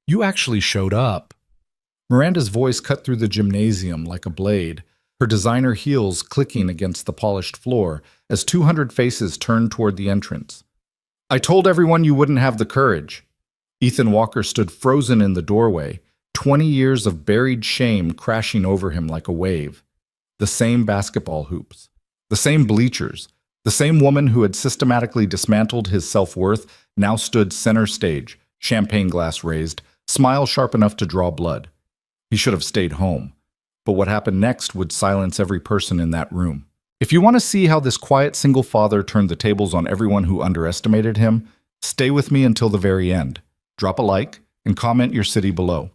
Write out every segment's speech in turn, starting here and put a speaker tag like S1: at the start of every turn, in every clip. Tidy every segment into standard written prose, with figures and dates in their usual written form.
S1: You actually showed up. Miranda's voice cut through the gymnasium like a blade, her designer heels clicking against the polished floor as 200 faces turned toward the entrance. I told everyone you wouldn't have the courage. Ethan Walker stood frozen in the doorway, 20 years of buried shame crashing over him like a wave. The same basketball hoops, the same bleachers, the same woman who had systematically dismantled his self-worth now stood center stage, champagne glass raised, smile sharp enough to draw blood. He should have stayed home. But what happened next would silence every person in that room. If you want to see how this quiet single father turned the tables on everyone who underestimated him, stay with me until the very end. Drop a like and comment your city below.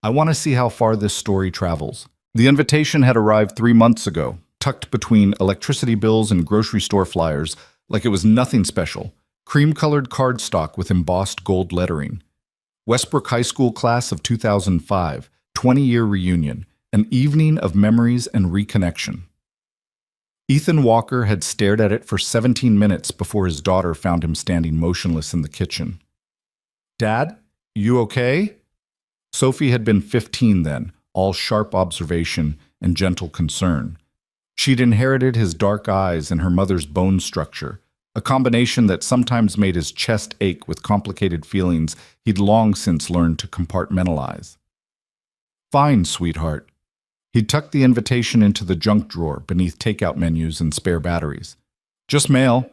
S1: I want to see how far this story travels. The invitation had arrived 3 months ago, tucked between electricity bills and grocery store flyers, like it was nothing special. Cream-colored cardstock with embossed gold lettering. Westbrook High School class of 2005, 20-year reunion, an evening of memories and reconnection. Ethan Walker had stared at it for 17 minutes before his daughter found him standing motionless in the kitchen. Dad, you okay? Sophie had been 15 then, all sharp observation and gentle concern. She'd inherited his dark eyes and her mother's bone structure, a combination that sometimes made his chest ache with complicated feelings he'd long since learned to compartmentalize. Fine, sweetheart. He'd tucked the invitation into the junk drawer beneath takeout menus and spare batteries. Just mail.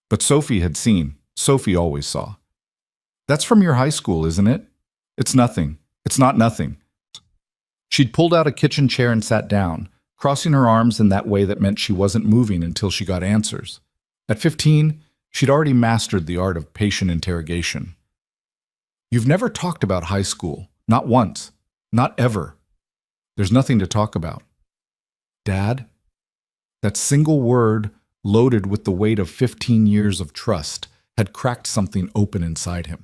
S1: But Sophie had seen. Sophie always saw. That's from your high school, isn't it? It's nothing. It's not nothing. She'd pulled out a kitchen chair and sat down, crossing her arms in that way that meant she wasn't moving until she got answers. At 15, she'd already mastered the art of patient interrogation. You've never talked about high school. Not once. Not ever. There's nothing to talk about. Dad? That single word, loaded with the weight of 15 years of trust, had cracked something open inside him.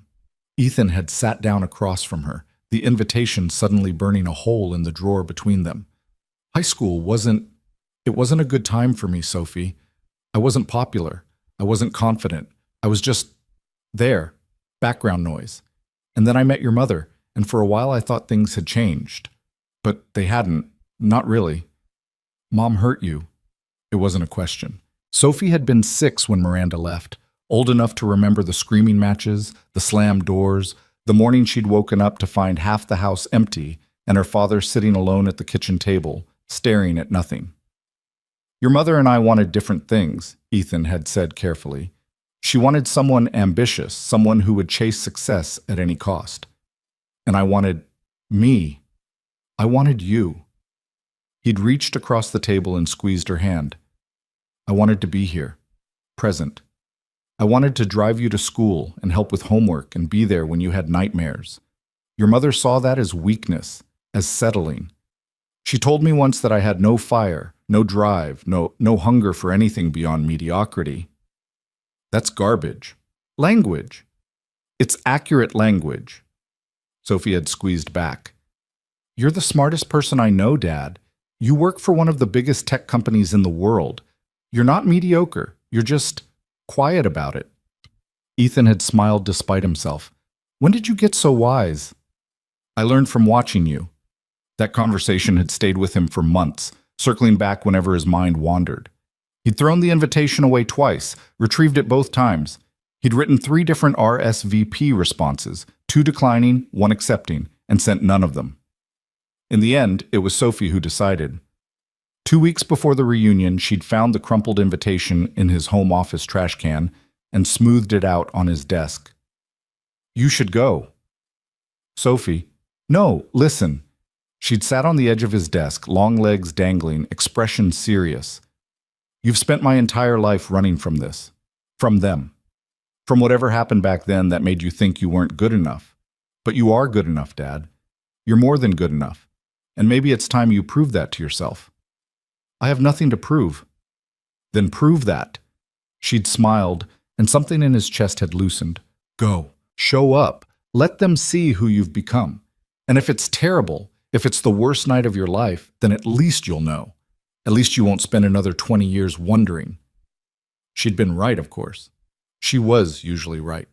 S1: Ethan had sat down across from her, the invitation suddenly burning a hole in the drawer between them. High school wasn't a good time for me, Sophie. I wasn't popular. I wasn't confident. I was just there, background noise. And then I met your mother, and for a while I thought things had changed. But they hadn't. Not really. Mom hurt you. It wasn't a question. Sophie had been 6 when Miranda left, old enough to remember the screaming matches, the slammed doors, the morning she'd woken up to find half the house empty and her father sitting alone at the kitchen table, staring at nothing. Your mother and I wanted different things, Ethan had said carefully. She wanted someone ambitious, someone who would chase success at any cost. And I wanted me. I wanted you. He'd reached across the table and squeezed her hand. I wanted to be here, present. I wanted to drive you to school and help with homework and be there when you had nightmares. Your mother saw that as weakness, as settling. She told me once that I had no fire, no drive, no hunger for anything beyond mediocrity. That's garbage. Language. It's accurate language. Sophie had squeezed back. You're the smartest person I know, Dad. You work for one of the biggest tech companies in the world. You're not mediocre. You're just quiet about it. Ethan had smiled despite himself. When did you get so wise? I learned from watching you. That conversation had stayed with him for months, circling back whenever his mind wandered. He'd thrown the invitation away twice, retrieved it both times. He'd written 3 different RSVP responses, 2 declining, 1 accepting, and sent none of them. In the end, it was Sophie who decided. 2 weeks before the reunion, she'd found the crumpled invitation in his home office trash can and smoothed it out on his desk. You should go. Sophie, no, listen. She'd sat on the edge of his desk, long legs dangling, expression serious. You've spent my entire life running from this. From them. From whatever happened back then that made you think you weren't good enough. But you are good enough, Dad. You're more than good enough. And maybe it's time you prove that to yourself. I have nothing to prove. Then prove that. She'd smiled, and something in his chest had loosened. Go. Show up. Let them see who you've become. And if it's terrible, if it's the worst night of your life, then at least you'll know. At least you won't spend another 20 years wondering. She'd been right, of course. She was usually right.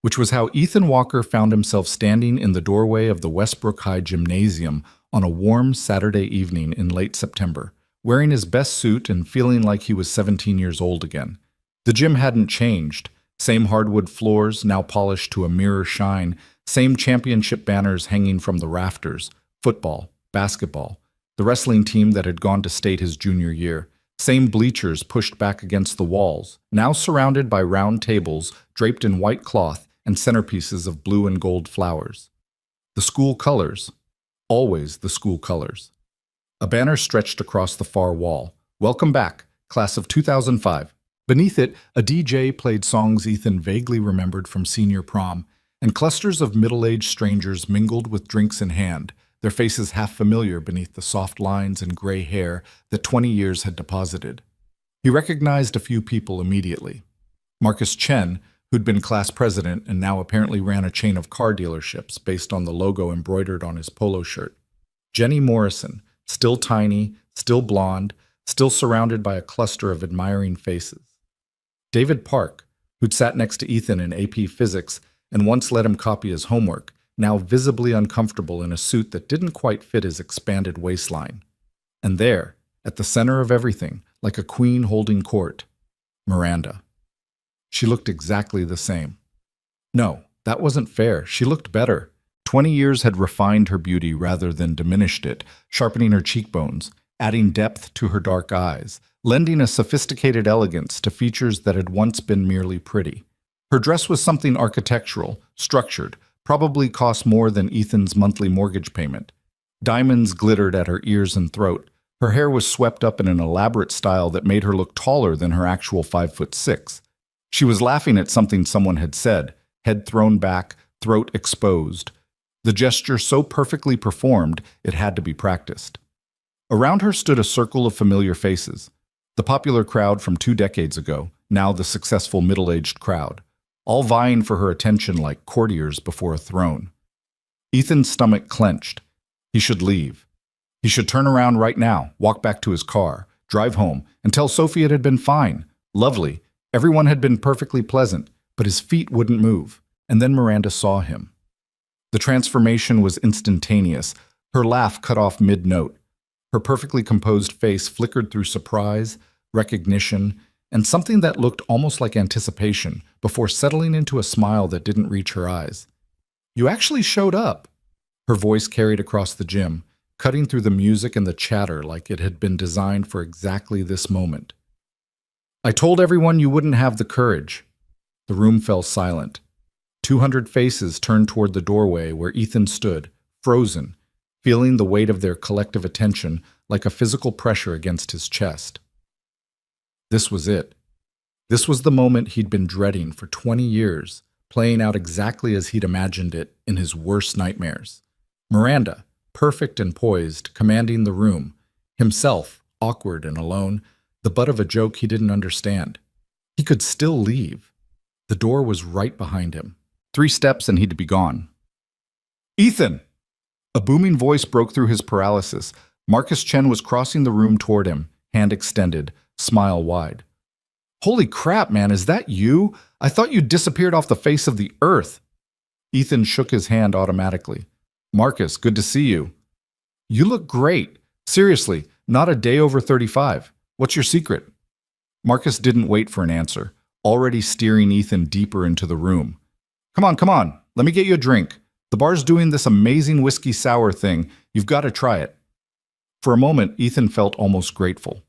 S1: which was how Ethan Walker found himself standing in the doorway of the Westbrook High Gymnasium on a warm Saturday evening in late September, wearing his best suit and feeling like he was 17 years old again. The gym hadn't changed. Same hardwood floors, now polished to a mirror shine, same championship banners hanging from the rafters, football, basketball, the wrestling team that had gone to state his junior year, same bleachers pushed back against the walls, now surrounded by round tables draped in white cloth and centerpieces of blue and gold flowers. The school colors, always the school colors. A banner stretched across the far wall. Welcome back, class of 2005. Beneath it, a DJ played songs Ethan vaguely remembered from senior prom, and clusters of middle-aged strangers mingled with drinks in hand, their faces half familiar beneath the soft lines and gray hair that 20 years had deposited. He recognized a few people immediately. Marcus Chen, who'd been class president and now apparently ran a chain of car dealerships based on the logo embroidered on his polo shirt. Jenny Morrison, still tiny, still blonde, still surrounded by a cluster of admiring faces. David Park, who'd sat next to Ethan in AP Physics and once let him copy his homework, now visibly uncomfortable in a suit that didn't quite fit his expanded waistline. And there, at the center of everything, like a queen holding court, Miranda. She looked exactly the same. No, that wasn't fair. She looked better. 20 years had refined her beauty rather than diminished it, sharpening her cheekbones, adding depth to her dark eyes, lending a sophisticated elegance to features that had once been merely pretty. Her dress was something architectural, structured, probably cost more than Ethan's monthly mortgage payment. Diamonds glittered at her ears and throat. Her hair was swept up in an elaborate style that made her look taller than her actual 5'6". She was laughing at something someone had said, head thrown back, throat exposed. The gesture so perfectly performed, it had to be practiced. Around her stood a circle of familiar faces. The popular crowd from 2 decades ago, now the successful middle-aged crowd, all vying for her attention like courtiers before a throne. Ethan's stomach clenched. He should leave. He should turn around right now, walk back to his car, drive home, and tell Sophie it had been fine, lovely, everyone had been perfectly pleasant, but his feet wouldn't move. And then Miranda saw him. The transformation was instantaneous. Her laugh cut off mid-note. Her perfectly composed face flickered through surprise, recognition, and something that looked almost like anticipation before settling into a smile that didn't reach her eyes. "You actually showed up." Her voice carried across the gym, cutting through the music and the chatter like it had been designed for exactly this moment. "I told everyone you wouldn't have the courage." The room fell silent. 200 faces turned toward the doorway where Ethan stood, frozen, feeling the weight of their collective attention like a physical pressure against his chest. This was it. This was the moment he'd been dreading for 20 years, playing out exactly as he'd imagined it in his worst nightmares. Miranda, perfect and poised, commanding the room. Himself, awkward and alone, the butt of a joke he didn't understand. He could still leave. The door was right behind him. 3 steps and he'd be gone. "Ethan!" A booming voice broke through his paralysis. Marcus Chen was crossing the room toward him, hand extended, smile wide. "Holy crap, man, is that you? I thought you'd disappeared off the face of the earth." Ethan shook his hand automatically. "Marcus, good to see you." "You look great. Seriously, not a day over 35. What's your secret?" Marcus didn't wait for an answer, already steering Ethan deeper into the room. Come on, let me get you a drink. The bar's doing this amazing whiskey sour thing. You've got to try it." For a moment, Ethan felt almost grateful.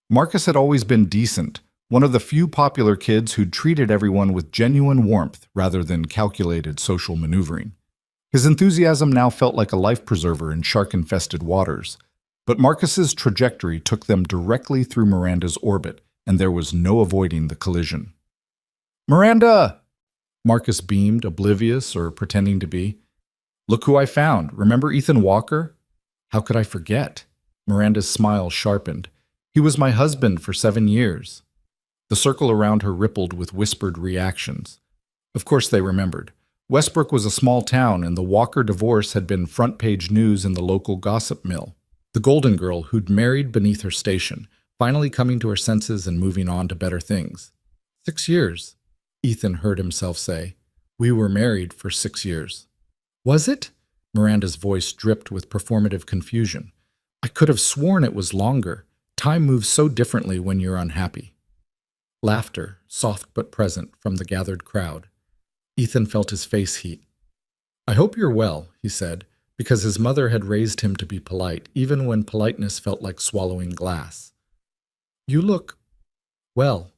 S1: Marcus had always been decent, one of the few popular kids who'd treated everyone with genuine warmth rather than calculated social maneuvering. His enthusiasm now felt like a life preserver in shark-infested waters. But Marcus's trajectory took them directly through Miranda's orbit, and there was no avoiding the collision. "Miranda!" Marcus beamed, oblivious or pretending to be. "Look who I found. Remember Ethan Walker?" "How could I forget?" Miranda's smile sharpened. "He was my husband for 7 years." The circle around her rippled with whispered reactions. Of course they remembered. Westbrook was a small town, and the Walker divorce had been front-page news in the local gossip mill. The golden girl who'd married beneath her station, finally coming to her senses and moving on to better things. 6 years, Ethan heard himself say. We were married for 6 years. Was it? Miranda's voice dripped with performative confusion. I could have sworn it was longer. Time moves so differently when you're unhappy. Laughter, soft but present, from the gathered crowd. Ethan felt his face heat. I hope you're well, he said, because his mother had raised him to be polite, even when politeness felt like swallowing glass. You look well.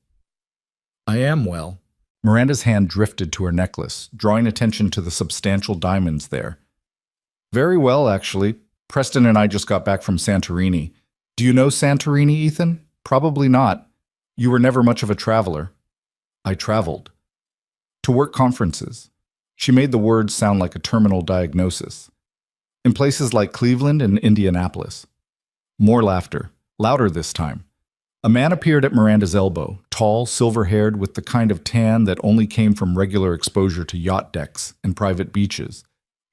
S1: I am well. Miranda's hand drifted to her necklace, drawing attention to the substantial diamonds there. Very well, actually. Preston and I just got back from Santorini. Do you know Santorini, Ethan? Probably not. You were never much of a traveler. I traveled. To work conferences. She made the words sound like a terminal diagnosis. In places like Cleveland and Indianapolis. More laughter, louder this time. A man appeared at Miranda's elbow, tall, silver-haired, with the kind of tan that only came from regular exposure to yacht decks and private beaches.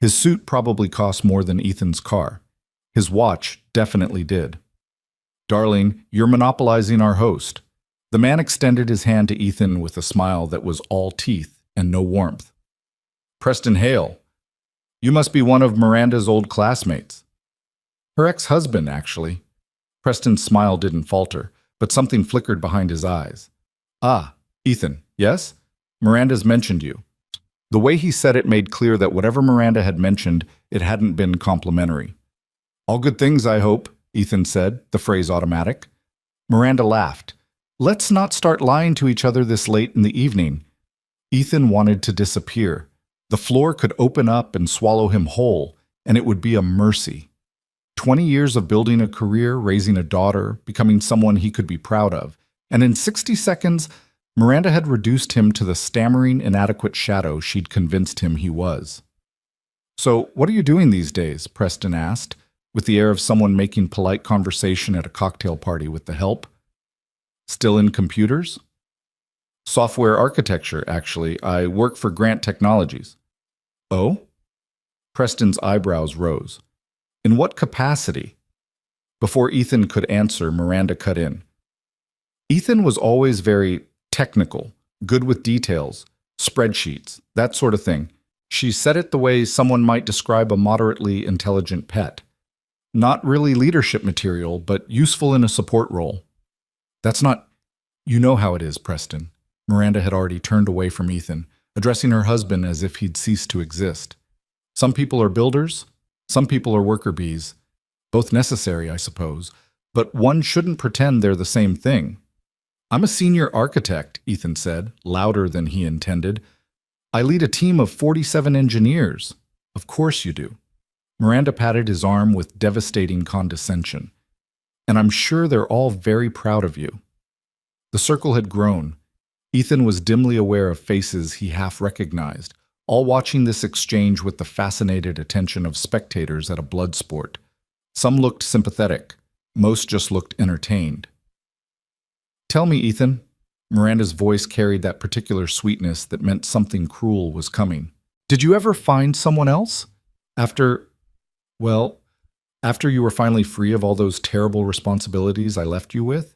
S1: His suit probably cost more than Ethan's car. His watch definitely did. Darling, you're monopolizing our host. The man extended his hand to Ethan with a smile that was all teeth and no warmth. Preston Hale. You must be one of Miranda's old classmates. Her ex-husband, actually. Preston's smile didn't falter, but something flickered behind his eyes. Ah, Ethan, yes? Miranda's mentioned you. The way he said it made clear that whatever Miranda had mentioned, it hadn't been complimentary. All good things, I hope, Ethan said, the phrase automatic. Miranda laughed. Let's not start lying to each other this late in the evening. Ethan wanted to disappear. The floor could open up and swallow him whole, and it would be a mercy. 20 years of building a career, raising a daughter, becoming someone he could be proud of, and in 60 seconds, Miranda had reduced him to the stammering, inadequate shadow she'd convinced him he was. So, what are you doing these days? Preston asked, with the air of someone making polite conversation at a cocktail party with the help. Still in computers? Software architecture, actually. I work for Grant Technologies. Oh? Preston's eyebrows rose. In what capacity? Before Ethan could answer, Miranda cut in. Ethan was always very technical, good with details, spreadsheets, that sort of thing. She said it the way someone might describe a moderately intelligent pet. Not really leadership material, but useful in a support role. That's not... You know how it is, Preston. Miranda had already turned away from Ethan, addressing her husband as if he'd ceased to exist. Some people are builders, some people are worker bees. Both necessary, I suppose, but one shouldn't pretend they're the same thing. I'm a senior architect, Ethan said, louder than he intended. I lead a team of 47 engineers. Of course you do. Miranda patted his arm with devastating condescension. And I'm sure they're all very proud of you. The circle had grown. Ethan was dimly aware of faces he half recognized, all watching this exchange with the fascinated attention of spectators at a blood sport. Some looked sympathetic. Most just looked entertained. Tell me, Ethan. Miranda's voice carried that particular sweetness that meant something cruel was coming. Did you ever find someone else? After you were finally free of all those terrible responsibilities I left you with?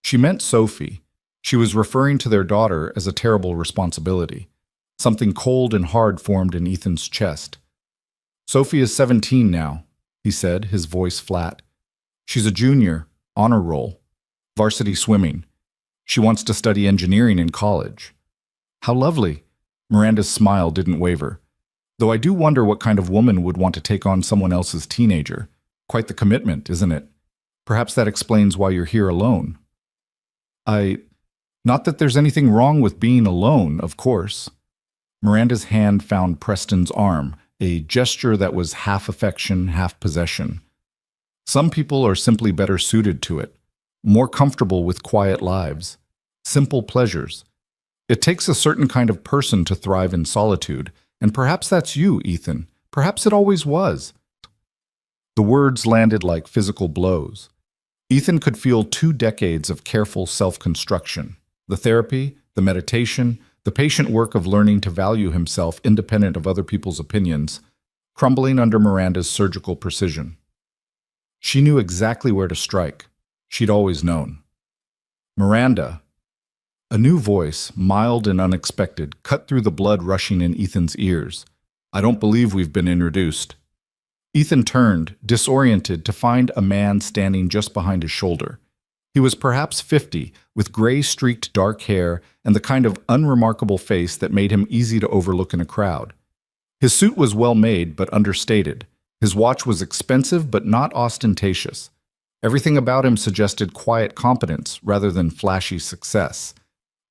S1: She meant Sophie. She was referring to their daughter as a terrible responsibility. Something cold and hard formed in Ethan's chest. Sophie is 17 now, he said, his voice flat. She's a junior, honor roll, varsity swimming. She wants to study engineering in college. How lovely. Miranda's smile didn't waver. Though I do wonder what kind of woman would want to take on someone else's teenager. Quite the commitment, isn't it? Perhaps that explains why you're here alone. Not that there's anything wrong with being alone, of course. Miranda's hand found Preston's arm, a gesture that was half affection, half possession. Some people are simply better suited to it, more comfortable with quiet lives, simple pleasures. It takes a certain kind of person to thrive in solitude, and perhaps that's you, Ethan. Perhaps it always was. The words landed like physical blows. Ethan could feel 2 decades of careful self-construction. The therapy, the meditation, the patient work of learning to value himself independent of other people's opinions, crumbling under Miranda's surgical precision. She knew exactly where to strike. She'd always known. Miranda. A new voice, mild and unexpected, cut through the blood rushing in Ethan's ears. I don't believe we've been introduced. Ethan turned, disoriented, to find a man standing just behind his shoulder. He was perhaps 50, with gray-streaked dark hair and the kind of unremarkable face that made him easy to overlook in a crowd. His suit was well-made but understated. His watch was expensive but not ostentatious. Everything about him suggested quiet competence rather than flashy success.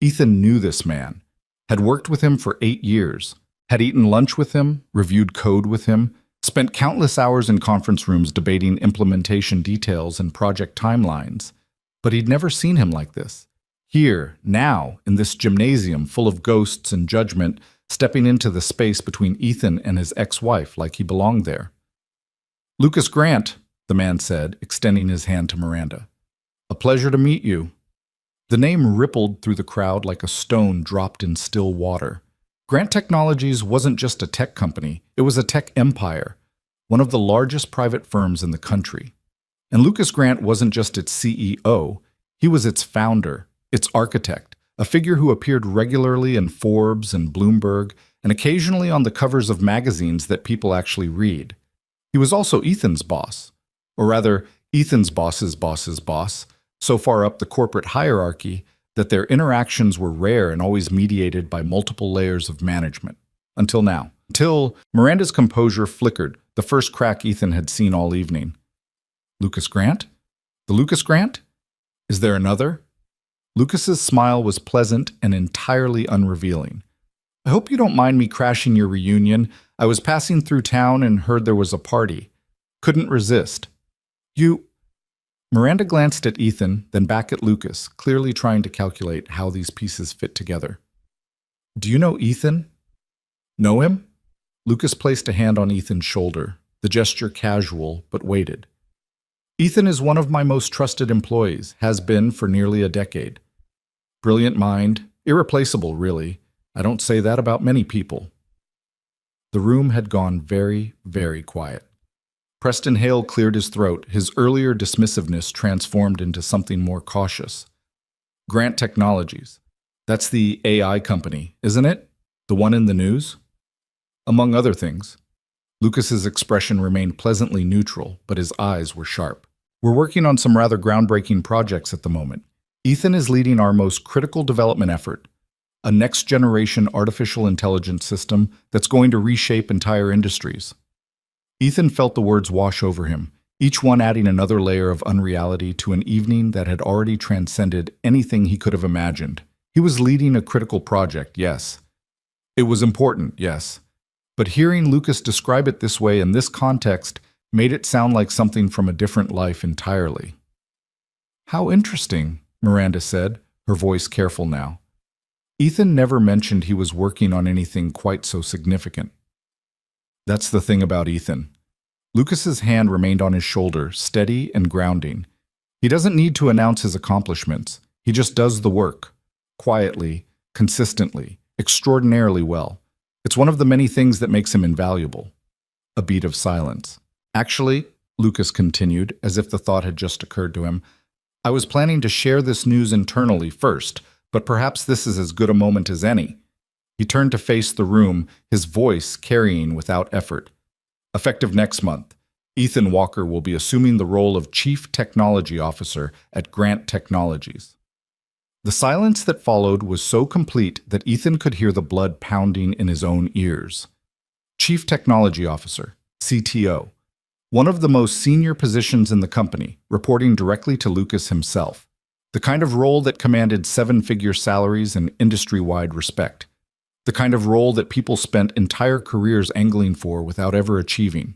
S1: Ethan knew this man, had worked with him for 8 years, had eaten lunch with him, reviewed code with him, spent countless hours in conference rooms debating implementation details and project timelines. But he'd never seen him like this. Here, now, in this gymnasium full of ghosts and judgment, stepping into the space between Ethan and his ex-wife like he belonged there. Lucas Grant, the man said, extending his hand to Miranda. A pleasure to meet you. The name rippled through the crowd like a stone dropped in still water. Grant Technologies wasn't just a tech company, it was a tech empire, one of the largest private firms in the country. And Lucas Grant wasn't just its CEO, he was its founder, its architect, a figure who appeared regularly in Forbes and Bloomberg, and occasionally on the covers of magazines that people actually read. He was also Ethan's boss, or rather, Ethan's boss's boss's boss, so far up the corporate hierarchy that their interactions were rare and always mediated by multiple layers of management. Until now. Until Miranda's composure flickered, the first crack Ethan had seen all evening. Lucas Grant? The Lucas Grant? Is there another? Lucas's smile was pleasant and entirely unrevealing. I hope you don't mind me crashing your reunion. I was passing through town and heard there was a party. Couldn't resist. Miranda glanced at Ethan, then back at Lucas, clearly trying to calculate how these pieces fit together. Do you know Ethan? Know him? Lucas placed a hand on Ethan's shoulder, the gesture casual, but weighted. Ethan is one of my most trusted employees, has been for nearly a decade. Brilliant mind, irreplaceable, really. I don't say that about many people. The room had gone very, very quiet. Preston Hale cleared his throat, his earlier dismissiveness transformed into something more cautious. Grant Technologies. That's the AI company, isn't it? The one in the news? Among other things. Lucas's expression remained pleasantly neutral, but his eyes were sharp. We're working on some rather groundbreaking projects at the moment. Ethan is leading our most critical development effort, a next-generation artificial intelligence system that's going to reshape entire industries. Ethan felt the words wash over him, each one adding another layer of unreality to an evening that had already transcended anything he could have imagined. He was leading a critical project, yes. It was important, yes. But hearing Lucas describe it this way in this context made it sound like something from a different life entirely. How interesting, Miranda said, her voice careful now. Ethan never mentioned he was working on anything quite so significant. That's the thing about Ethan. Lucas's hand remained on his shoulder, steady and grounding. He doesn't need to announce his accomplishments. He just does the work. Quietly, consistently, extraordinarily well. It's one of the many things that makes him invaluable. A beat of silence. Actually, Lucas continued, as if the thought had just occurred to him, I was planning to share this news internally first, but perhaps this is as good a moment as any. He turned to face the room, his voice carrying without effort. Effective next month, Ethan Walker will be assuming the role of Chief Technology Officer at Grant Technologies. The silence that followed was so complete that Ethan could hear the blood pounding in his own ears. Chief Technology Officer, CTO. One of the most senior positions in the company, reporting directly to Lucas himself. The kind of role that commanded 7-figure salaries and industry-wide respect. The kind of role that people spent entire careers angling for without ever achieving.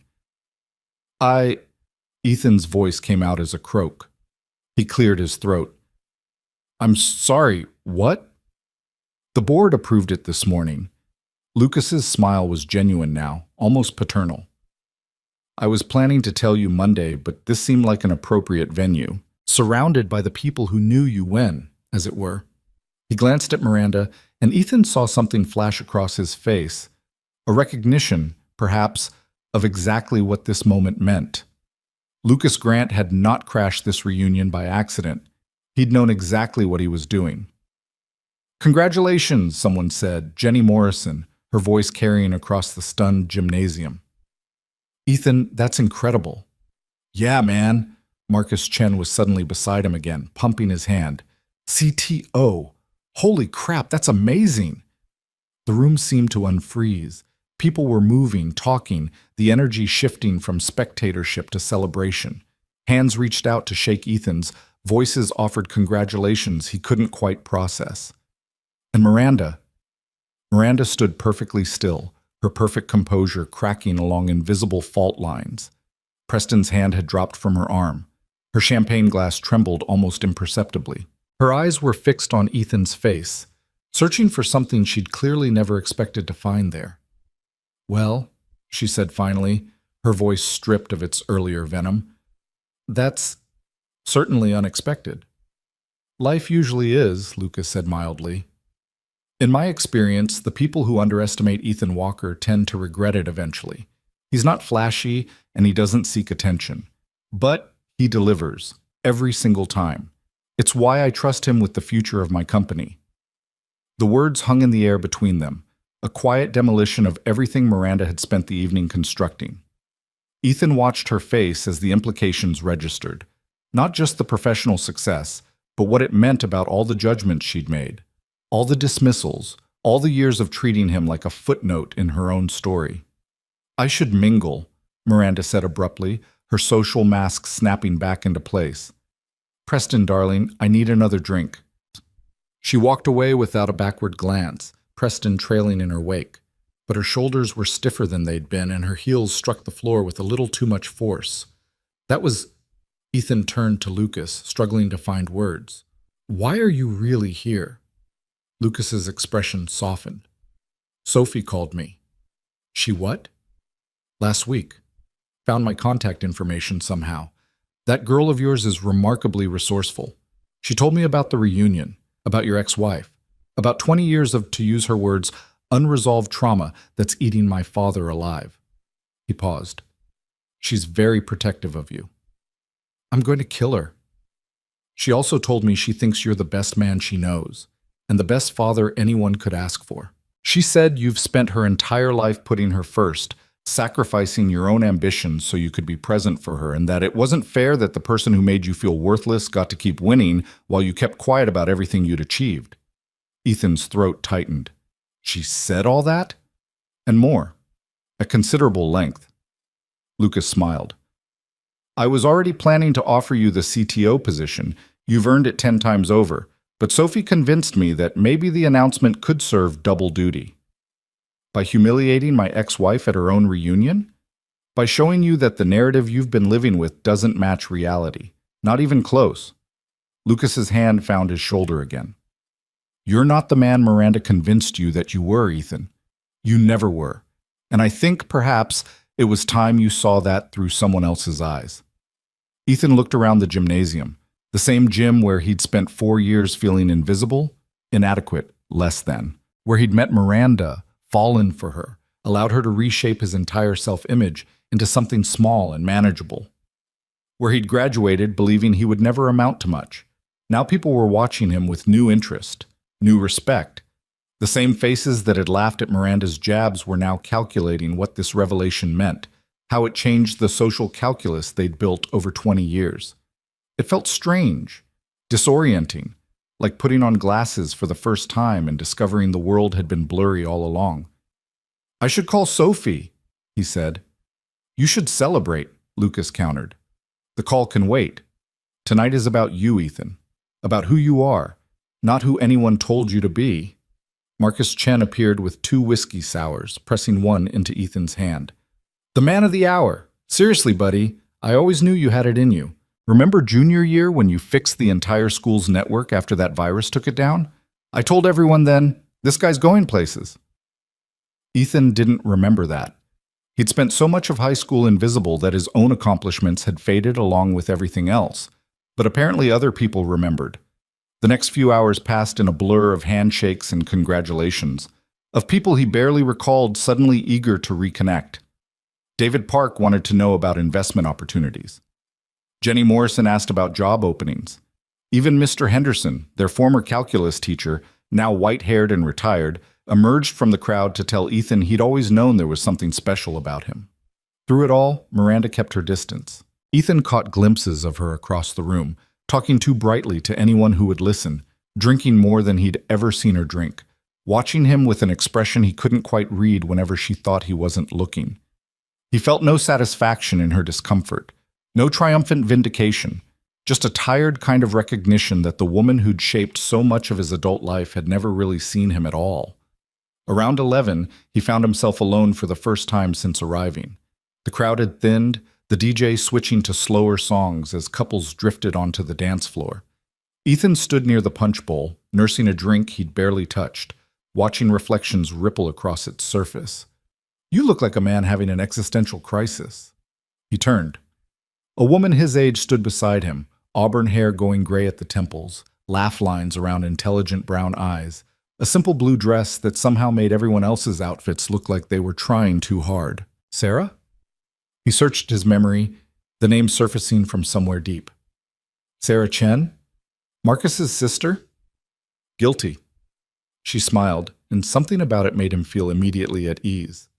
S1: Ethan's voice came out as a croak. He cleared his throat. I'm sorry, what? The board approved it this morning. Lucas's smile was genuine now, almost paternal. I was planning to tell you Monday, but this seemed like an appropriate venue, surrounded by the people who knew you when, as it were. He glanced at Miranda, and Ethan saw something flash across his face, a recognition, perhaps, of exactly what this moment meant. Lucas Grant had not crashed this reunion by accident. He'd known exactly what he was doing. Congratulations, someone said, Jenny Morrison, her voice carrying across the stunned gymnasium. Ethan, that's incredible. Yeah, man. Marcus Chen was suddenly beside him again, pumping his hand. CTO. Holy crap, that's amazing. The room seemed to unfreeze. People were moving, talking, the energy shifting from spectatorship to celebration. Hands reached out to shake Ethan's, voices offered congratulations he couldn't quite process. And Miranda stood perfectly still, her perfect composure cracking along invisible fault lines. Preston's hand had dropped from her arm. Her champagne glass trembled almost imperceptibly. Her eyes were fixed on Ethan's face, searching for something she'd clearly never expected to find there. Well, she said finally, her voice stripped of its earlier venom, that's certainly unexpected. Life usually is, Lucas said mildly. In my experience, the people who underestimate Ethan Walker tend to regret it eventually. He's not flashy and he doesn't seek attention, but he delivers every single time. It's why I trust him with the future of my company. The words hung in the air between them, a quiet demolition of everything Miranda had spent the evening constructing. Ethan watched her face as the implications registered, not just the professional success, but what it meant about all the judgments she'd made, all the dismissals, all the years of treating him like a footnote in her own story. I should mingle, Miranda said abruptly, her social mask snapping back into place. Preston, darling, I need another drink. She walked away without a backward glance, Preston trailing in her wake. But her shoulders were stiffer than they'd been, and her heels struck the floor with a little too much force. That was... Ethan turned to Lucas, struggling to find words. Why are you really here? Lucas's expression softened. Sophie called me. She what? Last week. Found my contact information somehow. That girl of yours is remarkably resourceful. She told me about the reunion, about your ex-wife, about 20 years of, to use her words, unresolved trauma that's eating my father alive. He paused. She's very protective of you. I'm going to kill her. She also told me she thinks you're the best man she knows, and the best father anyone could ask for. She said you've spent her entire life putting her first, sacrificing your own ambitions so you could be present for her, and that it wasn't fair that the person who made you feel worthless got to keep winning while you kept quiet about everything you'd achieved. Ethan's throat tightened. She said all that? And more. At considerable length. Lucas smiled. I was already planning to offer you the CTO position. You've earned it 10 times over. But Sophie convinced me that maybe the announcement could serve double duty. By humiliating my ex-wife at her own reunion? By showing you that the narrative you've been living with doesn't match reality. Not even close. Lucas's hand found his shoulder again. You're not the man Miranda convinced you that you were, Ethan. You never were. And I think, perhaps, it was time you saw that through someone else's eyes. Ethan looked around the gymnasium, the same gym where he'd spent 4 years feeling invisible, inadequate, less than, where he'd met Miranda, fallen for her, allowed her to reshape his entire self-image into something small and manageable, where he'd graduated believing he would never amount to much. Now people were watching him with new interest, new respect. The same faces that had laughed at Miranda's jabs were now calculating what this revelation meant, how it changed the social calculus they'd built over 20 years. It felt strange, disorienting, like putting on glasses for the first time and discovering the world had been blurry all along. I should call Sophie, he said. You should celebrate, Lucas countered. The call can wait. Tonight is about you, Ethan. About who you are, not who anyone told you to be. Marcus Chen appeared with 2 whiskey sours, pressing one into Ethan's hand. The man of the hour. Seriously, buddy, I always knew you had it in you. Remember junior year when you fixed the entire school's network after that virus took it down? I told everyone then, this guy's going places. Ethan didn't remember that. He'd spent so much of high school invisible that his own accomplishments had faded along with everything else. But apparently other people remembered. The next few hours passed in a blur of handshakes and congratulations, of people he barely recalled suddenly eager to reconnect. David Park wanted to know about investment opportunities. Jenny Morrison asked about job openings. Even Mr. Henderson, their former calculus teacher, now white-haired and retired, emerged from the crowd to tell Ethan he'd always known there was something special about him. Through it all, Miranda kept her distance. Ethan caught glimpses of her across the room, talking too brightly to anyone who would listen, drinking more than he'd ever seen her drink, watching him with an expression he couldn't quite read whenever she thought he wasn't looking. He felt no satisfaction in her discomfort, no triumphant vindication, just a tired kind of recognition that the woman who'd shaped so much of his adult life had never really seen him at all. Around 11, he found himself alone for the first time since arriving. The crowd had thinned, the DJ switching to slower songs as couples drifted onto the dance floor. Ethan stood near the punch bowl, nursing a drink he'd barely touched, watching reflections ripple across its surface. "You look like a man having an existential crisis." He turned. A woman his age stood beside him, auburn hair going gray at the temples, laugh lines around intelligent brown eyes, a simple blue dress that somehow made everyone else's outfits look like they were trying too hard. "Sarah?" He searched his memory, the name surfacing from somewhere deep. "Sarah Chen? Marcus's sister?" "Guilty." She smiled, and something about it made him feel immediately at ease.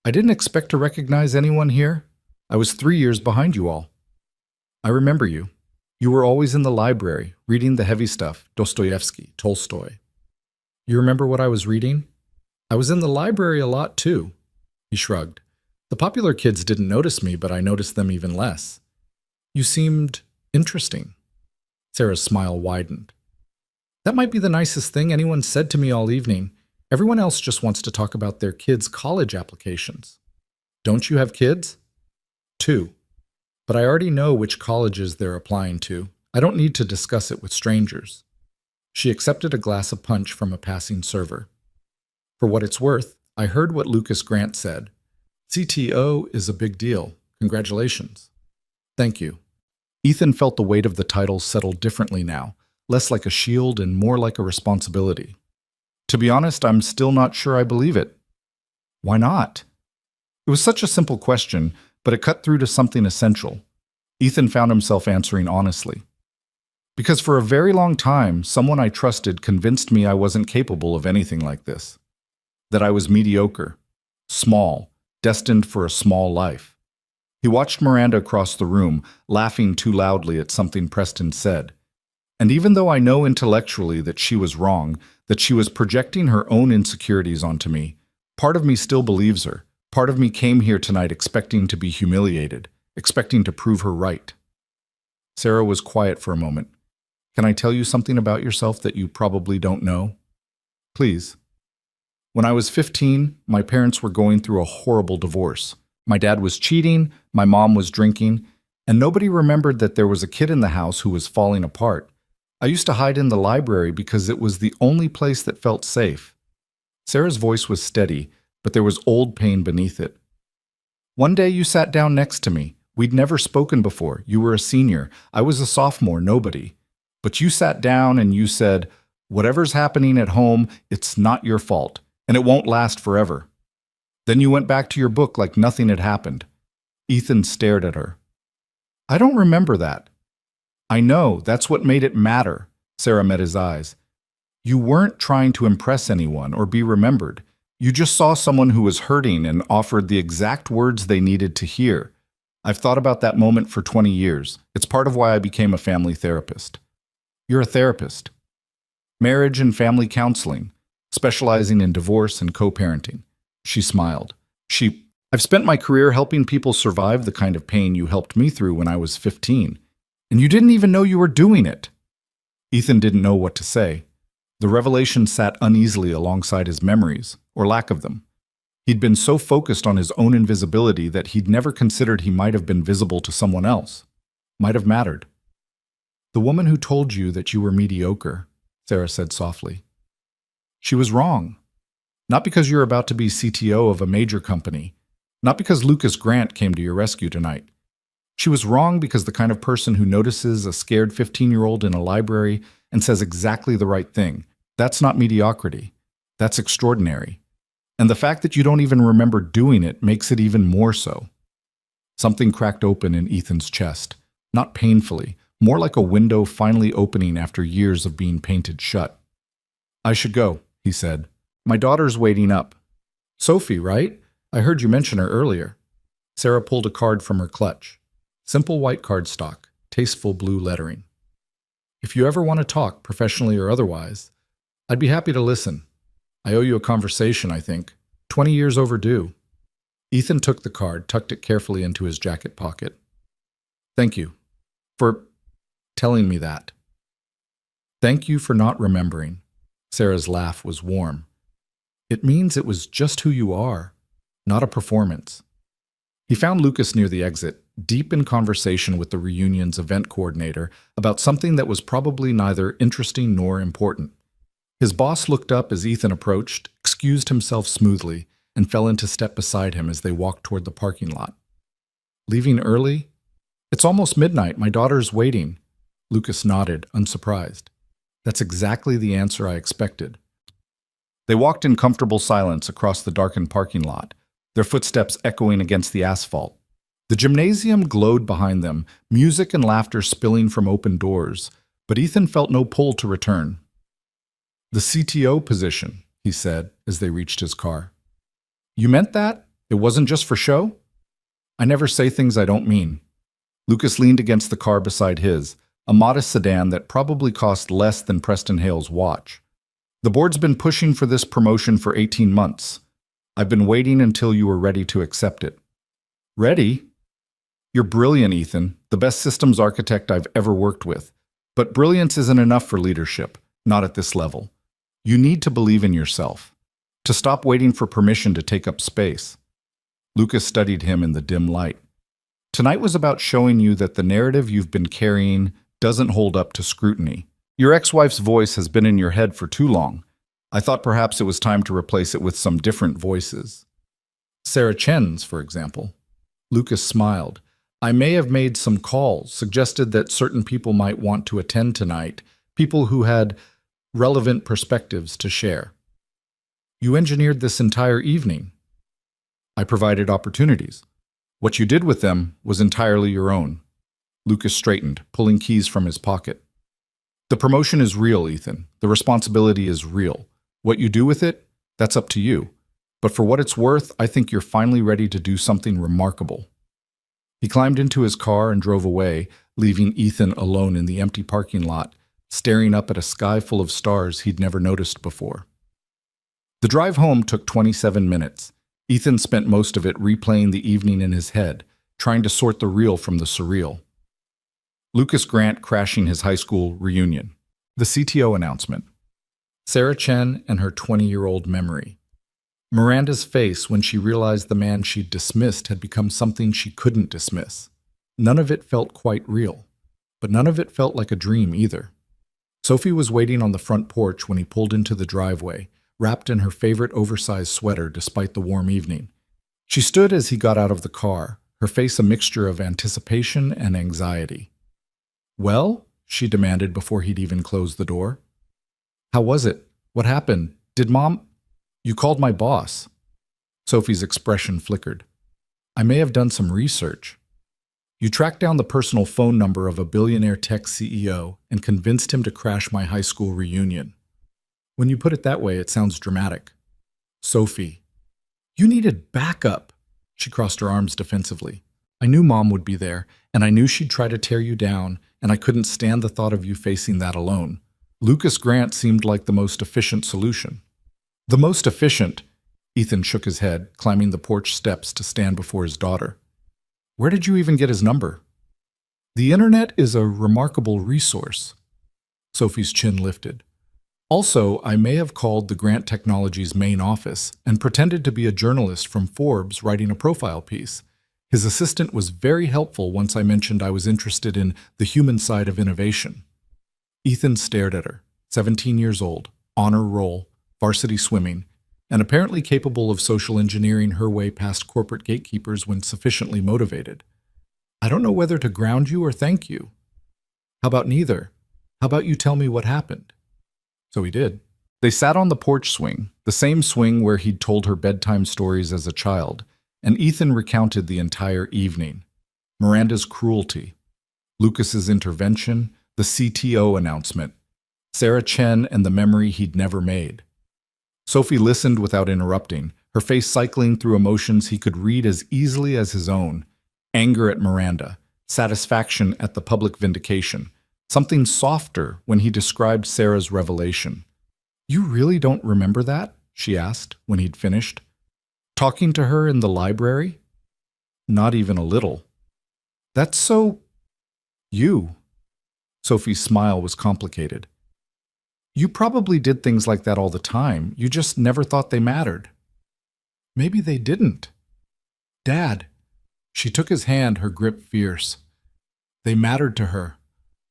S1: "I didn't expect to recognize anyone here. I was 3 years behind you all." "I remember you. You were always in the library, reading the heavy stuff, Dostoevsky, Tolstoy." "You remember what I was reading?" "I was in the library a lot, too." He shrugged. "The popular kids didn't notice me, but I noticed them even less." "You seemed interesting." Sarah's smile widened. "That might be the nicest thing anyone said to me all evening. Everyone else just wants to talk about their kids' college applications." "Don't you have kids?" "2. But I already know which colleges they're applying to. I don't need to discuss it with strangers." She accepted a glass of punch from a passing server. "For what it's worth, I heard what Lucas Grant said. CTO is a big deal. Congratulations." "Thank you." Ethan felt the weight of the title settle differently now, less like a shield and more like a responsibility. "To be honest, I'm still not sure I believe it." "Why not?" It was such a simple question, but it cut through to something essential. Ethan found himself answering honestly. "Because for a very long time, someone I trusted convinced me I wasn't capable of anything like this. That I was mediocre, small, destined for a small life." He watched Miranda across the room, laughing too loudly at something Preston said. "And even though I know intellectually that she was wrong, that she was projecting her own insecurities onto me, part of me still believes her. Part of me came here tonight expecting to be humiliated, expecting to prove her right." Sarah was quiet for a moment. "Can I tell you something about yourself that you probably don't know?" "Please." "When I was 15, my parents were going through a horrible divorce. My dad was cheating, my mom was drinking, and nobody remembered that there was a kid in the house who was falling apart. I used to hide in the library because it was the only place that felt safe." Sarah's voice was steady, but there was old pain beneath it. "One day you sat down next to me. We'd never spoken before. You were a senior. I was a sophomore, nobody. But you sat down and you said, 'Whatever's happening at home, it's not your fault, and it won't last forever.' Then you went back to your book like nothing had happened." Ethan stared at her. "I don't remember that." "I know, that's what made it matter." Sarah met his eyes. "You weren't trying to impress anyone or be remembered. You just saw someone who was hurting and offered the exact words they needed to hear. I've thought about that moment for 20 years. It's part of why I became a family therapist." "You're a therapist?" "Marriage and family counseling, specializing in divorce and co-parenting." She smiled. "I've spent my career helping people survive the kind of pain you helped me through when I was 15. And you didn't even know you were doing it." Ethan didn't know what to say. The revelation sat uneasily alongside his memories, or lack of them. He'd been so focused on his own invisibility that he'd never considered he might have been visible to someone else. Might have mattered. "The woman who told you that you were mediocre," Sarah said softly. "She was wrong. Not because you're about to be CTO of a major company. Not because Lucas Grant came to your rescue tonight. She was wrong because the kind of person who notices a scared 15-year-old in a library and says exactly the right thing, that's not mediocrity. That's extraordinary. And the fact that you don't even remember doing it makes it even more so." Something cracked open in Ethan's chest, not painfully, more like a window finally opening after years of being painted shut. I should go, he said. My daughter's waiting up. Sophie, right? I heard you mention her earlier. Sarah pulled a card from her clutch. Simple white cardstock, tasteful blue lettering. If you ever want to talk, professionally or otherwise, I'd be happy to listen. I owe you a conversation, I think. 20 years overdue. Ethan took the card, tucked it carefully into his jacket pocket. Thank you for telling me that. Thank you for not remembering. Sarah's laugh was warm. It means it was just who you are, not a performance. He found Lucas near the exit, deep in conversation with the reunion's event coordinator about something that was probably neither interesting nor important. His boss looked up as Ethan approached, excused himself smoothly, and fell into step beside him as they walked toward the parking lot. Leaving early? It's almost midnight. My daughter's waiting. Lucas nodded, unsurprised. That's exactly the answer I expected. They walked in comfortable silence across the darkened parking lot, their footsteps echoing against the asphalt. The gymnasium glowed behind them, music and laughter spilling from open doors, but Ethan felt no pull to return. The CTO position, he said as they reached his car. You meant that? It wasn't just for show? I never say things I don't mean. Lucas leaned against the car beside his, a modest sedan that probably cost less than Preston Hale's watch. The board's been pushing for this promotion for 18 months. I've been waiting until you were ready to accept it. Ready? You're brilliant, Ethan, the best systems architect I've ever worked with. But brilliance isn't enough for leadership, not at this level. You need to believe in yourself, to stop waiting for permission to take up space. Lucas studied him in the dim light. Tonight was about showing you that the narrative you've been carrying doesn't hold up to scrutiny. Your ex-wife's voice has been in your head for too long. I thought perhaps it was time to replace it with some different voices. Sarah Chen's, for example. Lucas smiled. I may have made some calls, suggested that certain people might want to attend tonight, people who had relevant perspectives to share. You engineered this entire evening. I provided opportunities. What you did with them was entirely your own. Lucas straightened, pulling keys from his pocket. The promotion is real, Ethan. The responsibility is real. What you do with it, that's up to you. But for what it's worth, I think you're finally ready to do something remarkable. He climbed into his car and drove away, leaving Ethan alone in the empty parking lot, staring up at a sky full of stars he'd never noticed before. The drive home took 27 minutes. Ethan spent most of it replaying the evening in his head, trying to sort the real from the surreal. Lucas Grant crashing his high school reunion. The CTO announcement. Sarah Chen and her 20-year-old memory. Miranda's face when she realized the man she'd dismissed had become something she couldn't dismiss. None of it felt quite real, but none of it felt like a dream either. Sophie was waiting on the front porch when he pulled into the driveway, wrapped in her favorite oversized sweater despite the warm evening. She stood as he got out of the car, her face a mixture of anticipation and anxiety. Well? She demanded before he'd even closed the door. How was it? What happened? Did Mom... You called my boss. Sophie's expression flickered. I may have done some research. You tracked down the personal phone number of a billionaire tech CEO and convinced him to crash my high school reunion. When you put it that way, it sounds dramatic. Sophie. You needed backup. She crossed her arms defensively. I knew Mom would be there, and I knew she'd try to tear you down, and I couldn't stand the thought of you facing that alone. Lucas Grant seemed like the most efficient solution. The most efficient, Ethan shook his head, climbing the porch steps to stand before his daughter. Where did you even get his number? The internet is a remarkable resource. Sophie's chin lifted. Also, I may have called the Grant Technologies main office and pretended to be a journalist from Forbes writing a profile piece. His assistant was very helpful once I mentioned I was interested in the human side of innovation. Ethan stared at her, 17 years old, honor roll, varsity swimming, and apparently capable of social engineering her way past corporate gatekeepers when sufficiently motivated. I don't know whether to ground you or thank you. How about neither? How about you tell me what happened? So he did. They sat on the porch swing, the same swing where he'd told her bedtime stories as a child, and Ethan recounted the entire evening. Miranda's cruelty, Lucas's intervention, the CTO announcement, Sarah Chen and the memory he'd never made. Sophie listened without interrupting, her face cycling through emotions he could read as easily as his own. Anger at Miranda, satisfaction at the public vindication, something softer when he described Sarah's revelation. "You really don't remember that?" she asked when he'd finished. "Talking to her in the library?" "Not even a little." "That's so... you." Sophie's smile was complicated. "You probably did things like that all the time. You just never thought they mattered." "Maybe they didn't." "Dad." She took his hand, her grip fierce. "They mattered to her.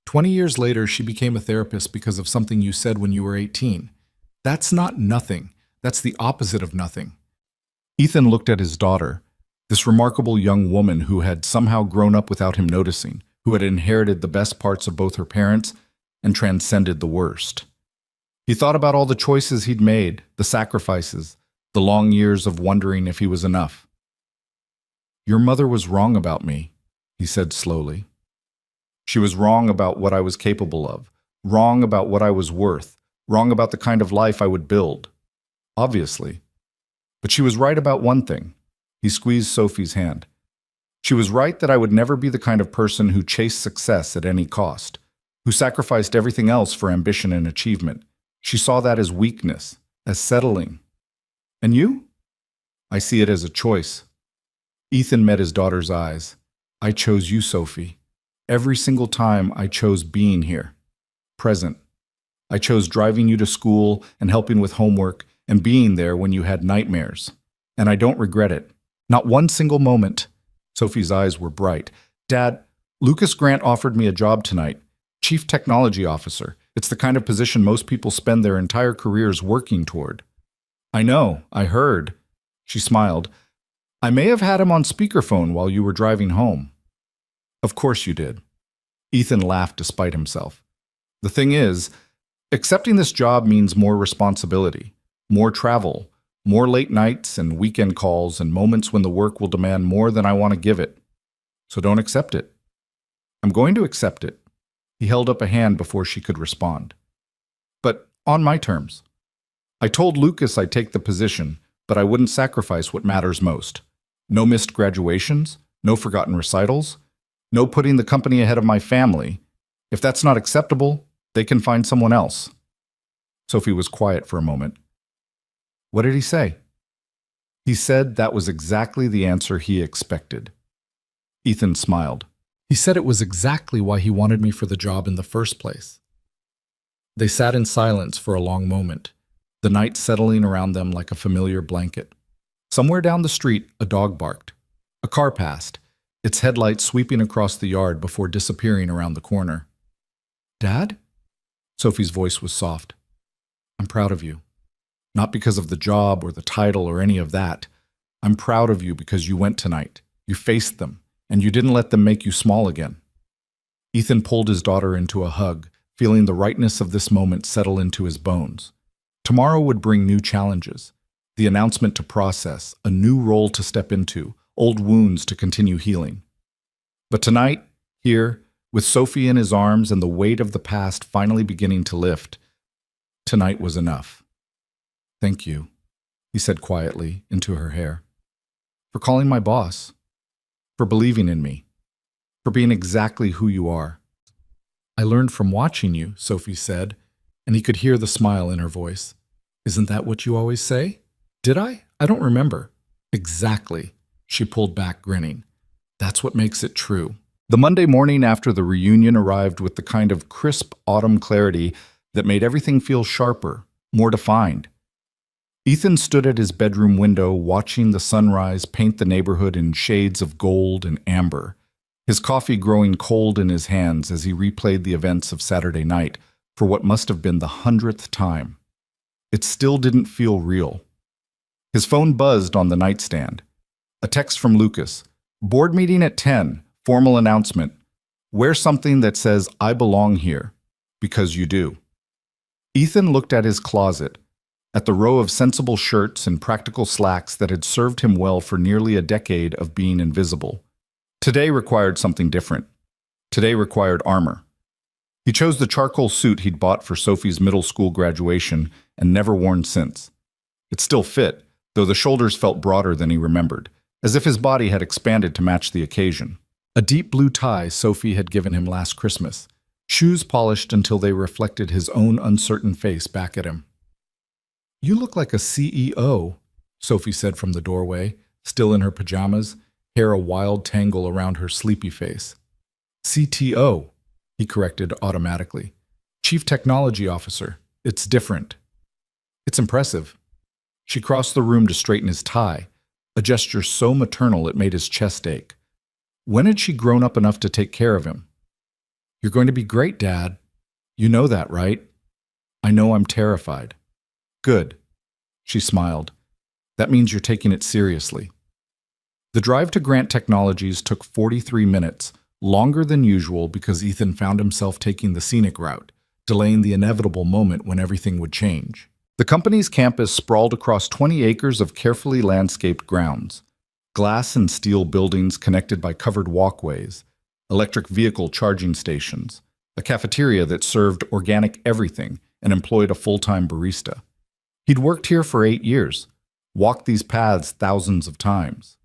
S1: 20 years later, she became a therapist because of something you said when you were 18. That's not nothing. That's the opposite of nothing." Ethan looked at his daughter, this remarkable young woman who had somehow grown up without him noticing, who had inherited the best parts of both her parents and transcended the worst. He thought about all the choices he'd made, the sacrifices, the long years of wondering if he was enough. "Your mother was wrong about me," he said slowly. "She was wrong about what I was capable of, wrong about what I was worth, wrong about the kind of life I would build. Obviously. But she was right about one thing." He squeezed Sophie's hand. "She was right that I would never be the kind of person who chased success at any cost, who sacrificed everything else for ambition and achievement. She saw that as weakness, as settling. And you?" "I see it as a choice." Ethan met his daughter's eyes. "I chose you, Sophie. Every single time I chose being here, present. I chose driving you to school and helping with homework and being there when you had nightmares. And I don't regret it. Not one single moment." Sophie's eyes were bright. "Dad, Lucas Grant offered me a job tonight. Chief Technology Officer. It's the kind of position most people spend their entire careers working toward." "I know, I heard." She smiled. "I may have had him on speakerphone while you were driving home." "Of course you did." Ethan laughed despite himself. "The thing is, accepting this job means more responsibility, more travel, more late nights and weekend calls and moments when the work will demand more than I want to give it. So don't accept it." "I'm going to accept it." He held up a hand before she could respond. "But on my terms. I told Lucas I'd take the position, but I wouldn't sacrifice what matters most. No missed graduations, no forgotten recitals, no putting the company ahead of my family. If that's not acceptable, they can find someone else." Sophie was quiet for a moment. "What did he say?" "He said that was exactly the answer he expected." Ethan smiled. "He said it was exactly why he wanted me for the job in the first place." They sat in silence for a long moment, the night settling around them like a familiar blanket. Somewhere down the street, a dog barked. A car passed, its headlights sweeping across the yard before disappearing around the corner. "Dad?" Sophie's voice was soft. "I'm proud of you. Not because of the job or the title or any of that. I'm proud of you because you went tonight. You faced them, and you didn't let them make you small again." Ethan pulled his daughter into a hug, feeling the rightness of this moment settle into his bones. Tomorrow would bring new challenges, the announcement to process, a new role to step into, old wounds to continue healing. But tonight, here, with Sophie in his arms and the weight of the past finally beginning to lift, tonight was enough. "Thank you," he said quietly into her hair, "for calling my boss, for believing in me, for being exactly who you are." "I learned from watching you," Sophie said, and he could hear the smile in her voice. "Isn't that what you always say?" "Did I? I don't remember." "Exactly," she pulled back, grinning. "That's what makes it true." The Monday morning after the reunion arrived with the kind of crisp autumn clarity that made everything feel sharper, more defined. Ethan stood at his bedroom window watching the sunrise paint the neighborhood in shades of gold and amber, his coffee growing cold in his hands as he replayed the events of Saturday night for what must have been the 100th time. It still didn't feel real. His phone buzzed on the nightstand. A text from Lucas. "Board meeting at 10, formal announcement. Wear something that says, 'I belong here,' because you do." Ethan looked at his closet, at the row of sensible shirts and practical slacks that had served him well for nearly a decade of being invisible. Today required something different. Today required armor. He chose the charcoal suit he'd bought for Sophie's middle school graduation and never worn since. It still fit, though the shoulders felt broader than he remembered, as if his body had expanded to match the occasion. A deep blue tie Sophie had given him last Christmas, shoes polished until they reflected his own uncertain face back at him. "You look like a CEO," Sophie said from the doorway, still in her pajamas, hair a wild tangle around her sleepy face. "CTO," he corrected automatically. "Chief Technology Officer. It's different." "It's impressive." She crossed the room to straighten his tie, a gesture so maternal it made his chest ache. When had she grown up enough to take care of him? "You're going to be great, Dad. You know that, right?" "I know I'm terrified." "Good." She smiled. "That means you're taking it seriously." The drive to Grant Technologies took 43 minutes, longer than usual because Ethan found himself taking the scenic route, delaying the inevitable moment when everything would change. The company's campus sprawled across 20 acres of carefully landscaped grounds. Glass and steel buildings connected by covered walkways, electric vehicle charging stations, a cafeteria that served organic everything and employed a full-time barista. He'd worked here for 8 years, walked these paths thousands of times.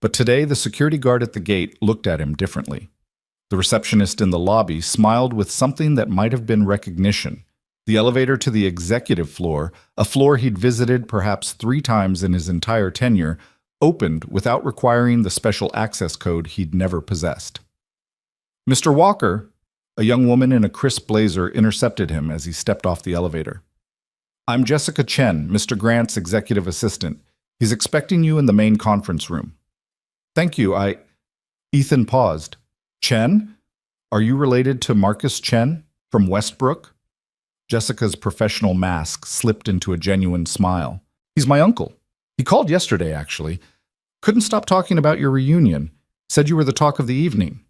S1: But today, the security guard at the gate looked at him differently. The receptionist in the lobby smiled with something that might have been recognition. The elevator to the executive floor, a floor he'd visited perhaps 3 times in his entire tenure, opened without requiring the special access code he'd never possessed. "Mr. Walker," a young woman in a crisp blazer intercepted him as he stepped off the elevator. "I'm Jessica Chen, Mr. Grant's executive assistant. He's expecting you in the main conference room." "Thank you, Ethan paused. "Chen? Are you related to Marcus Chen from Westbrook?" Jessica's professional mask slipped into a genuine smile. "He's my uncle. He called yesterday, actually. Couldn't stop talking about your reunion. Said you were the talk of the evening."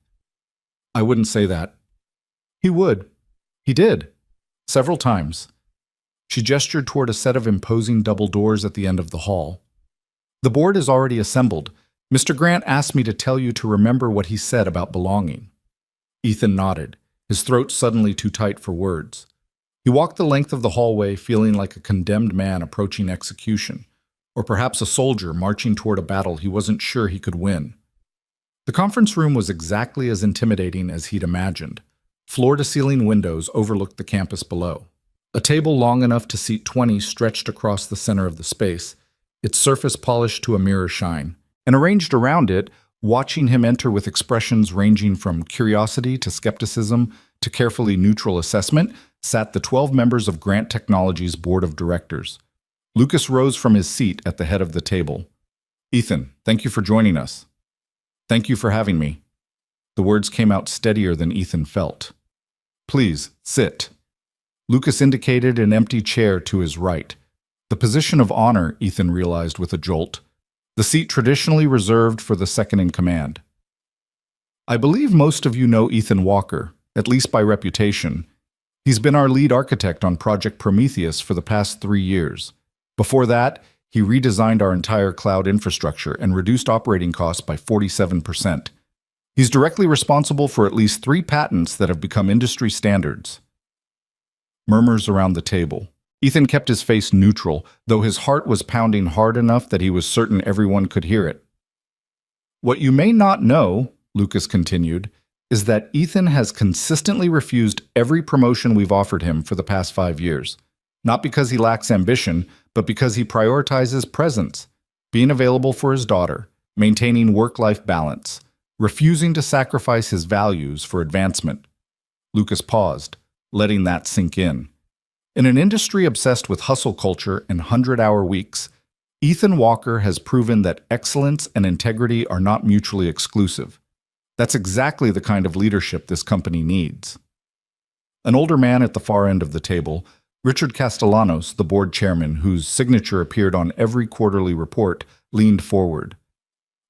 S1: "I wouldn't say that." "He would. He did. Several times." She gestured toward a set of imposing double doors at the end of the hall. "The board is already assembled. Mr. Grant asked me to tell you to remember what he said about belonging." Ethan nodded, his throat suddenly too tight for words. He walked the length of the hallway feeling like a condemned man approaching execution, or perhaps a soldier marching toward a battle he wasn't sure he could win. The conference room was exactly as intimidating as he'd imagined. Floor-to-ceiling windows overlooked the campus below. A table long enough to seat 20 stretched across the center of the space, its surface polished to a mirror shine. And arranged around it, watching him enter with expressions ranging from curiosity to skepticism to carefully neutral assessment, sat the 12 members of Grant Technologies' board of directors. Lucas rose from his seat at the head of the table. "Ethan, thank you for joining us." "Thank you for having me." The words came out steadier than Ethan felt. "Please, sit." Lucas indicated an empty chair to his right. The position of honor, Ethan realized with a jolt. The seat traditionally reserved for the second in command. "I believe most of you know Ethan Walker, at least by reputation. He's been our lead architect on Project Prometheus for the past 3 years. Before that, he redesigned our entire cloud infrastructure and reduced operating costs by 47%. He's directly responsible for at least 3 patents that have become industry standards." Murmurs around the table. Ethan kept his face neutral, though his heart was pounding hard enough that he was certain everyone could hear it. "What you may not know," Lucas continued, "is that Ethan has consistently refused every promotion we've offered him for the past 5 years. Not because he lacks ambition, but because he prioritizes presence, being available for his daughter, maintaining work-life balance, refusing to sacrifice his values for advancement." Lucas paused, letting that sink in. In an industry obsessed with hustle culture and 100-hour weeks, Ethan Walker has proven that excellence and integrity are not mutually exclusive. That's exactly the kind of leadership this company needs. An older man at the far end of the table, Richard Castellanos, the board chairman, whose signature appeared on every quarterly report, leaned forward.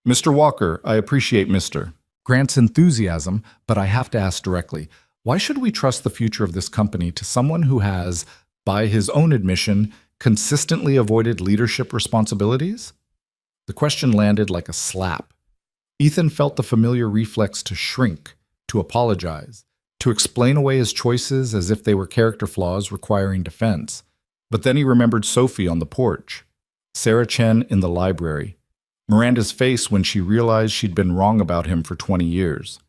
S1: "Mr. Walker, I appreciate Mr. Grant's enthusiasm, but I have to ask directly, why should we trust the future of this company to someone who has, by his own admission, consistently avoided leadership responsibilities?" The question landed like a slap. Ethan felt the familiar reflex to shrink, to apologize, to explain away his choices as if they were character flaws requiring defense. But then he remembered Sophie on the porch, Sarah Chen in the library, Miranda's face when she realized she'd been wrong about him for 20 years.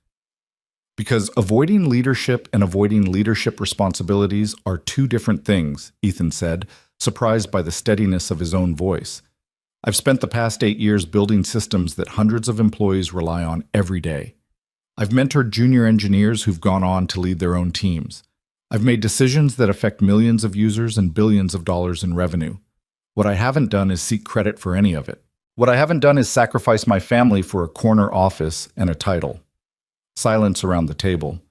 S1: Because avoiding leadership and avoiding leadership responsibilities are two different things, Ethan said, surprised by the steadiness of his own voice. I've spent the past 8 years building systems that hundreds of employees rely on every day. I've mentored junior engineers who've gone on to lead their own teams. I've made decisions that affect millions of users and billions of dollars in revenue. What I haven't done is seek credit for any of it. What I haven't done is sacrifice my family for a corner office and a title. Silence around the table.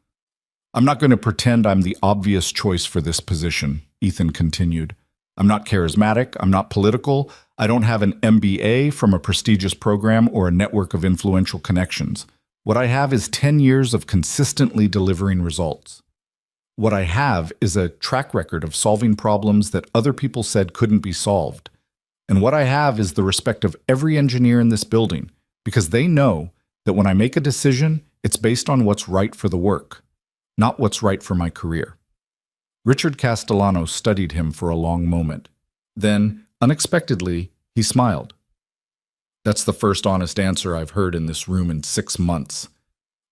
S1: I'm not going to pretend I'm the obvious choice for this position, Ethan continued. I'm not charismatic, I'm not political, I don't have an MBA from a prestigious program or a network of influential connections. What I have is 10 years of consistently delivering results. What I have is a track record of solving problems that other people said couldn't be solved. And what I have is the respect of every engineer in this building, because they know that when I make a decision, it's based on what's right for the work, not what's right for my career. Richard Castellano studied him for a long moment. Then, unexpectedly, he smiled. That's the first honest answer I've heard in this room in 6 months.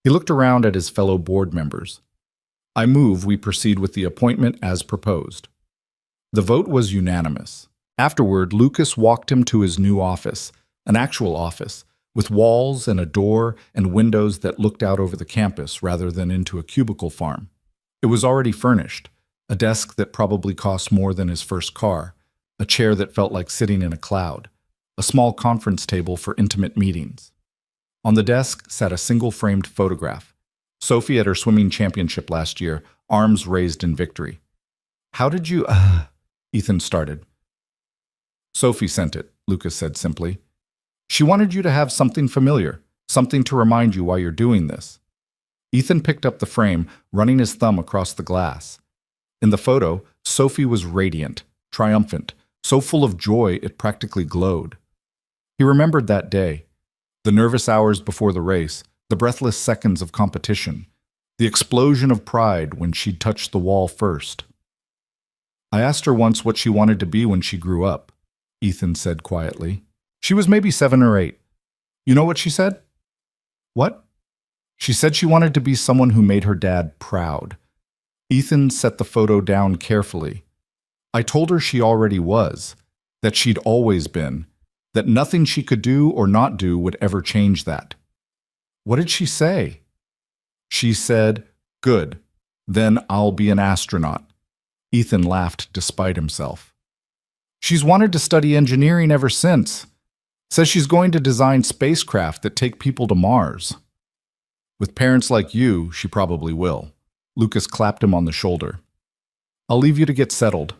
S1: He looked around at his fellow board members. I move we proceed with the appointment as proposed. The vote was unanimous. Afterward, Lucas walked him to his new office, an actual office, with walls and a door and windows that looked out over the campus rather than into a cubicle farm. It was already furnished, a desk that probably cost more than his first car, a chair that felt like sitting in a cloud, a small conference table for intimate meetings. On the desk sat a single-framed photograph. Sophie at her swimming championship last year, arms raised in victory. How did you, Ethan started. Sophie sent it, Lucas said simply. She wanted you to have something familiar, something to remind you why you're doing this. Ethan picked up the frame, running his thumb across the glass. In the photo, Sophie was radiant, triumphant, so full of joy it practically glowed. He remembered that day, the nervous hours before the race, the breathless seconds of competition, the explosion of pride when she'd touched the wall first. I asked her once what she wanted to be when she grew up, Ethan said quietly. She was maybe 7 or 8. You know what she said? What? She said she wanted to be someone who made her dad proud. Ethan set the photo down carefully. I told her she already was, that she'd always been, that nothing she could do or not do would ever change that. What did she say? She said, "Good, then I'll be an astronaut." Ethan laughed despite himself. She's wanted to study engineering ever since. Says she's going to design spacecraft that take people to Mars. With parents like you, she probably will. Lucas clapped him on the shoulder. I'll leave you to get settled.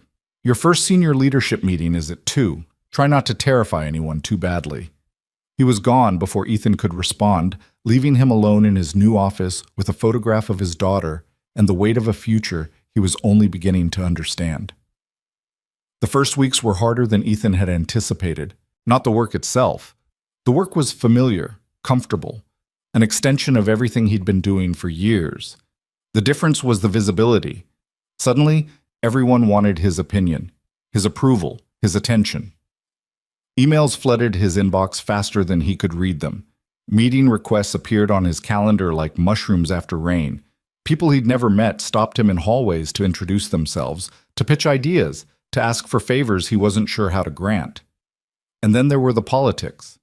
S1: Your first senior leadership meeting is at 2. Try not to terrify anyone too badly. He was gone before Ethan could respond, leaving him alone in his new office with a photograph of his daughter and the weight of a future he was only beginning to understand. The first weeks were harder than Ethan had anticipated. Not the work itself. The work was familiar, comfortable, an extension of everything he'd been doing for years. The difference was the visibility. Suddenly, everyone wanted his opinion, his approval, his attention. Emails flooded his inbox faster than he could read them. Meeting requests appeared on his calendar like mushrooms after rain. People he'd never met stopped him in hallways to introduce themselves, to pitch ideas, to ask for favors he wasn't sure how to grant. And then there were the politics.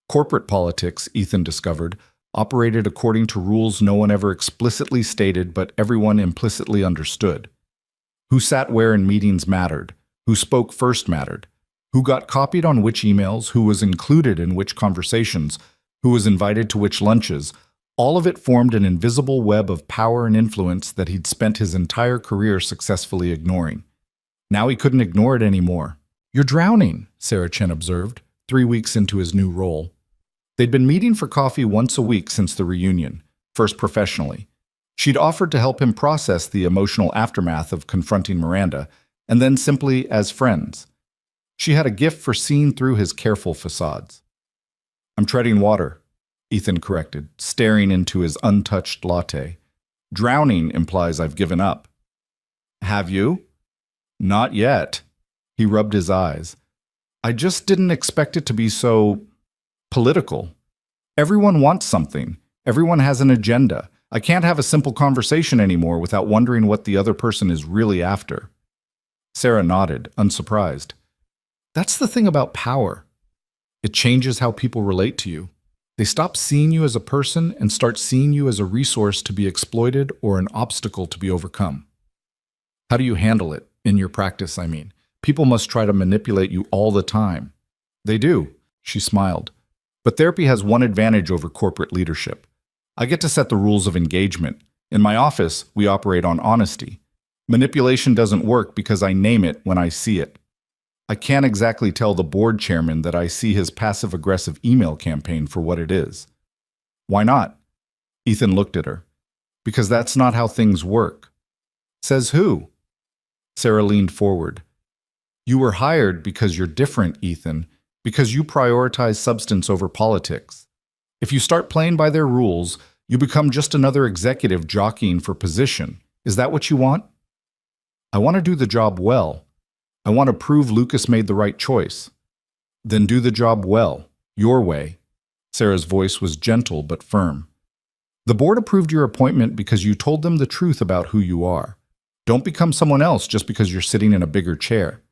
S1: Corporate politics, Ethan discovered, operated according to rules no one ever explicitly stated but everyone implicitly understood. Who sat where in meetings mattered, who spoke first mattered, who got copied on which emails, who was included in which conversations, who was invited to which lunches. All of it formed an invisible web of power and influence that he'd spent his entire career successfully ignoring. Now he couldn't ignore it anymore. You're drowning, Sarah Chen observed, 3 weeks into his new role. They'd been meeting for coffee once a week since the reunion, first professionally. She'd offered to help him process the emotional aftermath of confronting Miranda, and then simply as friends. She had a gift for seeing through his careful facades. I'm treading water, Ethan corrected, staring into his untouched latte. Drowning implies I've given up. Have you? Not yet. He rubbed his eyes. I just didn't expect it to be so political. Everyone wants something. Everyone has an agenda. I can't have a simple conversation anymore without wondering what the other person is really after. Sarah nodded, unsurprised. That's the thing about power. It changes how people relate to you. They stop seeing you as a person and start seeing you as a resource to be exploited or an obstacle to be overcome. How do you handle it? In your practice, I mean. People must try to manipulate you all the time. They do, she smiled. But therapy has one advantage over corporate leadership. I get to set the rules of engagement. In my office, we operate on honesty. Manipulation doesn't work because I name it when I see it. I can't exactly tell the board chairman that I see his passive-aggressive email campaign for what it is. Why not? Ethan looked at her. Because that's not how things work. Says who? Sarah leaned forward. You were hired because you're different, Ethan, because you prioritize substance over politics. If you start playing by their rules, you become just another executive jockeying for position. Is that what you want? I want to do the job well. I want to prove Lucas made the right choice. Then do the job well, your way. Sarah's voice was gentle but firm. The board approved your appointment because you told them the truth about who you are. Don't become someone else just because you're sitting in a bigger chair.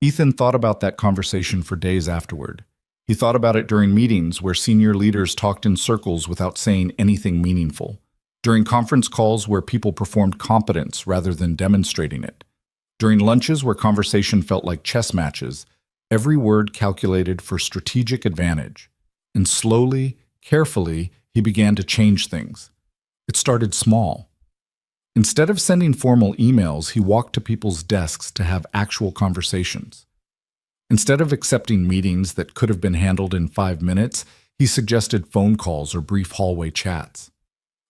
S1: Ethan thought about that conversation for days afterward. He thought about it during meetings where senior leaders talked in circles without saying anything meaningful, during conference calls where people performed competence rather than demonstrating it, during lunches where conversation felt like chess matches, every word calculated for strategic advantage. And slowly, carefully, he began to change things. It started small. Instead of sending formal emails, he walked to people's desks to have actual conversations. Instead of accepting meetings that could have been handled in 5 minutes, he suggested phone calls or brief hallway chats.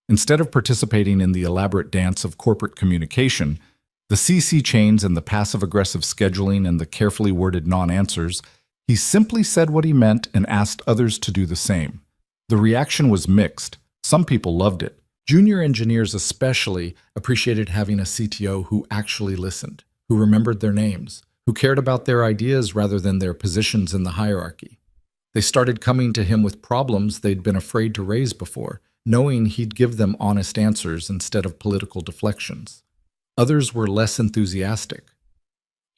S1: Instead of participating in the elaborate dance of corporate communication, the CC chains and the passive-aggressive scheduling and the carefully worded non-answers, he simply said what he meant and asked others to do the same. The reaction was mixed. Some people loved it. Junior engineers especially appreciated having a CTO who actually listened, who remembered their names, who cared about their ideas rather than their positions in the hierarchy. They started coming to him with problems they'd been afraid to raise before, knowing he'd give them honest answers instead of political deflections. Others were less enthusiastic.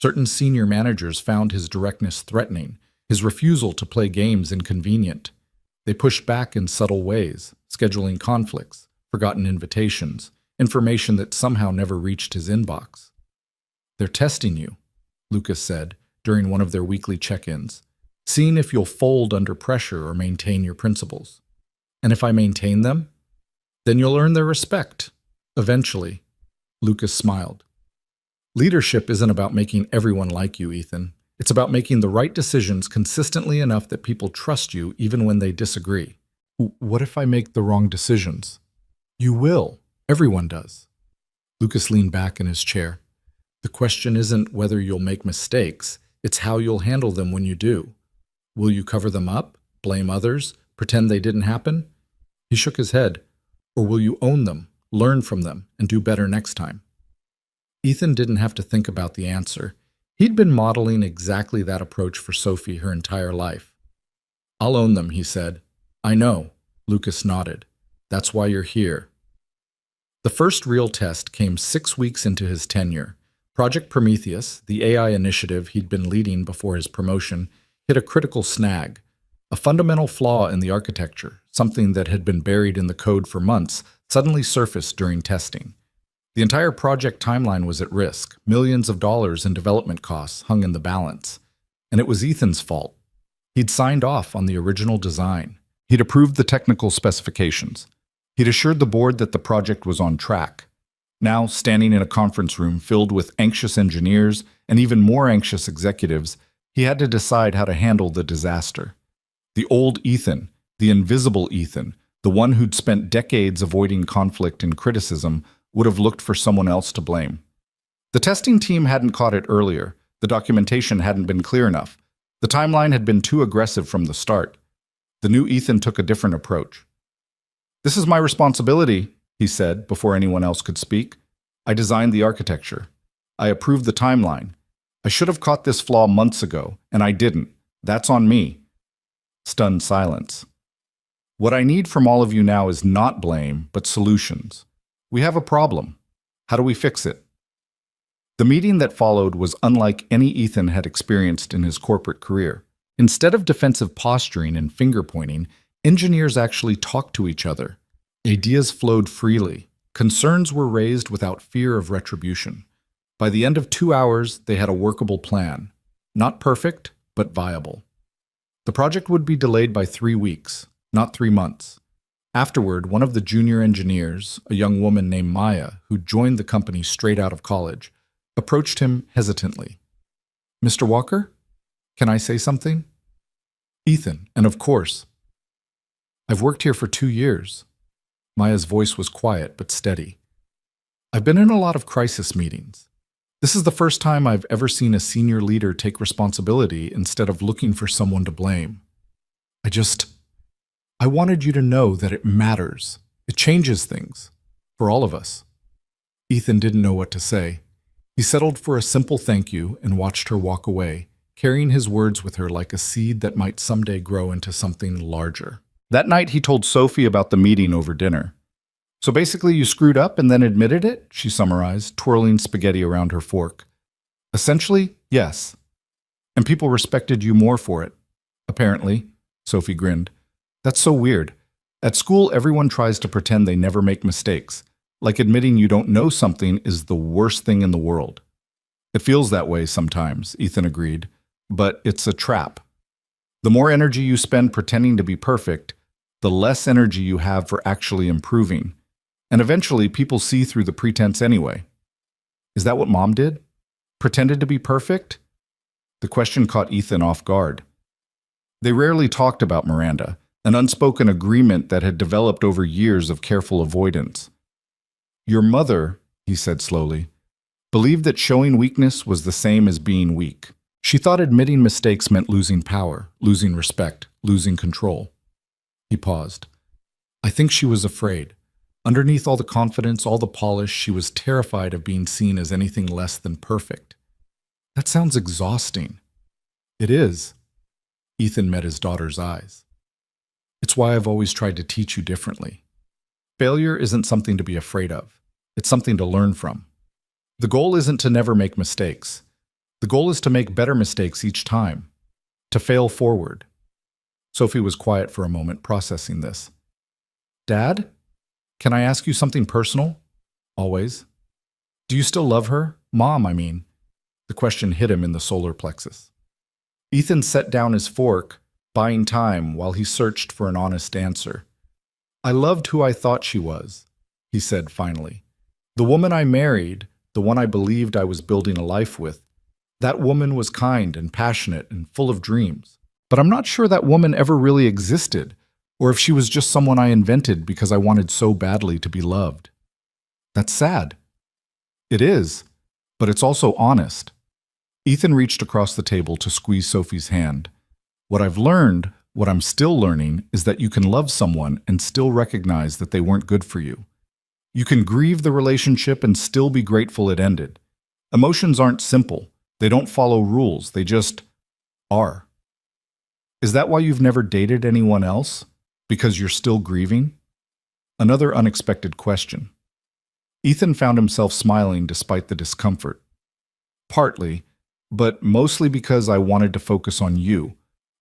S1: Certain senior managers found his directness threatening, his refusal to play games inconvenient. They pushed back in subtle ways, scheduling conflicts, forgotten invitations, information that somehow never reached his inbox. They're testing you, Lucas said during one of their weekly check-ins, seeing if you'll fold under pressure or maintain your principles. And if I maintain them, then you'll earn their respect. Eventually, Lucas smiled. Leadership isn't about making everyone like you, Ethan. It's about making the right decisions consistently enough that people trust you even when they disagree. What if I make the wrong decisions? You will. Everyone does. Lucas leaned back in his chair. The question isn't whether you'll make mistakes, it's how you'll handle them when you do. Will you cover them up, blame others, pretend they didn't happen? He shook his head. Or will you own them, learn from them, and do better next time? Ethan didn't have to think about the answer. He'd been modeling exactly that approach for Sophie her entire life. I'll own them, he said. I know, Lucas nodded. That's why you're here. The first real test came 6 weeks into his tenure. Project Prometheus, the AI initiative he'd been leading before his promotion, hit a critical snag. A fundamental flaw in the architecture, something that had been buried in the code for months, suddenly surfaced during testing. The entire project timeline was at risk. Millions of dollars in development costs hung in the balance. And it was Ethan's fault. He'd signed off on the original design. He'd approved the technical specifications. He'd assured the board that the project was on track. Now, standing in a conference room filled with anxious engineers and even more anxious executives, he had to decide how to handle the disaster. The old Ethan, the invisible Ethan, the one who'd spent decades avoiding conflict and criticism, would have looked for someone else to blame. The testing team hadn't caught it earlier. The documentation hadn't been clear enough. The timeline had been too aggressive from the start. The new Ethan took a different approach. This is my responsibility, he said before anyone else could speak. I designed the architecture. I approved the timeline. I should have caught this flaw months ago, and I didn't. That's on me. Stunned silence. What I need from all of you now is not blame, but solutions. We have a problem. How do we fix it? The meeting that followed was unlike any Ethan had experienced in his corporate career. Instead of defensive posturing and finger-pointing, engineers actually talked to each other. Ideas flowed freely. Concerns were raised without fear of retribution. By the end of 2 hours, they had a workable plan. Not perfect, but viable. The project would be delayed by 3 weeks, not 3 months. Afterward, one of the junior engineers, a young woman named Maya, who joined the company straight out of college, approached him hesitantly. Mr. Walker, can I say something? Ethan, and of course. I've worked here for 2 years. Maya's voice was quiet but steady. I've been in a lot of crisis meetings. This is the first time I've ever seen a senior leader take responsibility instead of looking for someone to blame. I wanted you to know that it matters. It changes things. For all of us. Ethan didn't know what to say. He settled for a simple thank you and watched her walk away, carrying his words with her like a seed that might someday grow into something larger. That night he told Sophie about the meeting over dinner. So basically you screwed up and then admitted it, she summarized, twirling spaghetti around her fork. Essentially, yes. And people respected you more for it. Apparently, Sophie grinned. That's so weird. At school, everyone tries to pretend they never make mistakes, like admitting you don't know something is the worst thing in the world. It feels that way sometimes, Ethan agreed, but it's a trap. The more energy you spend pretending to be perfect, the less energy you have for actually improving. And eventually, people see through the pretense anyway. Is that what Mom did? Pretended to be perfect? The question caught Ethan off guard. They rarely talked about Miranda, an unspoken agreement that had developed over years of careful avoidance. Your mother, he said slowly, believed that showing weakness was the same as being weak. She thought admitting mistakes meant losing power, losing respect, losing control. He paused. I think she was afraid. Underneath all the confidence, all the polish, she was terrified of being seen as anything less than perfect. That sounds exhausting. It is. Ethan met his daughter's eyes. It's why I've always tried to teach you differently. Failure isn't something to be afraid of. It's something to learn from. The goal isn't to never make mistakes. The goal is to make better mistakes each time, to fail forward. Sophie was quiet for a moment, processing this. Dad? Can I ask you something personal? Always. Do you still love her? Mom, I mean. The question hit him in the solar plexus. Ethan set down his fork, buying time while he searched for an honest answer. I loved who I thought she was, he said finally. The woman I married, the one I believed I was building a life with, that woman was kind and passionate and full of dreams. But I'm not sure that woman ever really existed, or if she was just someone I invented because I wanted so badly to be loved. That's sad. It is, but it's also honest. Ethan reached across the table to squeeze Sophie's hand. What I've learned, what I'm still learning, is that you can love someone and still recognize that they weren't good for you. You can grieve the relationship and still be grateful it ended. Emotions aren't simple. They don't follow rules. They just are. Is that why you've never dated anyone else? Because you're still grieving? Another unexpected question. Ethan found himself smiling despite the discomfort. Partly, but mostly because I wanted to focus on you,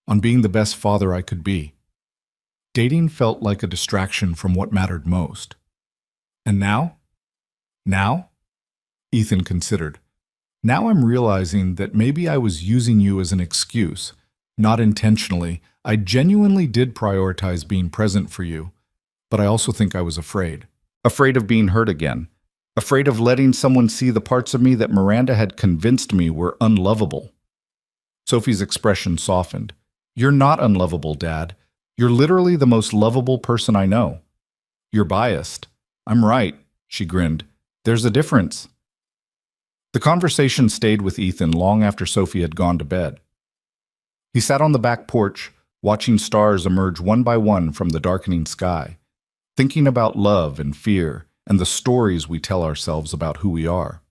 S1: on being the best father I could be. Dating felt like a distraction from what mattered most. And now? Now? Ethan considered. Now I'm realizing that maybe I was using you as an excuse, not intentionally. I genuinely did prioritize being present for you, but I also think I was afraid. Afraid of being hurt again. Afraid of letting someone see the parts of me that Miranda had convinced me were unlovable. Sophie's expression softened. You're not unlovable, Dad. You're literally the most lovable person I know. You're biased. I'm right, she grinned. There's a difference. The conversation stayed with Ethan long after Sophie had gone to bed. He sat on the back porch, watching stars emerge one by one from the darkening sky, thinking about love and fear and the stories we tell ourselves about who we are.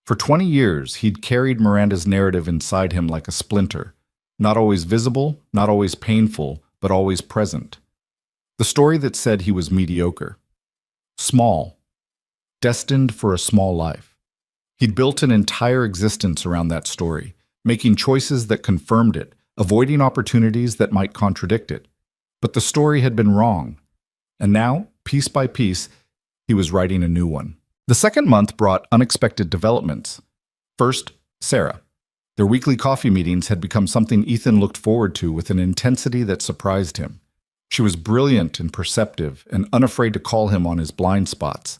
S1: For 20 years, he'd carried Miranda's narrative inside him like a splinter, not always visible, not always painful, but always present. The story that said he was mediocre, small, destined for a small life. He'd built an entire existence around that story, making choices that confirmed it, avoiding opportunities that might contradict it. But the story had been wrong, and now, piece by piece, he was writing a new one. The second month brought unexpected developments. First, Sarah. Their weekly coffee meetings had become something Ethan looked forward to with an intensity that surprised him. She was brilliant and perceptive and unafraid to call him on his blind spots.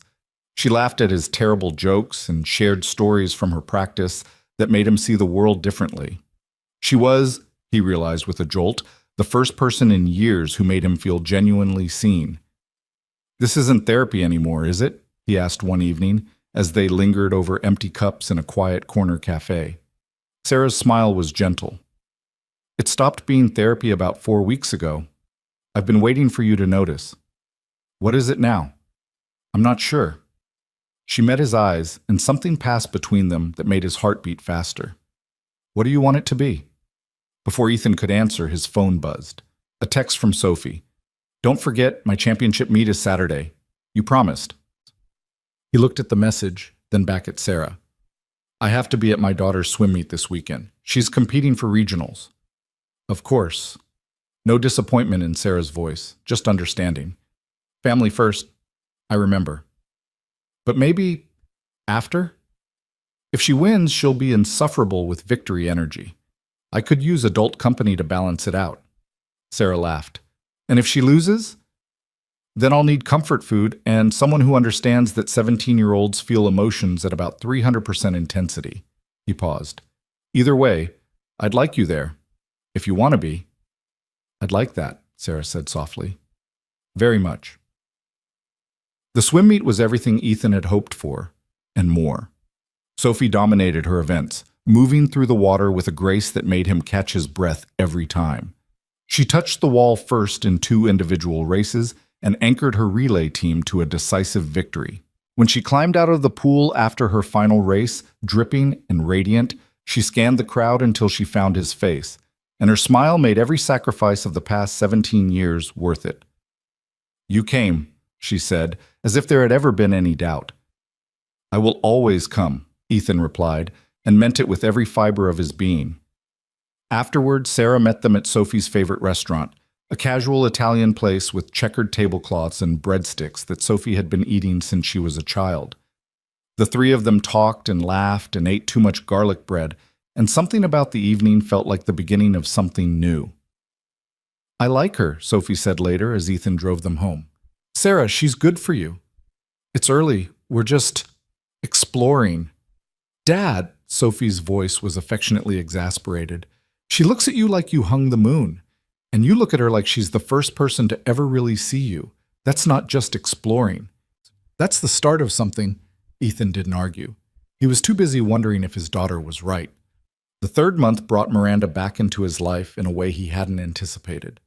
S1: She laughed at his terrible jokes and shared stories from her practice that made him see the world differently. She was, he realized with a jolt, the first person in years who made him feel genuinely seen. "This isn't therapy anymore, is it?" he asked one evening as they lingered over empty cups in a quiet corner cafe. Sarah's smile was gentle. "It stopped being therapy about 4 weeks ago. I've been waiting for you to notice." "What is it now?" "I'm not sure." She met his eyes, and something passed between them that made his heart beat faster. "What do you want it to be?" Before Ethan could answer, his phone buzzed. A text from Sophie. "Don't forget, my championship meet is Saturday. You promised." He looked at the message, then back at Sarah. "I have to be at my daughter's swim meet this weekend. She's competing for regionals." "Of course." No disappointment in Sarah's voice, just understanding. "Family first. I remember." "But maybe after? If she wins, she'll be insufferable with victory energy. I could use adult company to balance it out." Sarah laughed. "And if she loses? Then I'll need comfort food and someone who understands that 17-year-olds feel emotions at about 300% intensity." He paused. "Either way, I'd like you there. If you want to be." "I'd like that," Sarah said softly. "Very much." The swim meet was everything Ethan had hoped for, and more. Sophie dominated her events, moving through the water with a grace that made him catch his breath every time. She touched the wall first in 2 individual races and anchored her relay team to a decisive victory. When she climbed out of the pool after her final race, dripping and radiant, she scanned the crowd until she found his face, and her smile made every sacrifice of the past 17 years worth it. "You came," she said, as if there had ever been any doubt. "I will always come," Ethan replied, and meant it with every fiber of his being. Afterward, Sarah met them at Sophie's favorite restaurant, a casual Italian place with checkered tablecloths and breadsticks that Sophie had been eating since she was a child. The 3 of them talked and laughed and ate too much garlic bread, and something about the evening felt like the beginning of something new. "I like her," Sophie said later as Ethan drove them home. "Sarah, she's good for you." "It's early. We're just exploring." "Dad," Sophie's voice was affectionately exasperated. "She looks at you like you hung the moon, and you look at her like she's the first person to ever really see you. That's not just exploring. That's the start of something." Ethan didn't argue. He was too busy wondering if his daughter was right. The 3rd month brought Miranda back into his life in a way he hadn't anticipated.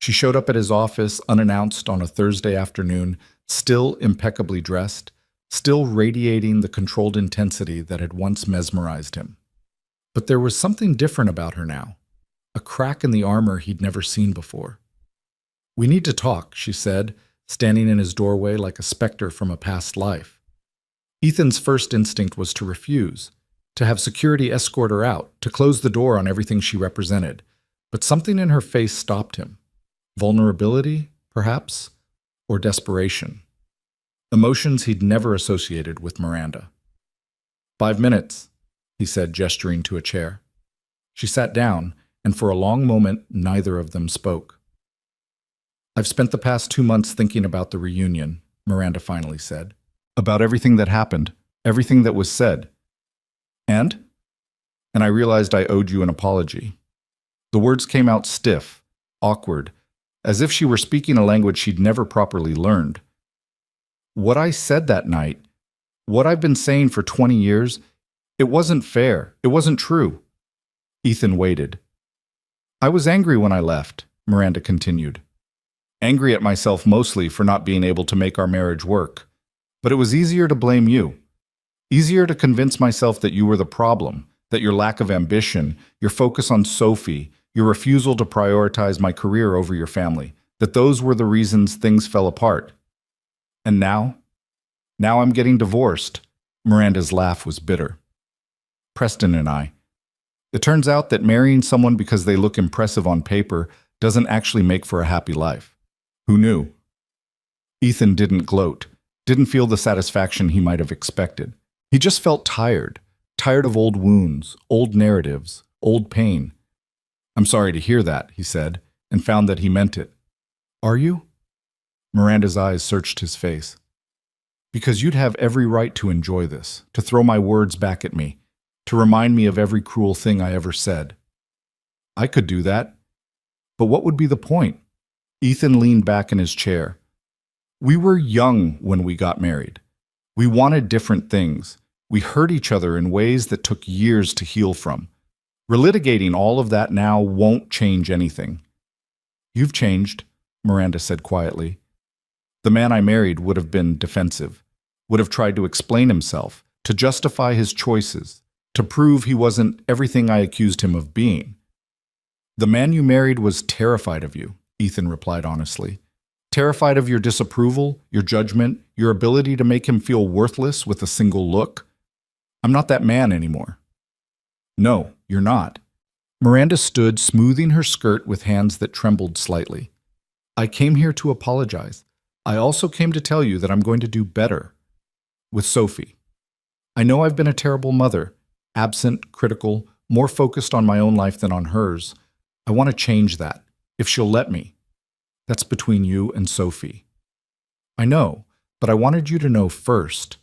S1: She showed up at his office unannounced on a Thursday afternoon, still impeccably dressed, still radiating the controlled intensity that had once mesmerized him. But there was something different about her now, a crack in the armor he'd never seen before. "We need to talk," she said, standing in his doorway like a specter from a past life. Ethan's first instinct was to refuse, to have security escort her out, to close the door on everything she represented. But something in her face stopped him. Vulnerability, perhaps, or desperation. Emotions he'd never associated with Miranda. "5 minutes," he said, gesturing to a chair. She sat down, and for a long moment, neither of them spoke. "I've spent the past 2 months thinking about the reunion," Miranda finally said. "About everything that happened, everything that was said. And I realized I owed you an apology." The words came out stiff, awkward, as if she were speaking a language she'd never properly learned. "What I said that night, what I've been saying for 20 years, it wasn't fair. It wasn't true." Ethan waited. "I was angry when I left," Miranda continued. angry at myself mostly for not being able to make our marriage work. But it was easier to blame you. Easier to convince myself that you were the problem, that your lack of ambition, your focus on Sophie, your refusal to prioritize my career over your family, that those were the reasons things fell apart. And now? Now I'm getting divorced. Miranda's laugh was bitter. Preston and I. It turns out that marrying someone because they look impressive on paper doesn't actually make for a happy life. Who knew? Ethan didn't gloat, didn't feel the satisfaction he might have expected. He just felt tired, tired of old wounds, old narratives, old pain. I'm sorry to hear that, he said, and found that he meant it. Are you? Miranda's eyes searched his face. Because you'd have every right to enjoy this, to throw my words back at me, to remind me of every cruel thing I ever said. I could do that. But what would be the point? Ethan leaned back in his chair. We were young when we got married. We wanted different things. We hurt each other in ways that took years to heal from. Relitigating all of that now won't change anything. You've changed, Miranda said quietly. The man I married would have been defensive, would have tried to explain himself, to justify his choices, to prove he wasn't everything I accused him of being. The man you married was terrified of you, Ethan replied honestly. Terrified of your disapproval, your judgment, your ability to make him feel worthless with a single look. I'm not that man anymore. No, you're not. Miranda stood, smoothing her skirt with hands that trembled slightly. I came here to apologize. I also came to tell you that I'm going to do better. With Sophie. I know I've been a terrible mother, absent, critical, more focused on my own life than on hers. I want to change that, if she'll let me. That's between you and Sophie. I know, but I wanted you to know first.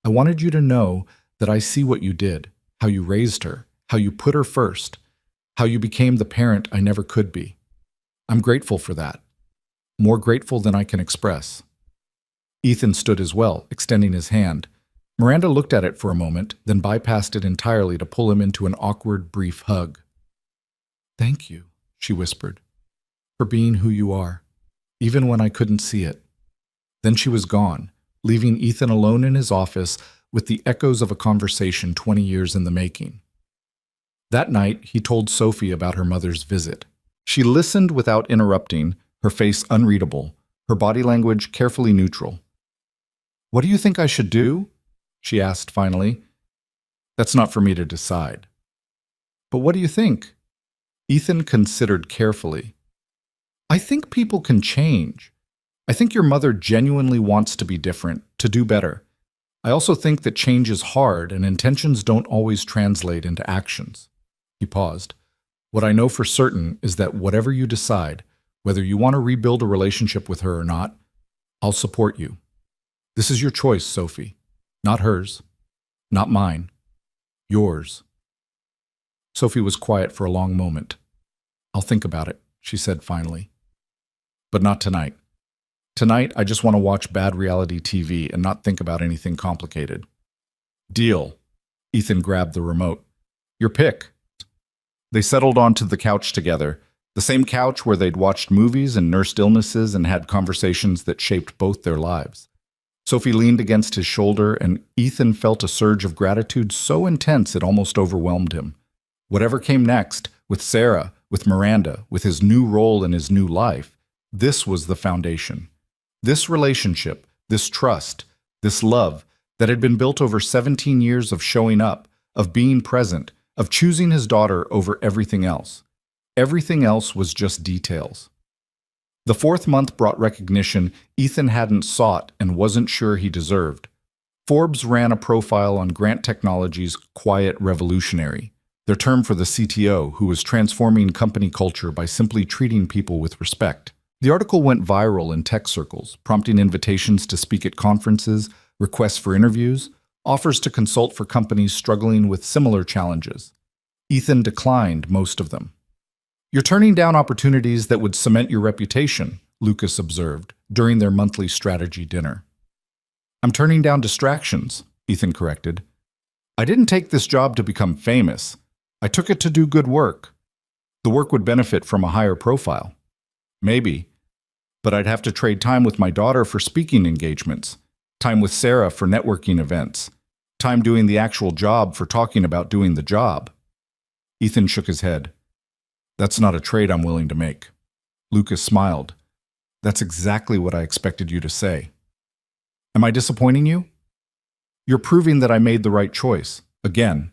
S1: I wanted you to know that I see what you did, how you raised her, how you put her first, how you became the parent I never could be. I'm grateful for that. More grateful than I can express. Ethan stood as well, extending his hand. Miranda looked at it for a moment, then bypassed it entirely to pull him into an awkward, brief hug. Thank you, she whispered, for being who you are, even when I couldn't see it. Then she was gone, leaving Ethan alone in his office with the echoes of a conversation 20 years in the making. That night, he told Sophie about her mother's visit. She listened without interrupting, her face unreadable, her body language carefully neutral. What do you think I should do? She asked finally. That's not for me to decide. But what do you think? Ethan considered carefully. I think people can change. I think your mother genuinely wants to be different, to do better. I also think that change is hard and intentions don't always translate into actions. He paused. What I know for certain is that whatever you decide, whether you want to rebuild a relationship with her or not, I'll support you. This is your choice, Sophie. Not hers. Not mine. Yours. Sophie was quiet for a long moment. I'll think about it, she said finally. But not tonight. Tonight, I just want to watch bad reality TV and not think about anything complicated. Deal. Ethan grabbed the remote. Your pick. They settled onto the couch together, the same couch where they'd watched movies and nursed illnesses and had conversations that shaped both their lives. Sophie leaned against his shoulder, and Ethan felt a surge of gratitude so intense it almost overwhelmed him. Whatever came next, with Sarah, with Miranda, with his new role in his new life, this was the foundation. This relationship, this trust, this love that had been built over 17 years of showing up, of being present, of choosing his daughter over everything else. Everything else was just details. The 4th month brought recognition Ethan hadn't sought and wasn't sure he deserved. Forbes ran a profile on Grant Technologies' Quiet Revolutionary, their term for the CTO who was transforming company culture by simply treating people with respect. The article went viral in tech circles, prompting invitations to speak at conferences, requests for interviews, offers to consult for companies struggling with similar challenges. Ethan declined most of them. You're turning down opportunities that would cement your reputation, Lucas observed during their monthly strategy dinner. I'm turning down distractions, Ethan corrected. I didn't take this job to become famous. I took it to do good work. The work would benefit from a higher profile. Maybe. But I'd have to trade time with my daughter for speaking engagements, time with Sarah for networking events, time doing the actual job for talking about doing the job. Ethan shook his head. That's not a trade I'm willing to make. Lucas smiled. That's exactly what I expected you to say. Am I disappointing you? You're proving that I made the right choice. Again.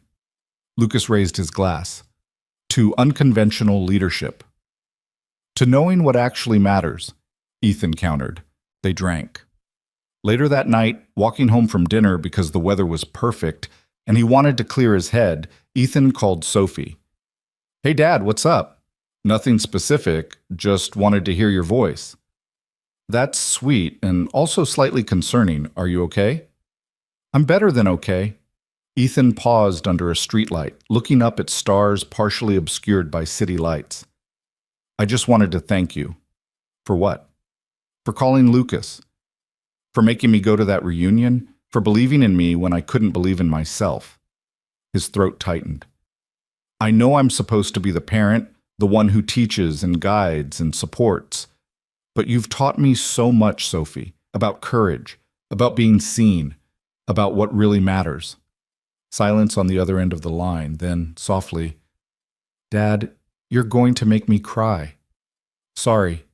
S1: Lucas raised his glass. To unconventional leadership. To knowing what actually matters, Ethan countered. They drank. Later that night, walking home from dinner because the weather was perfect and he wanted to clear his head, Ethan called Sophie. Hey, Dad, what's up? Nothing specific, just wanted to hear your voice. That's sweet and also slightly concerning. Are you okay? I'm better than okay. Ethan paused under a streetlight, looking up at stars partially obscured by city lights. I just wanted to thank you. For what? For calling Lucas. For making me go to that reunion. For believing in me when I couldn't believe in myself. His throat tightened. I know I'm supposed to be the parent, the one who teaches and guides and supports. But you've taught me so much, Sophie, about courage, about being seen, about what really matters. Silence on the other end of the line, then softly, Dad, you're going to make me cry. Sorry.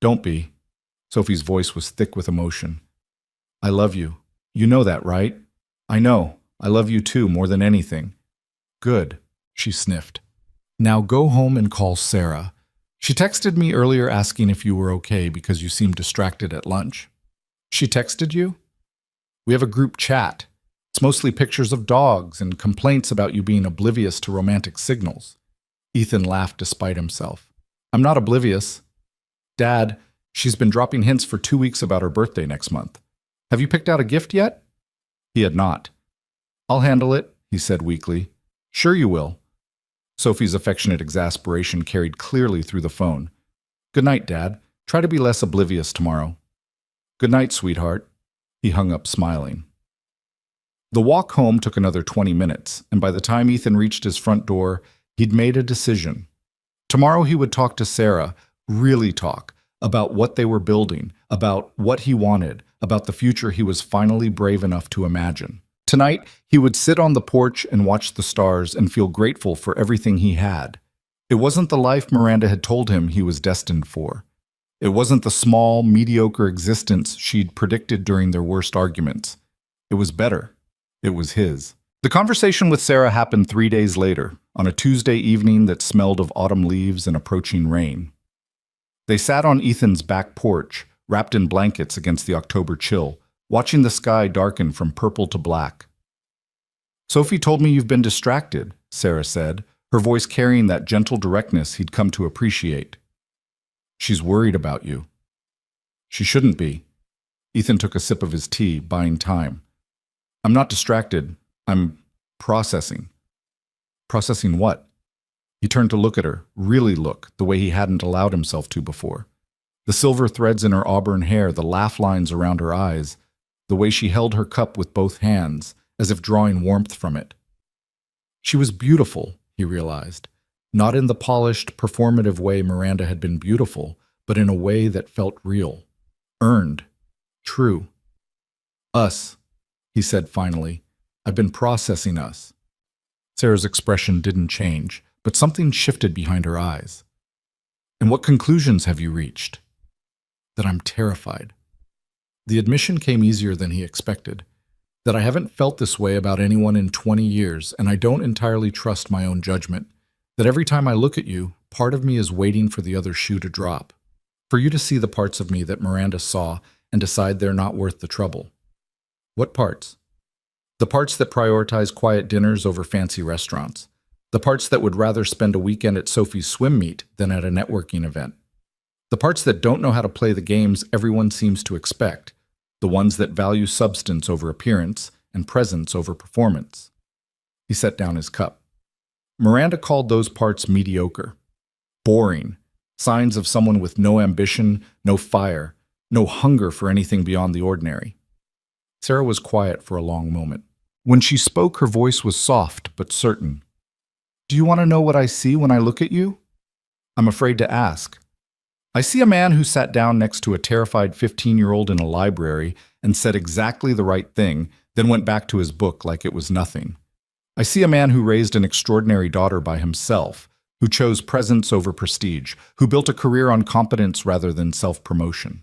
S1: Don't be. Sophie's voice was thick with emotion. I love you. You know that, right? I know. I love you too, more than anything. Good, she sniffed. Now go home and call Sarah. She texted me earlier asking if you were okay because you seemed distracted at lunch. She texted you? We have a group chat. It's mostly pictures of dogs and complaints about you being oblivious to romantic signals. Ethan laughed despite himself. I'm not oblivious. Dad, she's been dropping hints for 2 weeks about her birthday next month. Have you picked out a gift yet? He had not. I'll handle it, he said weakly. Sure you will. Sophie's affectionate exasperation carried clearly through the phone. Good night, Dad. Try to be less oblivious tomorrow. Good night, sweetheart. He hung up smiling. The walk home took another 20 minutes, and by the time Ethan reached his front door, he'd made a decision. Tomorrow he would talk to Sarah, really talk, about what they were building, about what he wanted, about the future he was finally brave enough to imagine. Tonight, he would sit on the porch and watch the stars and feel grateful for everything he had. It wasn't the life Miranda had told him he was destined for. It wasn't the small, mediocre existence she'd predicted during their worst arguments. It was better. It was his. The conversation with Sarah happened 3 days later, on a Tuesday evening that smelled of autumn leaves and approaching rain. They sat on Ethan's back porch, wrapped in blankets against the October chill, watching the sky darken from purple to black. Sophie told me you've been distracted, Sarah said, her voice carrying that gentle directness he'd come to appreciate. She's worried about you. She shouldn't be. Ethan took a sip of his tea, buying time. I'm not distracted. I'm processing. Processing what? He turned to look at her, really look, the way he hadn't allowed himself to before. The silver threads in her auburn hair, the laugh lines around her eyes, the way she held her cup with both hands, as if drawing warmth from it. She was beautiful, he realized, not in the polished, performative way Miranda had been beautiful, but in a way that felt real, earned, true. Us, he said finally. I've been processing us. Sarah's expression didn't change, but something shifted behind her eyes. And what conclusions have you reached? That I'm terrified. The admission came easier than he expected. That I haven't felt this way about anyone in 20 years, and I don't entirely trust my own judgment. That every time I look at you, part of me is waiting for the other shoe to drop. For you to see the parts of me that Miranda saw and decide they're not worth the trouble. What parts? The parts that prioritize quiet dinners over fancy restaurants. The parts that would rather spend a weekend at Sophie's swim meet than at a networking event. The parts that don't know how to play the games everyone seems to expect. The ones that value substance over appearance and presence over performance. He set down his cup. Miranda called those parts mediocre, boring, signs of someone with no ambition, no fire, no hunger for anything beyond the ordinary. Sarah was quiet for a long moment. When she spoke, her voice was soft but certain. Do you want to know what I see when I look at you? I'm afraid to ask. I see a man who sat down next to a terrified 15-year-old in a library and said exactly the right thing, then went back to his book like it was nothing. I see a man who raised an extraordinary daughter by himself, who chose presence over prestige, who built a career on competence rather than self-promotion.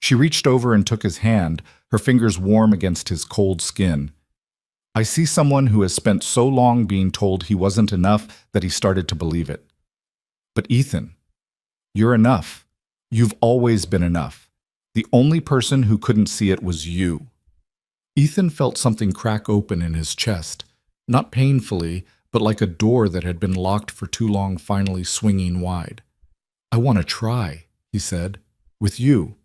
S1: She reached over and took his hand, her fingers warm against his cold skin. I see someone who has spent so long being told he wasn't enough that he started to believe it. But Ethan, you're enough. You've always been enough. The only person who couldn't see it was you. Ethan felt something crack open in his chest, not painfully, but like a door that had been locked for too long finally swinging wide. I want to try, he said, with you.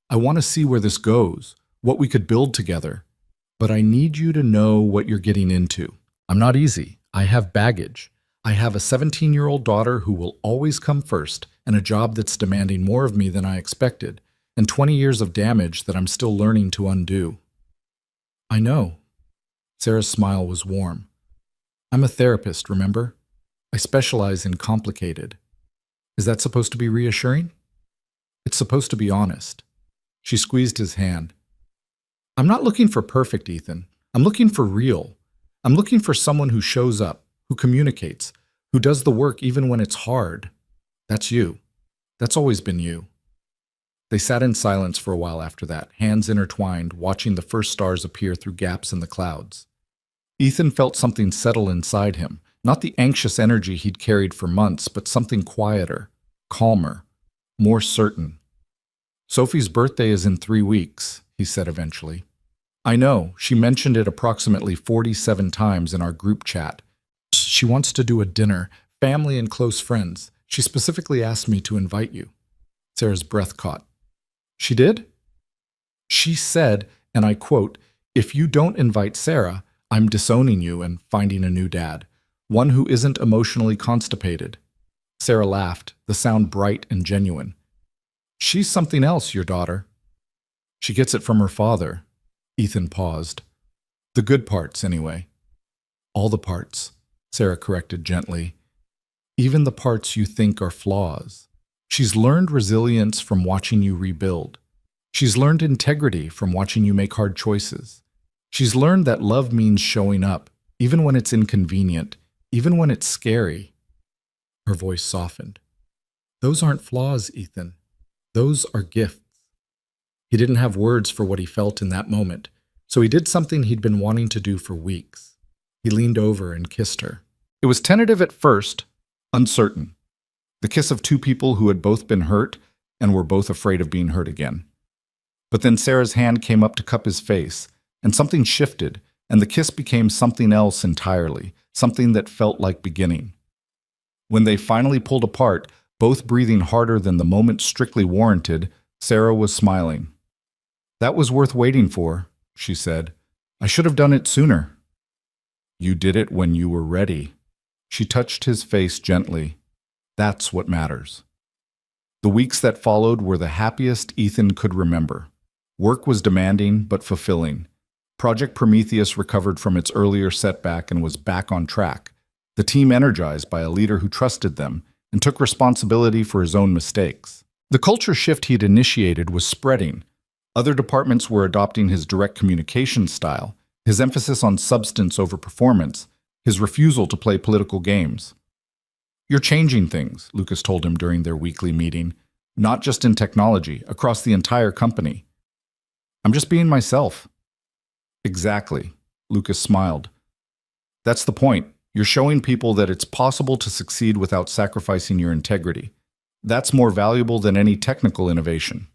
S1: I want to see where this goes, what we could build together. But I need you to know what you're getting into. I'm not easy. I have baggage. I have a 17-year-old daughter who will always come first, and a job that's demanding more of me than I expected, and 20 years of damage that I'm still learning to undo. I know. Sarah's smile was warm. I'm a therapist, remember? I specialize in complicated. Is that supposed to be reassuring? It's supposed to be honest. She squeezed his hand. I'm not looking for perfect, Ethan. I'm looking for real. I'm looking for someone who shows up, who communicates, who does the work even when it's hard. That's you. That's always been you. They sat in silence for a while after that, hands intertwined, watching the first stars appear through gaps in the clouds. Ethan felt something settle inside him, not the anxious energy he'd carried for months, but something quieter, calmer, more certain. Sophie's birthday is in 3 weeks, he said eventually. I know, she mentioned it approximately 47 times in our group chat. She wants to do a dinner, family and close friends. She specifically asked me to invite you. Sarah's breath caught. She did? She said, and I quote, if you don't invite Sarah, I'm disowning you and finding a new dad, one who isn't emotionally constipated. Sarah laughed, the sound bright and genuine. She's something else, your daughter. She gets it from her father. Ethan paused. The good parts, anyway. All the parts, Sarah corrected gently. Even the parts you think are flaws. She's learned resilience from watching you rebuild. She's learned integrity from watching you make hard choices. She's learned that love means showing up, even when it's inconvenient, even when it's scary. Her voice softened. Those aren't flaws, Ethan. Those are gifts. He didn't have words for what he felt in that moment, so he did something he'd been wanting to do for weeks. He leaned over and kissed her. It was tentative at first, uncertain. The kiss of two people who had both been hurt and were both afraid of being hurt again. But then Sarah's hand came up to cup his face, and something shifted, and the kiss became something else entirely, something that felt like beginning. When they finally pulled apart, both breathing harder than the moment strictly warranted, Sarah was smiling. That was worth waiting for, she said. I should have done it sooner. You did it when you were ready. She touched his face gently. That's what matters. The weeks that followed were the happiest Ethan could remember. Work was demanding but fulfilling. Project Prometheus recovered from its earlier setback and was back on track, the team energized by a leader who trusted them and took responsibility for his own mistakes. The culture shift he'd initiated was spreading. Other departments were adopting his direct communication style, his emphasis on substance over performance, his refusal to play political games. You're changing things, Lucas told him during their weekly meeting, not just in technology, across the entire company. I'm just being myself. Exactly, Lucas smiled. That's the point. You're showing people that it's possible to succeed without sacrificing your integrity. That's more valuable than any technical innovation.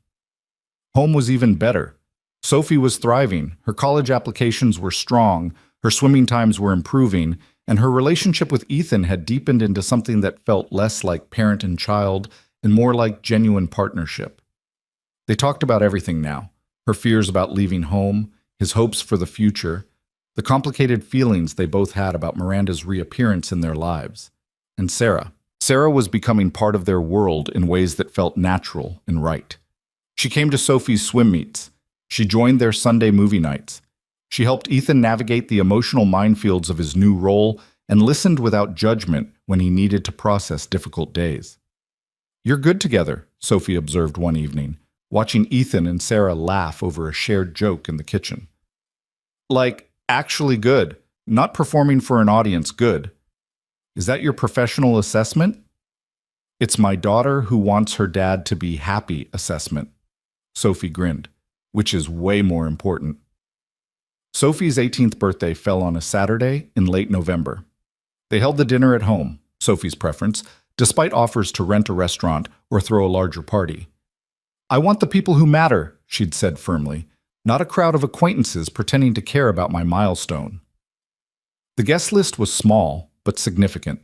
S1: Home was even better. Sophie was thriving, her college applications were strong, her swimming times were improving, and her relationship with Ethan had deepened into something that felt less like parent and child and more like genuine partnership. They talked about everything now, her fears about leaving home, his hopes for the future, the complicated feelings they both had about Miranda's reappearance in their lives. And Sarah. Sarah was becoming part of their world in ways that felt natural and right. She came to Sophie's swim meets. She joined their Sunday movie nights. She helped Ethan navigate the emotional minefields of his new role and listened without judgment when he needed to process difficult days. You're good together, Sophie observed one evening, watching Ethan and Sarah laugh over a shared joke in the kitchen. Like, actually good, not performing for an audience good. Is that your professional assessment? It's my daughter who wants her dad to be happy assessment. Sophie grinned, which is way more important. Sophie's 18th birthday fell on a Saturday in late November. They held the dinner at home, Sophie's preference, despite offers to rent a restaurant or throw a larger party. I want the people who matter, she'd said firmly, not a crowd of acquaintances pretending to care about my milestone. The guest list was small, but significant.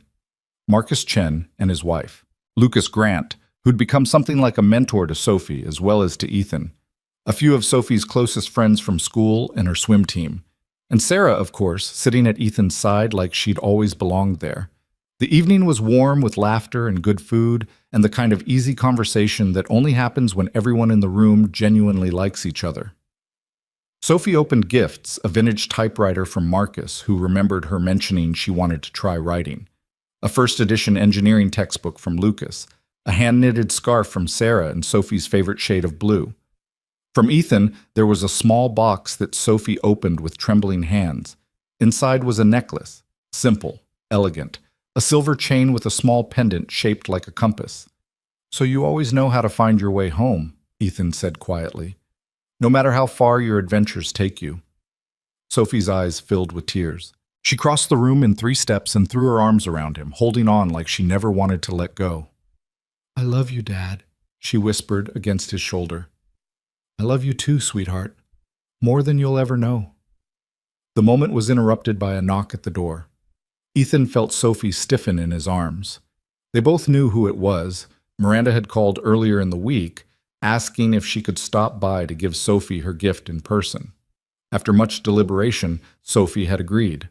S1: Marcus Chen and his wife, Lucas Grant, who'd become something like a mentor to Sophie as well as to Ethan, a few of Sophie's closest friends from school and her swim team, and Sarah, of course, sitting at Ethan's side like she'd always belonged there. The evening was warm with laughter and good food and the kind of easy conversation that only happens when everyone in the room genuinely likes each other. Sophie opened gifts, a vintage typewriter from Marcus, who remembered her mentioning she wanted to try writing, a first-edition engineering textbook from Lucas, a hand-knitted scarf from Sarah in Sophie's favorite shade of blue. From Ethan, there was a small box that Sophie opened with trembling hands. Inside was a necklace, simple, elegant, a silver chain with a small pendant shaped like a compass. So you always know how to find your way home, Ethan said quietly, no matter how far your adventures take you. Sophie's eyes filled with tears. She crossed the room in 3 steps and threw her arms around him, holding on like she never wanted to let go. I love you, Dad, she whispered against his shoulder. I love you too, sweetheart. More than you'll ever know. The moment was interrupted by a knock at the door. Ethan felt Sophie stiffen in his arms. They both knew who it was. Miranda had called earlier in the week, asking if she could stop by to give Sophie her gift in person. After much deliberation, Sophie had agreed.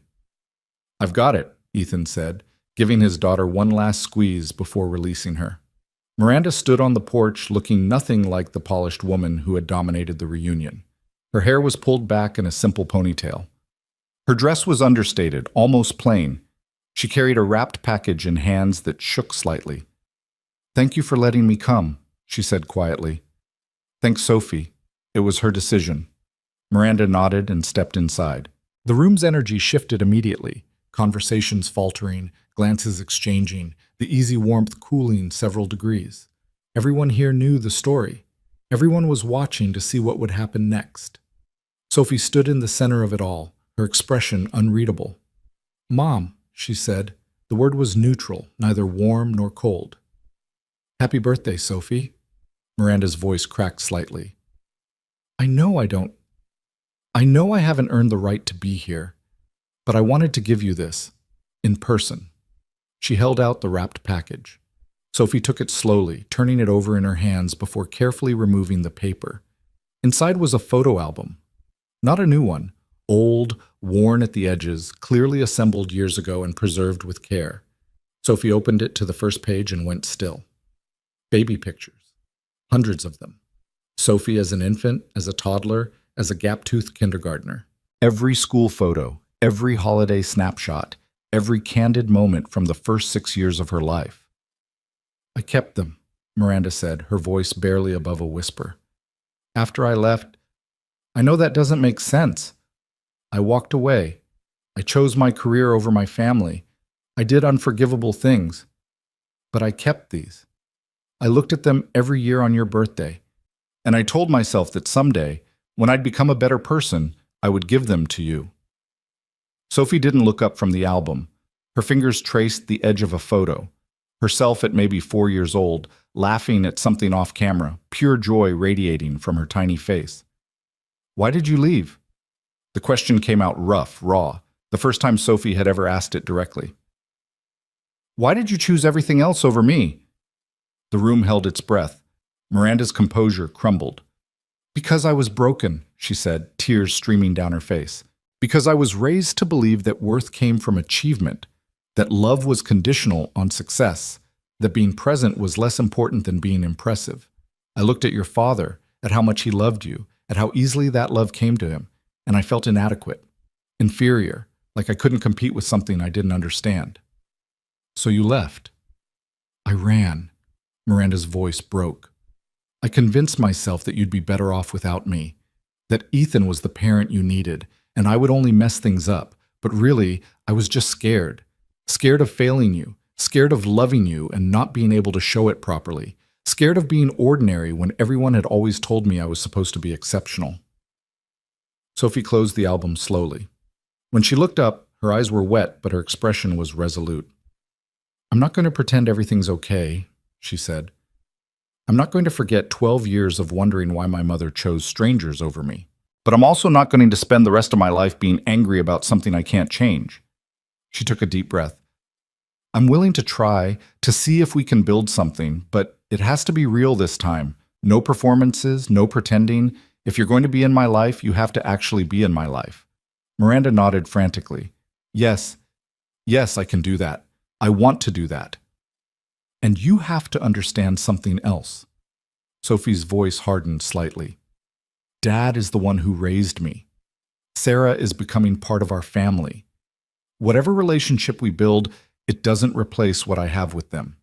S1: I've got it, Ethan said, giving his daughter one last squeeze before releasing her. Miranda stood on the porch looking nothing like the polished woman who had dominated the reunion. Her hair was pulled back in a simple ponytail. Her dress was understated, almost plain. She carried a wrapped package in hands that shook slightly. Thank you for letting me come, she said quietly. Thanks, Sophie. It was her decision. Miranda nodded and stepped inside. The room's energy shifted immediately, conversations faltering, glances exchanging, the easy warmth cooling several degrees. Everyone here knew the story. Everyone was watching to see what would happen next. Sophie stood in the center of it all, her expression unreadable. Mom, she said. The word was neutral, neither warm nor cold. Happy birthday, Sophie. Miranda's voice cracked slightly. I know I haven't earned the right to be here, but I wanted to give you this, in person. She held out the wrapped package. Sophie took it slowly, turning it over in her hands before carefully removing the paper. Inside was a photo album. Not a new one, old, worn at the edges, clearly assembled years ago and preserved with care. Sophie opened it to the first page and went still. Baby pictures. Hundreds of them. Sophie as an infant, as a toddler, as a gap-toothed kindergartner. Every school photo, every holiday snapshot, every candid moment from the first 6 years of her life. I kept them, Miranda said, her voice barely above a whisper. After I left, I know that doesn't make sense. I walked away. I chose my career over my family. I did unforgivable things. But I kept these. I looked at them every year on your birthday, and I told myself that someday, when I'd become a better person, I would give them to you. Sophie didn't look up from the album. Her fingers traced the edge of a photo, herself at maybe 4 years old, laughing at something off camera, pure joy radiating from her tiny face. Why did you leave? The question came out rough, raw, the first time Sophie had ever asked it directly. Why did you choose everything else over me? The room held its breath. Miranda's composure crumbled. Because I was broken, she said, tears streaming down her face. Because I was raised to believe that worth came from achievement, that love was conditional on success, that being present was less important than being impressive. I looked at your father, at how much he loved you, at how easily that love came to him, and I felt inadequate, inferior, like I couldn't compete with something I didn't understand. So you left. I ran. Miranda's voice broke. I convinced myself that you'd be better off without me, that Ethan was the parent you needed, and I would only mess things up. But really, I was just scared. Scared of failing you, scared of loving you and not being able to show it properly, scared of being ordinary when everyone had always told me I was supposed to be exceptional. Sophie closed the album slowly. When she looked up, her eyes were wet, but her expression was resolute. I'm not going to pretend everything's okay, she said. I'm not going to forget 12 years of wondering why my mother chose strangers over me. But I'm also not going to spend the rest of my life being angry about something I can't change. She took a deep breath. I'm willing to try to see if we can build something, but it has to be real this time. No performances, no pretending. If you're going to be in my life, you have to actually be in my life. Miranda nodded frantically. Yes, I can do that. I want to do that. And you have to understand something else. Sophie's voice hardened slightly. Dad is the one who raised me. Sarah is becoming part of our family. Whatever relationship we build, it doesn't replace what I have with them.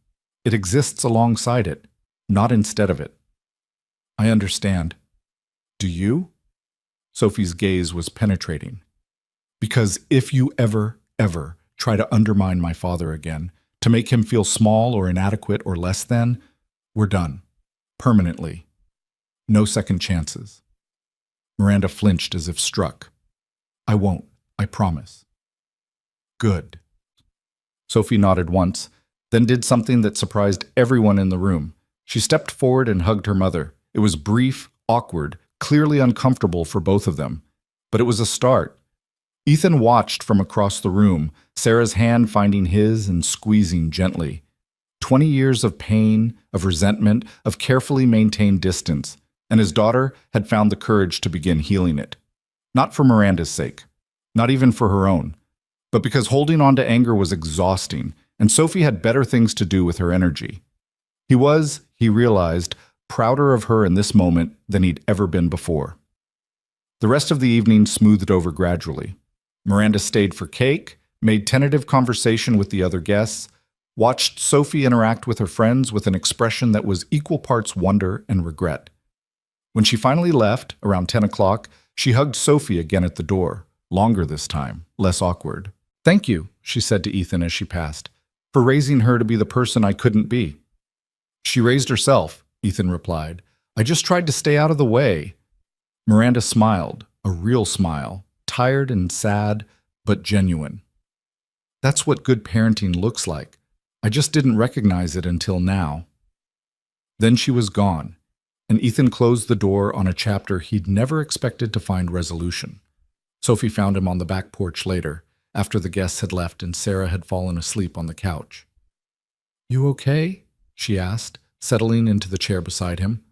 S1: It exists alongside it, not instead of it. I understand. Do you? Sophie's gaze was penetrating. Because if you ever try to undermine my father again, to make him feel small or inadequate or less than, we're done. Permanently. No second chances. Miranda flinched as if struck. I won't, I promise. Good. Sophie nodded once, then did something that surprised everyone in the room. She stepped forward and hugged her mother. It was brief, awkward, clearly uncomfortable for both of them. But it was a start. Ethan watched from across the room, Sarah's hand finding his and squeezing gently. 20 years of pain, of resentment, of carefully maintained distance, and his daughter had found the courage to begin healing it. Not for Miranda's sake, not even for her own, but because holding on to anger was exhausting, and Sophie had better things to do with her energy. He realized, prouder of her in this moment than he'd ever been before. The rest of the evening smoothed over gradually. Miranda stayed for cake, made tentative conversation with the other guests, watched Sophie interact with her friends with an expression that was equal parts wonder and regret. When she finally left, around 10 o'clock, she hugged Sophie again at the door, longer this time, less awkward. Thank you, she said to Ethan as she passed, for raising her to be the person I couldn't be. She raised herself, Ethan replied. I just tried to stay out of the way. Miranda smiled, a real smile, tired and sad, but genuine. That's what good parenting looks like. I just didn't recognize it until now. Then she was gone, and Ethan closed the door on a chapter he'd never expected to find resolution. Sophie found him on the back porch later, after the guests had left and Sarah had fallen asleep on the couch. You okay? She asked, settling into the chair beside him.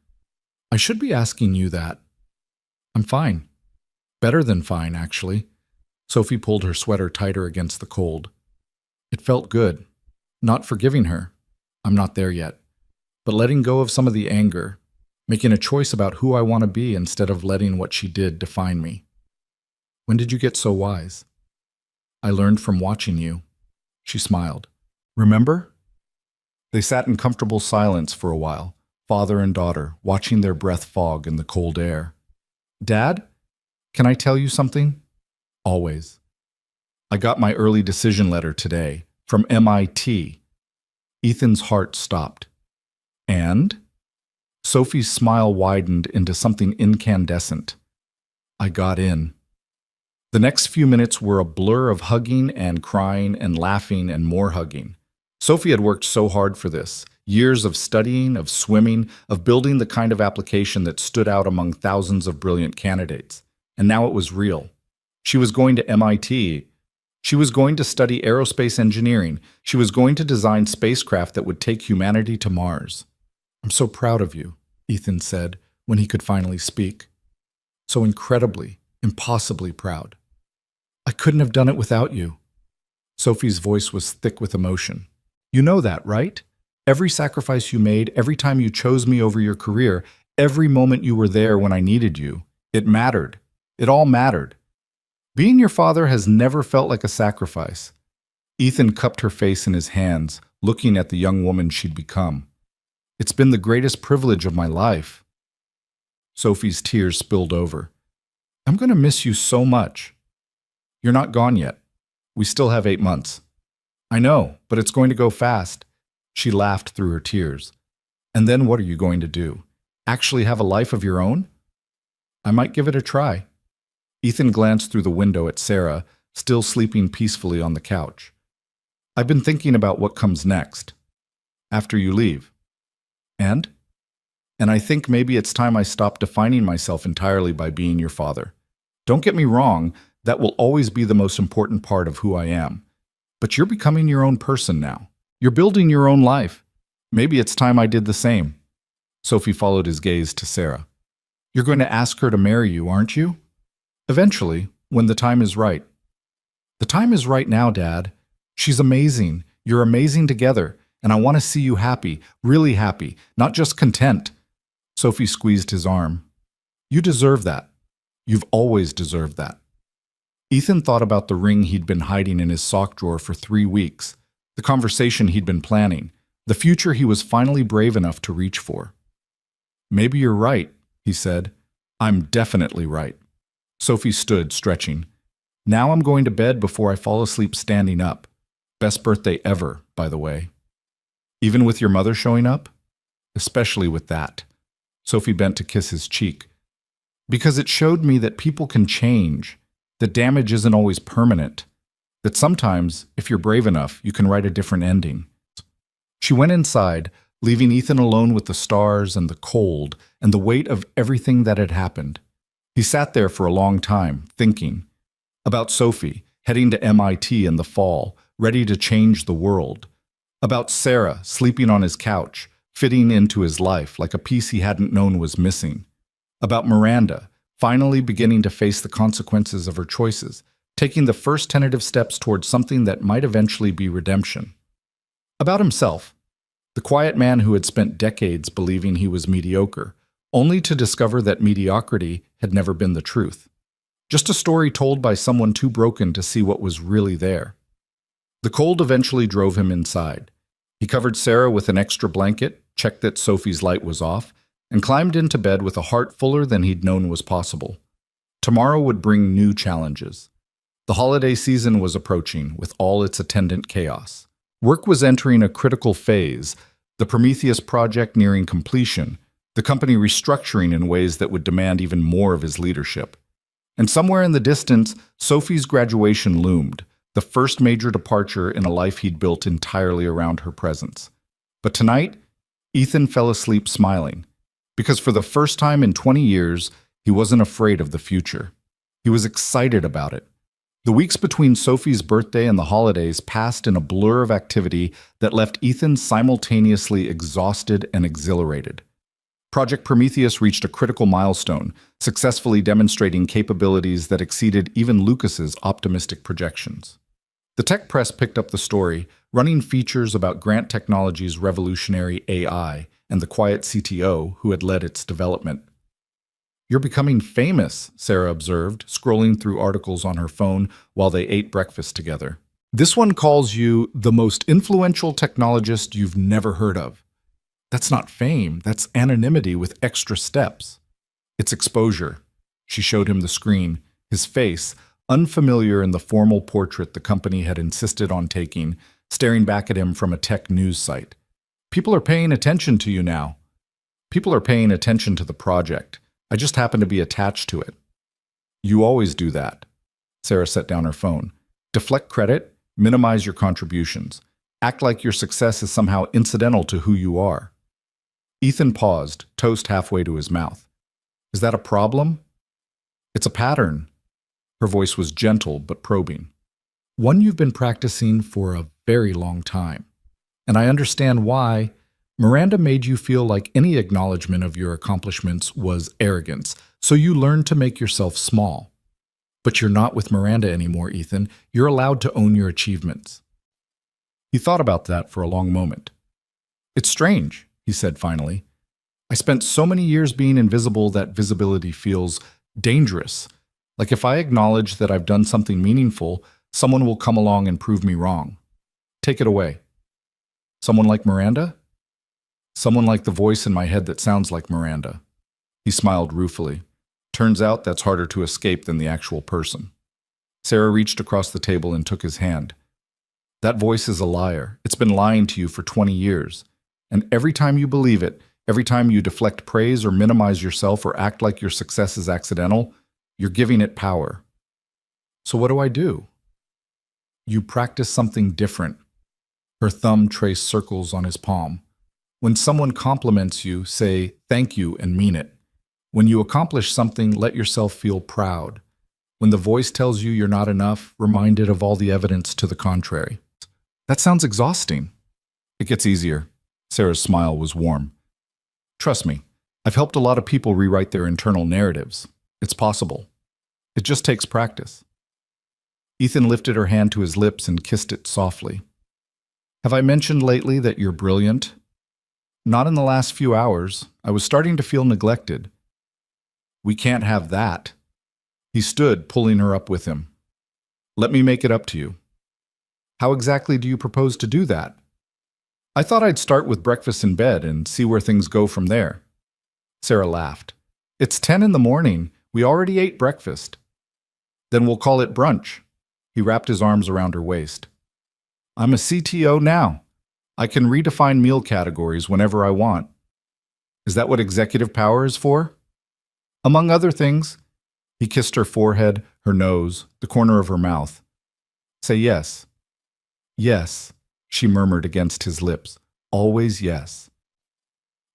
S1: I should be asking you that. I'm fine. Better than fine, actually. Sophie pulled her sweater tighter against the cold. It felt good. Not forgiving her. I'm not there yet. But letting go of some of the anger, making a choice about who I want to be instead of letting what she did define me. When did you get so wise? I learned from watching you. She smiled. Remember? They sat in comfortable silence for a while, father and daughter, watching their breath fog in the cold air. Dad, can I tell you something? Always. I got my early decision letter today from MIT. Ethan's heart stopped. And? Sophie's smile widened into something incandescent. I got in. The next few minutes were a blur of hugging and crying and laughing and more hugging. Sophie had worked so hard for this, years of studying, of swimming, of building the kind of application that stood out among thousands of brilliant candidates. And now it was real. She was going to MIT. She was going to study aerospace engineering. She was going to design spacecraft that would take humanity to Mars. I'm so proud of you, Ethan said when he could finally speak. So incredibly, impossibly proud. I couldn't have done it without you. Sophie's voice was thick with emotion. You know that, right? Every sacrifice you made, every time you chose me over your career, every moment you were there when I needed you, it mattered. It all mattered. Being your father has never felt like a sacrifice. Ethan cupped her face in his hands, looking at the young woman she'd become. It's been the greatest privilege of my life. Sophie's tears spilled over. I'm going to miss you so much. You're not gone yet. We still have 8 months. I know, but it's going to go fast. She laughed through her tears. And then what are you going to do? Actually have a life of your own? I might give it a try. Ethan glanced through the window at Sarah, still sleeping peacefully on the couch. I've been thinking about what comes next. After you leave. And? And I think maybe it's time I stop defining myself entirely by being your father. Don't get me wrong, that will always be the most important part of who I am. But you're becoming your own person now. You're building your own life. Maybe it's time I did the same. Sophie followed his gaze to Sarah. You're going to ask her to marry you, aren't you? Eventually, when the time is right. The time is right now, Dad. She's amazing. You're amazing together. And I want to see you happy, really happy, not just content. Sophie squeezed his arm. You deserve that. You've always deserved that. Ethan thought about the ring he'd been hiding in his sock drawer for 3 weeks, the conversation he'd been planning, the future he was finally brave enough to reach for. Maybe you're right, he said. I'm definitely right. Sophie stood, stretching. Now I'm going to bed before I fall asleep standing up. Best birthday ever, by the way. Even with your mother showing up? Especially with that. Sophie bent to kiss his cheek. Because it showed me that people can change, that damage isn't always permanent, that sometimes, if you're brave enough, you can write a different ending. She went inside, leaving Ethan alone with the stars and the cold and the weight of everything that had happened. He sat there for a long time, thinking about Sophie, heading to MIT in the fall, ready to change the world. About Sarah, sleeping on his couch, fitting into his life like a piece he hadn't known was missing. About Miranda, finally beginning to face the consequences of her choices, taking the first tentative steps towards something that might eventually be redemption. About himself, the quiet man who had spent decades believing he was mediocre, only to discover that mediocrity had never been the truth. Just a story told by someone too broken to see what was really there. The cold eventually drove him inside. He covered Sarah with an extra blanket, checked that Sophie's light was off, and climbed into bed with a heart fuller than he'd known was possible. Tomorrow would bring new challenges. The holiday season was approaching, with all its attendant chaos. Work was entering a critical phase, the Prometheus project nearing completion, the company restructuring in ways that would demand even more of his leadership. And somewhere in the distance, Sophie's graduation loomed, the first major departure in a life he'd built entirely around her presence. But tonight, Ethan fell asleep smiling, because for the first time in 20 years, he wasn't afraid of the future. He was excited about it. The weeks between Sophie's birthday and the holidays passed in a blur of activity that left Ethan simultaneously exhausted and exhilarated. Project Prometheus reached a critical milestone, successfully demonstrating capabilities that exceeded even Lucas's optimistic projections. The tech press picked up the story, running features about Grant Technologies' revolutionary AI and the quiet CTO who had led its development. You're becoming famous, Sarah observed, scrolling through articles on her phone while they ate breakfast together. This one calls you the most influential technologist you've never heard of. That's not fame, that's anonymity with extra steps. It's exposure. She showed him the screen, his face, unfamiliar in the formal portrait the company had insisted on taking, staring back at him from a tech news site. People are paying attention to you now. People are paying attention to the project. I just happen to be attached to it. You always do that. Sarah set down her phone. Deflect credit, minimize your contributions. Act like your success is somehow incidental to who you are. Ethan paused, toast halfway to his mouth. Is that a problem? It's a pattern. Her voice was gentle but probing. One you've been practicing for a very long time. And I understand why. Miranda made you feel like any acknowledgement of your accomplishments was arrogance, so you learned to make yourself small. But you're not with Miranda anymore, Ethan. You're allowed to own your achievements. He thought about that for a long moment. It's strange, he said finally. I spent so many years being invisible that visibility feels dangerous. Like if I acknowledge that I've done something meaningful, someone will come along and prove me wrong. Take it away. Someone like Miranda? Someone like the voice in my head that sounds like Miranda. He smiled ruefully. Turns out that's harder to escape than the actual person. Sarah reached across the table and took his hand. That voice is a liar. It's been lying to you for 20 years. And every time you believe it, every time you deflect praise or minimize yourself or act like your success is accidental, you're giving it power. So what do I do? You practice something different. Her thumb traced circles on his palm. When someone compliments you, say thank you and mean it. When you accomplish something, let yourself feel proud. When the voice tells you you're not enough, remind it of all the evidence to the contrary. That sounds exhausting. It gets easier. Sarah's smile was warm. Trust me, I've helped a lot of people rewrite their internal narratives. It's possible. It just takes practice. Ethan lifted her hand to his lips and kissed it softly. Have I mentioned lately that you're brilliant? Not in the last few hours. I was starting to feel neglected. We can't have that. He stood, pulling her up with him. Let me make it up to you. How exactly do you propose to do that? I thought I'd start with breakfast in bed and see where things go from there. Sarah laughed. It's 10 in the morning. We already ate breakfast. Then we'll call it brunch. He wrapped his arms around her waist. I'm a CTO now. I can redefine meal categories whenever I want. Is that what executive power is for? Among other things. He kissed her forehead, her nose, the corner of her mouth. Say yes. Yes, she murmured against his lips. Always yes.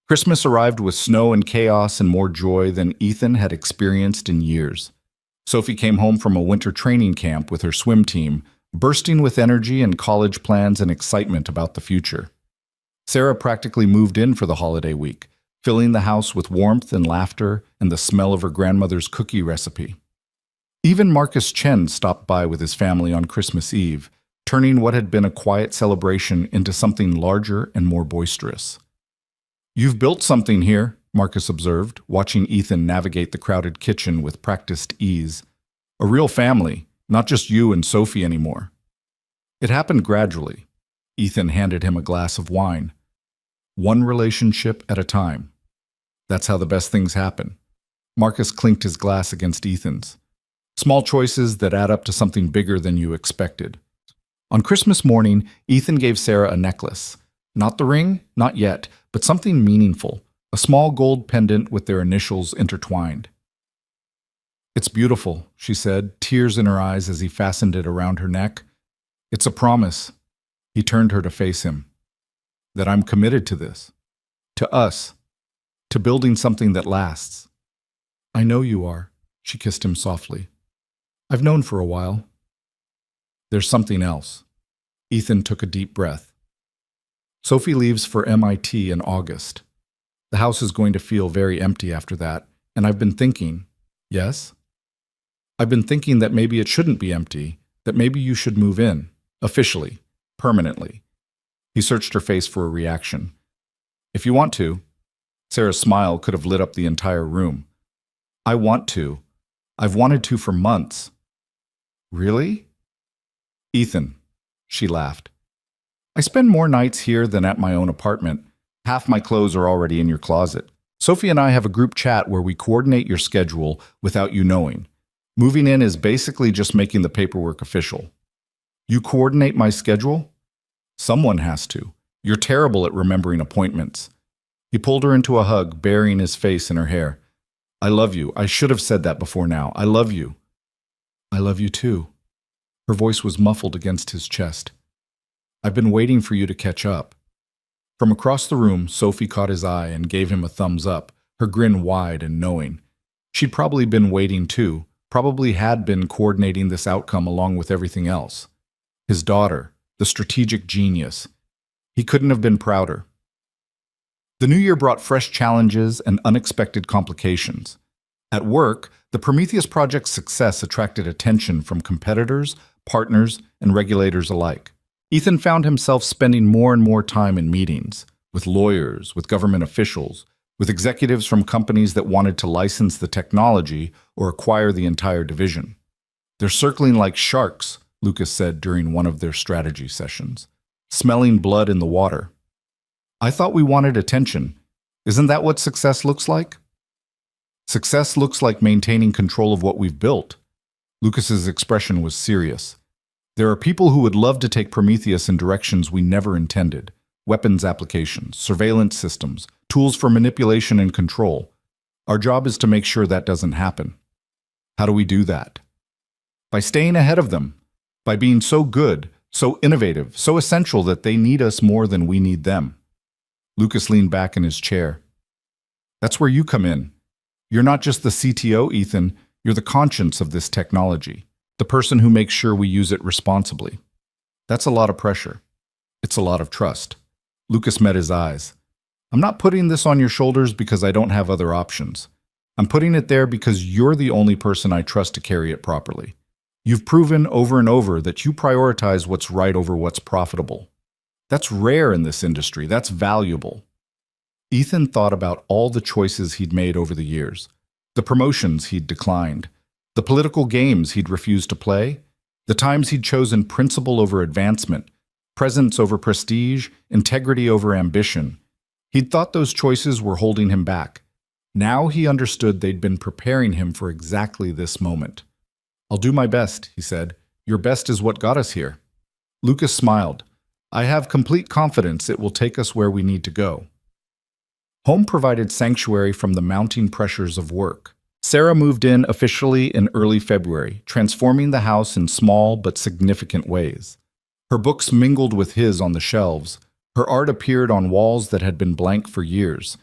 S1: Christmas arrived with snow and chaos and more joy than Ethan had experienced in years. Sophie came home from a winter training camp with her swim team, bursting with energy and college plans and excitement about the future. Sarah practically moved in for the holiday week, filling the house with warmth and laughter and the smell of her grandmother's cookie recipe. Even Marcus Chen stopped by with his family on Christmas Eve, turning what had been a quiet celebration into something larger and more boisterous. You've built something here, Marcus observed, watching Ethan navigate the crowded kitchen with practiced ease. A real family, not just you and Sophie anymore. It happened gradually. Ethan handed him a glass of wine. One relationship at a time. That's how the best things happen. Marcus clinked his glass against Ethan's. Small choices that add up to something bigger than you expected. On Christmas morning, Ethan gave Sarah a necklace. Not the ring, not yet, but something meaningful. A small gold pendant with their initials intertwined. It's beautiful, she said, tears in her eyes as he fastened it around her neck. It's a promise. He turned her to face him. That I'm committed to this. To us. To building something that lasts. I know you are, she kissed him softly. I've known for a while. There's something else. Ethan took a deep breath. Sophie leaves for MIT in August. The house is going to feel very empty after that, and I've been thinking, yes? I've been thinking that maybe it shouldn't be empty, that maybe you should move in, officially, permanently. He searched her face for a reaction. If you want to. Sarah's smile could have lit up the entire room. I want to. I've wanted to for months. Really? Ethan, she laughed. I spend more nights here than at my own apartment. Half my clothes are already in your closet. Sophie and I have a group chat where we coordinate your schedule without you knowing. Moving in is basically just making the paperwork official. You coordinate my schedule? Someone has to. You're terrible at remembering appointments. He pulled her into a hug, burying his face in her hair. I love you. I should have said that before now. I love you. I love you too. Her voice was muffled against his chest. I've been waiting for you to catch up. From across the room, Sophie caught his eye and gave him a thumbs up, her grin wide and knowing. She'd probably been waiting too, probably had been coordinating this outcome along with everything else. His daughter, the strategic genius. He couldn't have been prouder. The new year brought fresh challenges and unexpected complications. At work, the Prometheus project's success attracted attention from competitors, partners, and regulators alike. Ethan found himself spending more and more time in meetings, with lawyers, with government officials, with executives from companies that wanted to license the technology or acquire the entire division. They're circling like sharks, Lucas said during one of their strategy sessions, smelling blood in the water. I thought we wanted attention. Isn't that what success looks like? Success looks like maintaining control of what we've built. Lucas's expression was serious. There are people who would love to take Prometheus in directions we never intended. Weapons applications, surveillance systems, tools for manipulation and control. Our job is to make sure that doesn't happen. How do we do that? By staying ahead of them. By being so good, so innovative, so essential that they need us more than we need them. Lucas leaned back in his chair. That's where you come in. You're not just the CTO, Ethan. You're the conscience of this technology. The person who makes sure we use it responsibly. That's a lot of pressure. It's a lot of trust. Lucas met his eyes. I'm not putting this on your shoulders because I don't have other options. I'm putting it there because you're the only person I trust to carry it properly. You've proven over and over that you prioritize what's right over what's profitable. That's rare in this industry. That's valuable. Ethan thought about all the choices he'd made over the years, the promotions he'd declined, the political games he'd refused to play, the times he'd chosen principle over advancement, presence over prestige, integrity over ambition. He'd thought those choices were holding him back. Now he understood they'd been preparing him for exactly this moment. I'll do my best, he said. Your best is what got us here. Lucas smiled. I have complete confidence it will take us where we need to go. Home provided sanctuary from the mounting pressures of work. Sarah moved in officially in early February, transforming the house in small but significant ways. Her books mingled with his on the shelves. Her art appeared on walls that had been blank for years.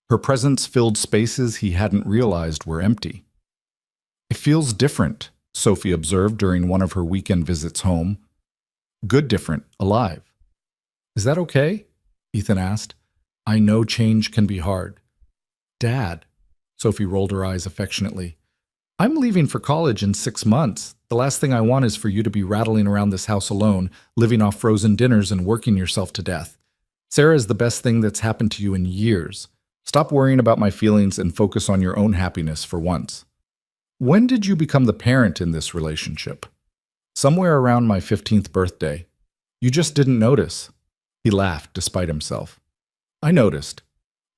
S1: Her presence filled spaces he hadn't realized were empty. It feels different, Sophie observed during one of her weekend visits home. Good different, alive. Is that okay? Ethan asked. I know change can be hard. Dad, Sophie rolled her eyes affectionately. I'm leaving for college in 6 months. The last thing I want is for you to be rattling around this house alone, living off frozen dinners and working yourself to death. Sarah is the best thing that's happened to you in years. Stop worrying about my feelings and focus on your own happiness for once. When did you become the parent in this relationship? Somewhere around my 15th birthday. You just didn't notice. He laughed despite himself. I noticed.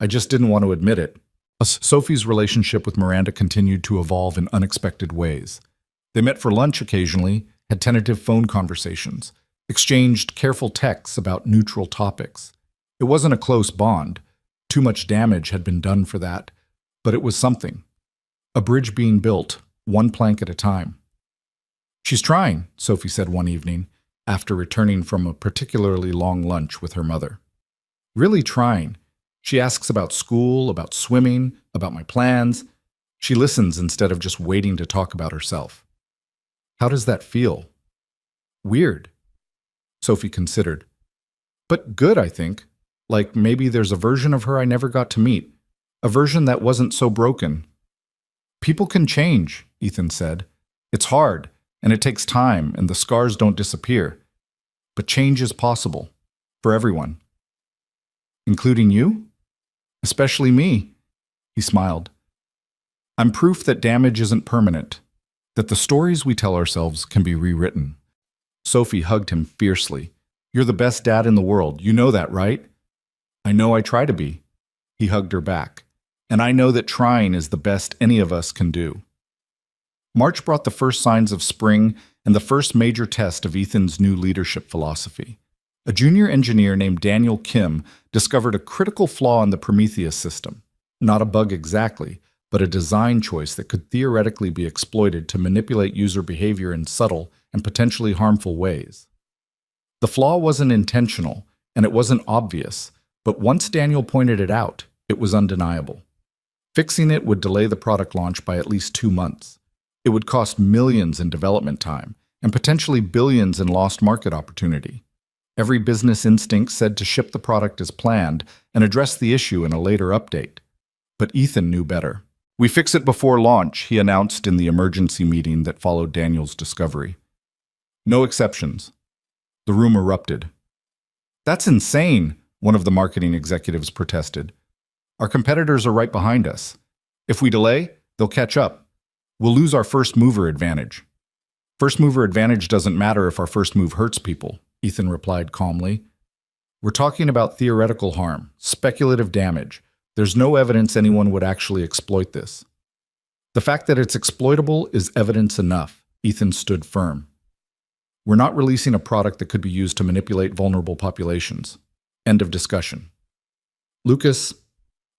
S1: I just didn't want to admit it. Sophie's relationship with Miranda continued to evolve in unexpected ways. They met for lunch occasionally, had tentative phone conversations, exchanged careful texts about neutral topics. It wasn't a close bond. Too much damage had been done for that, but it was something. A bridge being built, one plank at a time. She's trying, Sophie said one evening, after returning from a particularly long lunch with her mother. Really trying. She asks about school, about swimming, about my plans. She listens instead of just waiting to talk about herself. How does that feel? Weird. Sophie considered. But good, I think. Like maybe there's a version of her I never got to meet. A version that wasn't so broken. People can change, Ethan said. It's hard, and it takes time, and the scars don't disappear. But change is possible. For everyone. Including you? Especially me, he smiled. I'm proof that damage isn't permanent, that the stories we tell ourselves can be rewritten. Sophie hugged him fiercely. You're the best dad in the world. You know that, right? I know I try to be. He hugged her back. And I know that trying is the best any of us can do. March brought the first signs of spring and the first major test of Ethan's new leadership philosophy. A junior engineer named Daniel Kim discovered a critical flaw in the Prometheus system. Not a bug exactly, but a design choice that could theoretically be exploited to manipulate user behavior in subtle and potentially harmful ways. The flaw wasn't intentional, and it wasn't obvious, but once Daniel pointed it out, it was undeniable. Fixing it would delay the product launch by at least 2 months. It would cost millions in development time, and potentially billions in lost market opportunity. Every business instinct said to ship the product as planned and address the issue in a later update. But Ethan knew better. We fix it before launch, he announced in the emergency meeting that followed Daniel's discovery. No exceptions. The room erupted. That's insane, one of the marketing executives protested. Our competitors are right behind us. If we delay, they'll catch up. We'll lose our first mover advantage. First mover advantage doesn't matter if our first move hurts people, Ethan replied calmly. We're talking about theoretical harm, speculative damage. There's no evidence anyone would actually exploit this. The fact that it's exploitable is evidence enough. Ethan stood firm. We're not releasing a product that could be used to manipulate vulnerable populations. End of discussion. Lucas,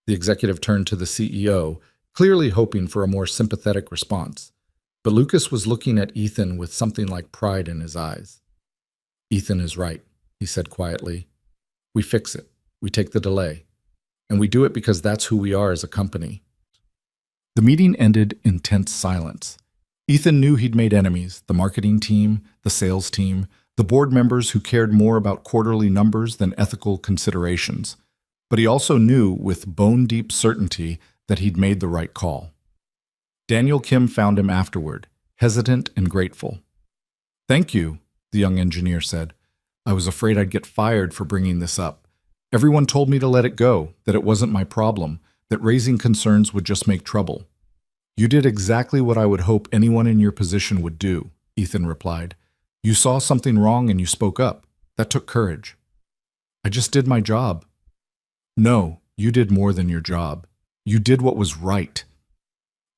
S1: the executive turned to the CEO, clearly hoping for a more sympathetic response. But Lucas was looking at Ethan with something like pride in his eyes. Ethan is right, he said quietly. We fix it. We take the delay. And we do it because that's who we are as a company. The meeting ended in tense silence. Ethan knew he'd made enemies, the marketing team, the sales team, the board members who cared more about quarterly numbers than ethical considerations. But he also knew with bone-deep certainty that he'd made the right call. Daniel Kim found him afterward, hesitant and grateful. Thank you, the young engineer said. I was afraid I'd get fired for bringing this up. Everyone told me to let it go, that it wasn't my problem, that raising concerns would just make trouble. You did exactly what I would hope anyone in your position would do, Ethan replied. You saw something wrong and you spoke up. That took courage. I just did my job. No, you did more than your job. You did what was right.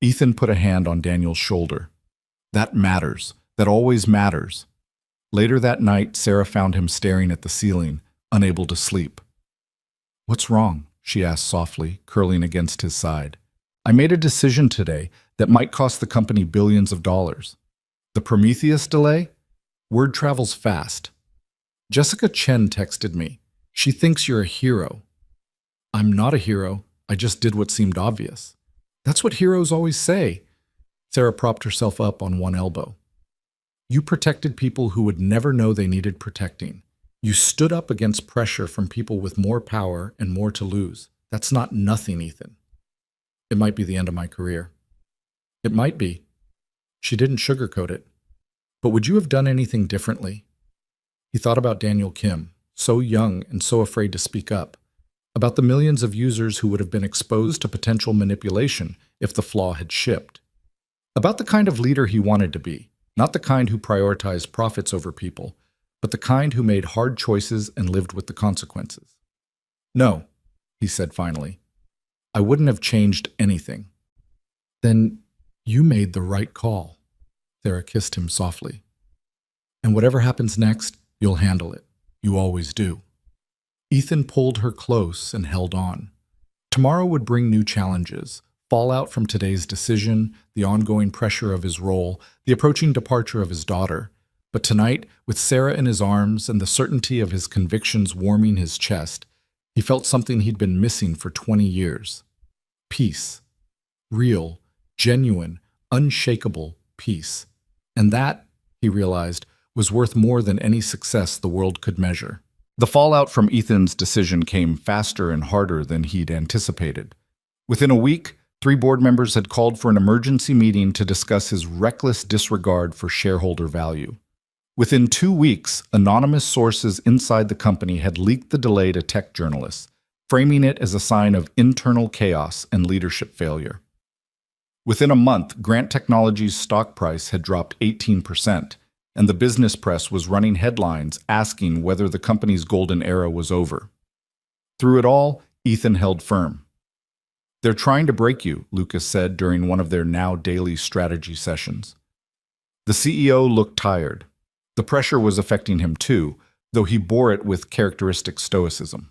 S1: Ethan put a hand on Daniel's shoulder. That matters. That always matters. Later that night, Sarah found him staring at the ceiling, unable to sleep. What's wrong? She asked softly, curling against his side. I made a decision today that might cost the company billions of dollars. The Prometheus delay? Word travels fast. Jessica Chen texted me. She thinks you're a hero. I'm not a hero. I just did what seemed obvious. That's what heroes always say. Sarah propped herself up on one elbow. You protected people who would never know they needed protecting. You stood up against pressure from people with more power and more to lose. That's not nothing, Ethan. It might be the end of my career. It might be. She didn't sugarcoat it. But would you have done anything differently? He thought about Daniel Kim, so young and so afraid to speak up, about the millions of users who would have been exposed to potential manipulation if the flaw had shipped, about the kind of leader he wanted to be, not the kind who prioritized profits over people, but the kind who made hard choices and lived with the consequences. No, he said finally. I wouldn't have changed anything. Then you made the right call. Sarah kissed him softly. And whatever happens next, you'll handle it. You always do. Ethan pulled her close and held on. Tomorrow would bring new challenges, fallout from today's decision, the ongoing pressure of his role, the approaching departure of his daughter. But tonight, with Sarah in his arms and the certainty of his convictions warming his chest, he felt something he'd been missing for 20 years. Peace. Real, genuine, unshakable peace. And that, he realized, was worth more than any success the world could measure. The fallout from Ethan's decision came faster and harder than he'd anticipated. Within a week, 3 board members had called for an emergency meeting to discuss his reckless disregard for shareholder value. Within 2 weeks, anonymous sources inside the company had leaked the delay to tech journalists, framing it as a sign of internal chaos and leadership failure. Within a month, Grant Technologies' stock price had dropped 18%, and the business press was running headlines asking whether the company's golden era was over. Through it all, Ethan held firm. They're trying to break you, Lucas said during one of their now daily strategy sessions. The CEO looked tired. The pressure was affecting him too, though he bore it with characteristic stoicism.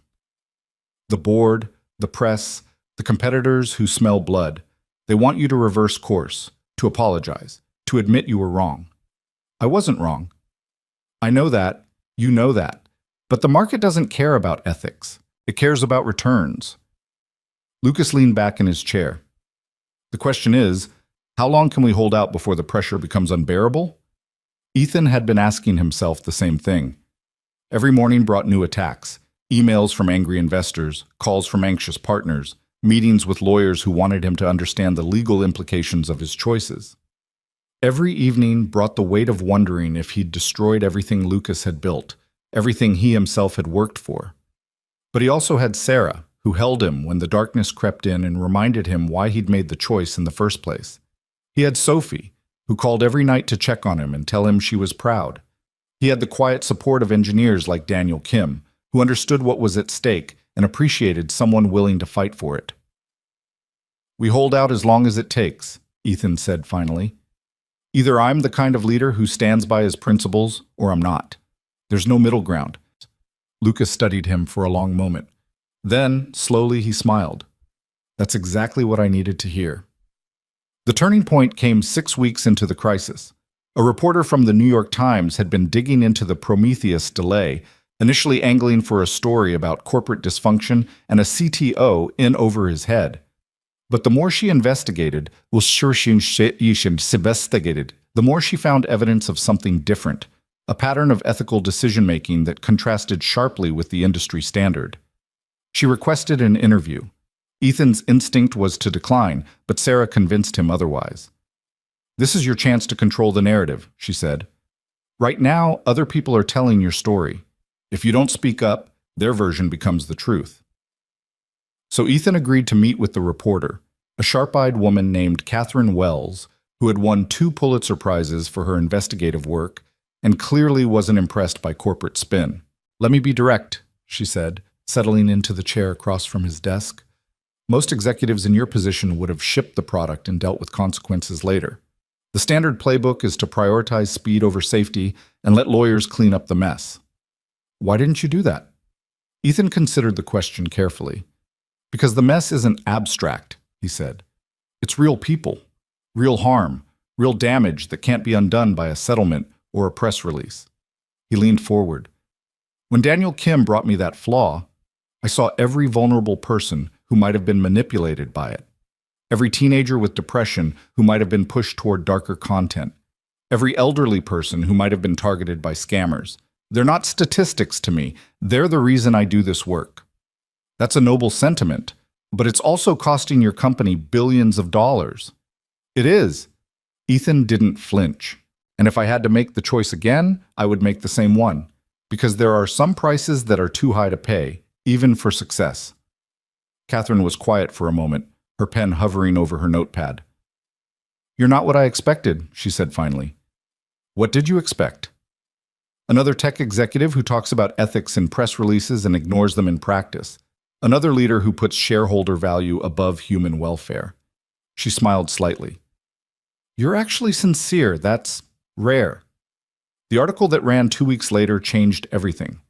S1: The board, the press, the competitors who smell blood, they want you to reverse course, to apologize, to admit you were wrong. I wasn't wrong. I know that, you know that, but the market doesn't care about ethics. It cares about returns. Lucas leaned back in his chair. The question is, how long can we hold out before the pressure becomes unbearable? Ethan had been asking himself the same thing. Every morning brought new attacks, emails from angry investors, calls from anxious partners, meetings with lawyers who wanted him to understand the legal implications of his choices. Every evening brought the weight of wondering if he'd destroyed everything Lucas had built, everything he himself had worked for. But he also had Sarah, who held him when the darkness crept in and reminded him why he'd made the choice in the first place. He had Sophie, who called every night to check on him and tell him she was proud. He had the quiet support of engineers like Daniel Kim, who understood what was at stake and appreciated someone willing to fight for it. "We hold out as long as it takes," Ethan said finally. "Either I'm the kind of leader who stands by his principles, or I'm not. There's no middle ground." Lucas studied him for a long moment. Then, slowly, he smiled. "That's exactly what I needed to hear." The turning point came 6 weeks into the crisis. A reporter from the New York Times had been digging into the Prometheus delay, initially angling for a story about corporate dysfunction and a CTO in over his head. But the more she investigated, the more she found evidence of something different, a pattern of ethical decision-making that contrasted sharply with the industry standard. She requested an interview. Ethan's instinct was to decline, but Sarah convinced him otherwise. "This is your chance to control the narrative," she said. "Right now, other people are telling your story. If you don't speak up, their version becomes the truth." So Ethan agreed to meet with the reporter, a sharp-eyed woman named Catherine Wells, who had won 2 Pulitzer Prizes for her investigative work and clearly wasn't impressed by corporate spin. "Let me be direct," she said, settling into the chair across from his desk. "Most executives in your position would have shipped the product and dealt with consequences later. The standard playbook is to prioritize speed over safety and let lawyers clean up the mess. Why didn't you do that?" Ethan considered the question carefully. "Because the mess isn't abstract," he said. "It's real people, real harm, real damage that can't be undone by a settlement or a press release." He leaned forward. "When Daniel Kim brought me that flaw, I saw every vulnerable person who might have been manipulated by it. Every teenager with depression who might have been pushed toward darker content. Every elderly person who might have been targeted by scammers. They're not statistics to me. They're the reason I do this work." That's a noble sentiment, but it's also costing your company billions of dollars. "It is." Ethan didn't flinch. "And if I had to make the choice again, I would make the same one. Because there are some prices that are too high to pay, even for success." Catherine was quiet for a moment, her pen hovering over her notepad. "You're not what I expected," she said finally. "What did you expect?" "Another tech executive who talks about ethics in press releases and ignores them in practice. Another leader who puts shareholder value above human welfare." She smiled slightly. "You're actually sincere. That's rare." The article that ran 2 weeks later changed everything.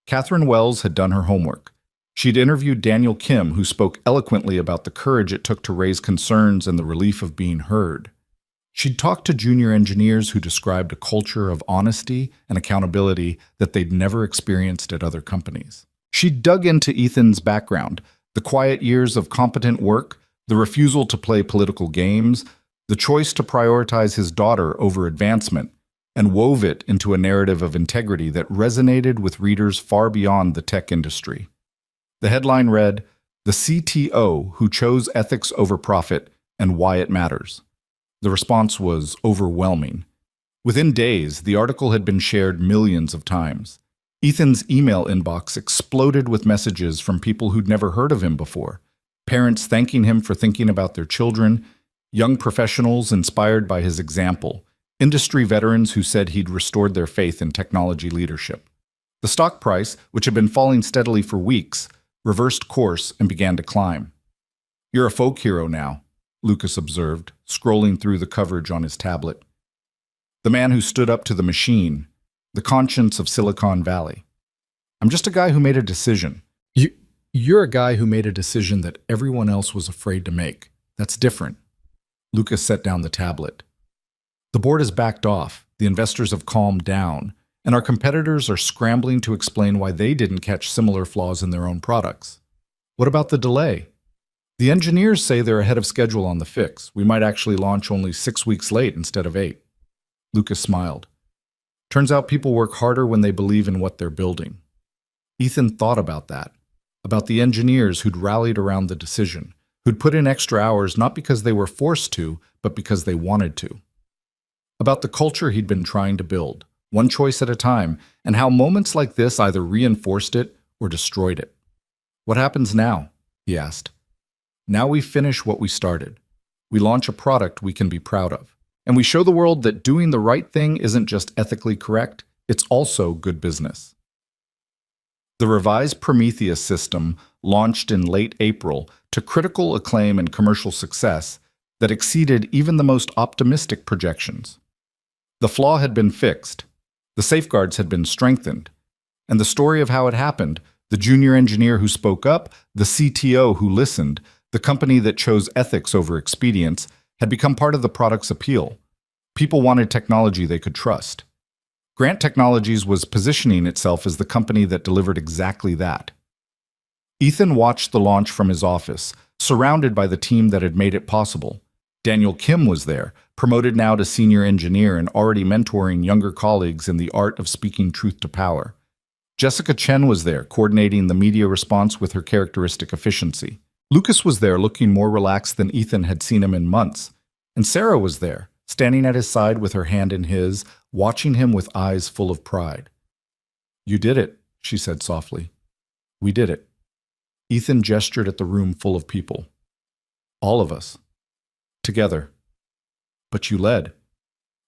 S1: Catherine Wells had done her homework. She'd interviewed Daniel Kim, who spoke eloquently about the courage it took to raise concerns and the relief of being heard. She'd talked to junior engineers who described a culture of honesty and accountability that they'd never experienced at other companies. She'd dug into Ethan's background, the quiet years of competent work, the refusal to play political games, the choice to prioritize his daughter over advancement, and wove it into a narrative of integrity that resonated with readers far beyond the tech industry. The headline read, "The CTO Who Chose Ethics Over Profit and Why It Matters." The response was overwhelming. Within days, the article had been shared millions of times. Ethan's email inbox exploded with messages from people who'd never heard of him before. Parents thanking him for thinking about their children, young professionals inspired by his example, industry veterans who said he'd restored their faith in technology leadership. The stock price, which had been falling steadily for weeks, reversed course and began to climb. "You're a folk hero now," Lucas observed, scrolling through the coverage on his tablet. "The man who stood up to the machine, the conscience of Silicon Valley." "I'm just a guy who made a decision." You're a guy who made a decision that everyone else was afraid to make. That's different." Lucas set down the tablet. "The board has backed off, the investors have calmed down, and our competitors are scrambling to explain why they didn't catch similar flaws in their own products. What about the delay? The engineers say they're ahead of schedule on the fix. We might actually launch only 6 weeks late instead of 8. Lucas smiled. "Turns out people work harder when they believe in what they're building." Ethan thought about that, about the engineers who'd rallied around the decision, who'd put in extra hours not because they were forced to, but because they wanted to. About the culture he'd been trying to build, one choice at a time, and how moments like this either reinforced it or destroyed it. "What happens now?" he asked. "Now we finish what we started. We launch a product we can be proud of. And we show the world that doing the right thing isn't just ethically correct, it's also good business." The revised Prometheus system launched in late April to critical acclaim and commercial success that exceeded even the most optimistic projections. The flaw had been fixed, the safeguards had been strengthened, and the story of how it happened, the junior engineer who spoke up, the CTO who listened, the company that chose ethics over expedience, had become part of the product's appeal. People wanted technology they could trust. Grant Technologies was positioning itself as the company that delivered exactly that. Ethan watched the launch from his office, surrounded by the team that had made it possible. Daniel Kim was there, promoted now to senior engineer and already mentoring younger colleagues in the art of speaking truth to power. Jessica Chen was there, coordinating the media response with her characteristic efficiency. Lucas was there, looking more relaxed than Ethan had seen him in months. And Sarah was there, standing at his side with her hand in his, watching him with eyes full of pride. "You did it," she said softly. "We did it." Ethan gestured at the room full of people. "All of us. Together. But you led."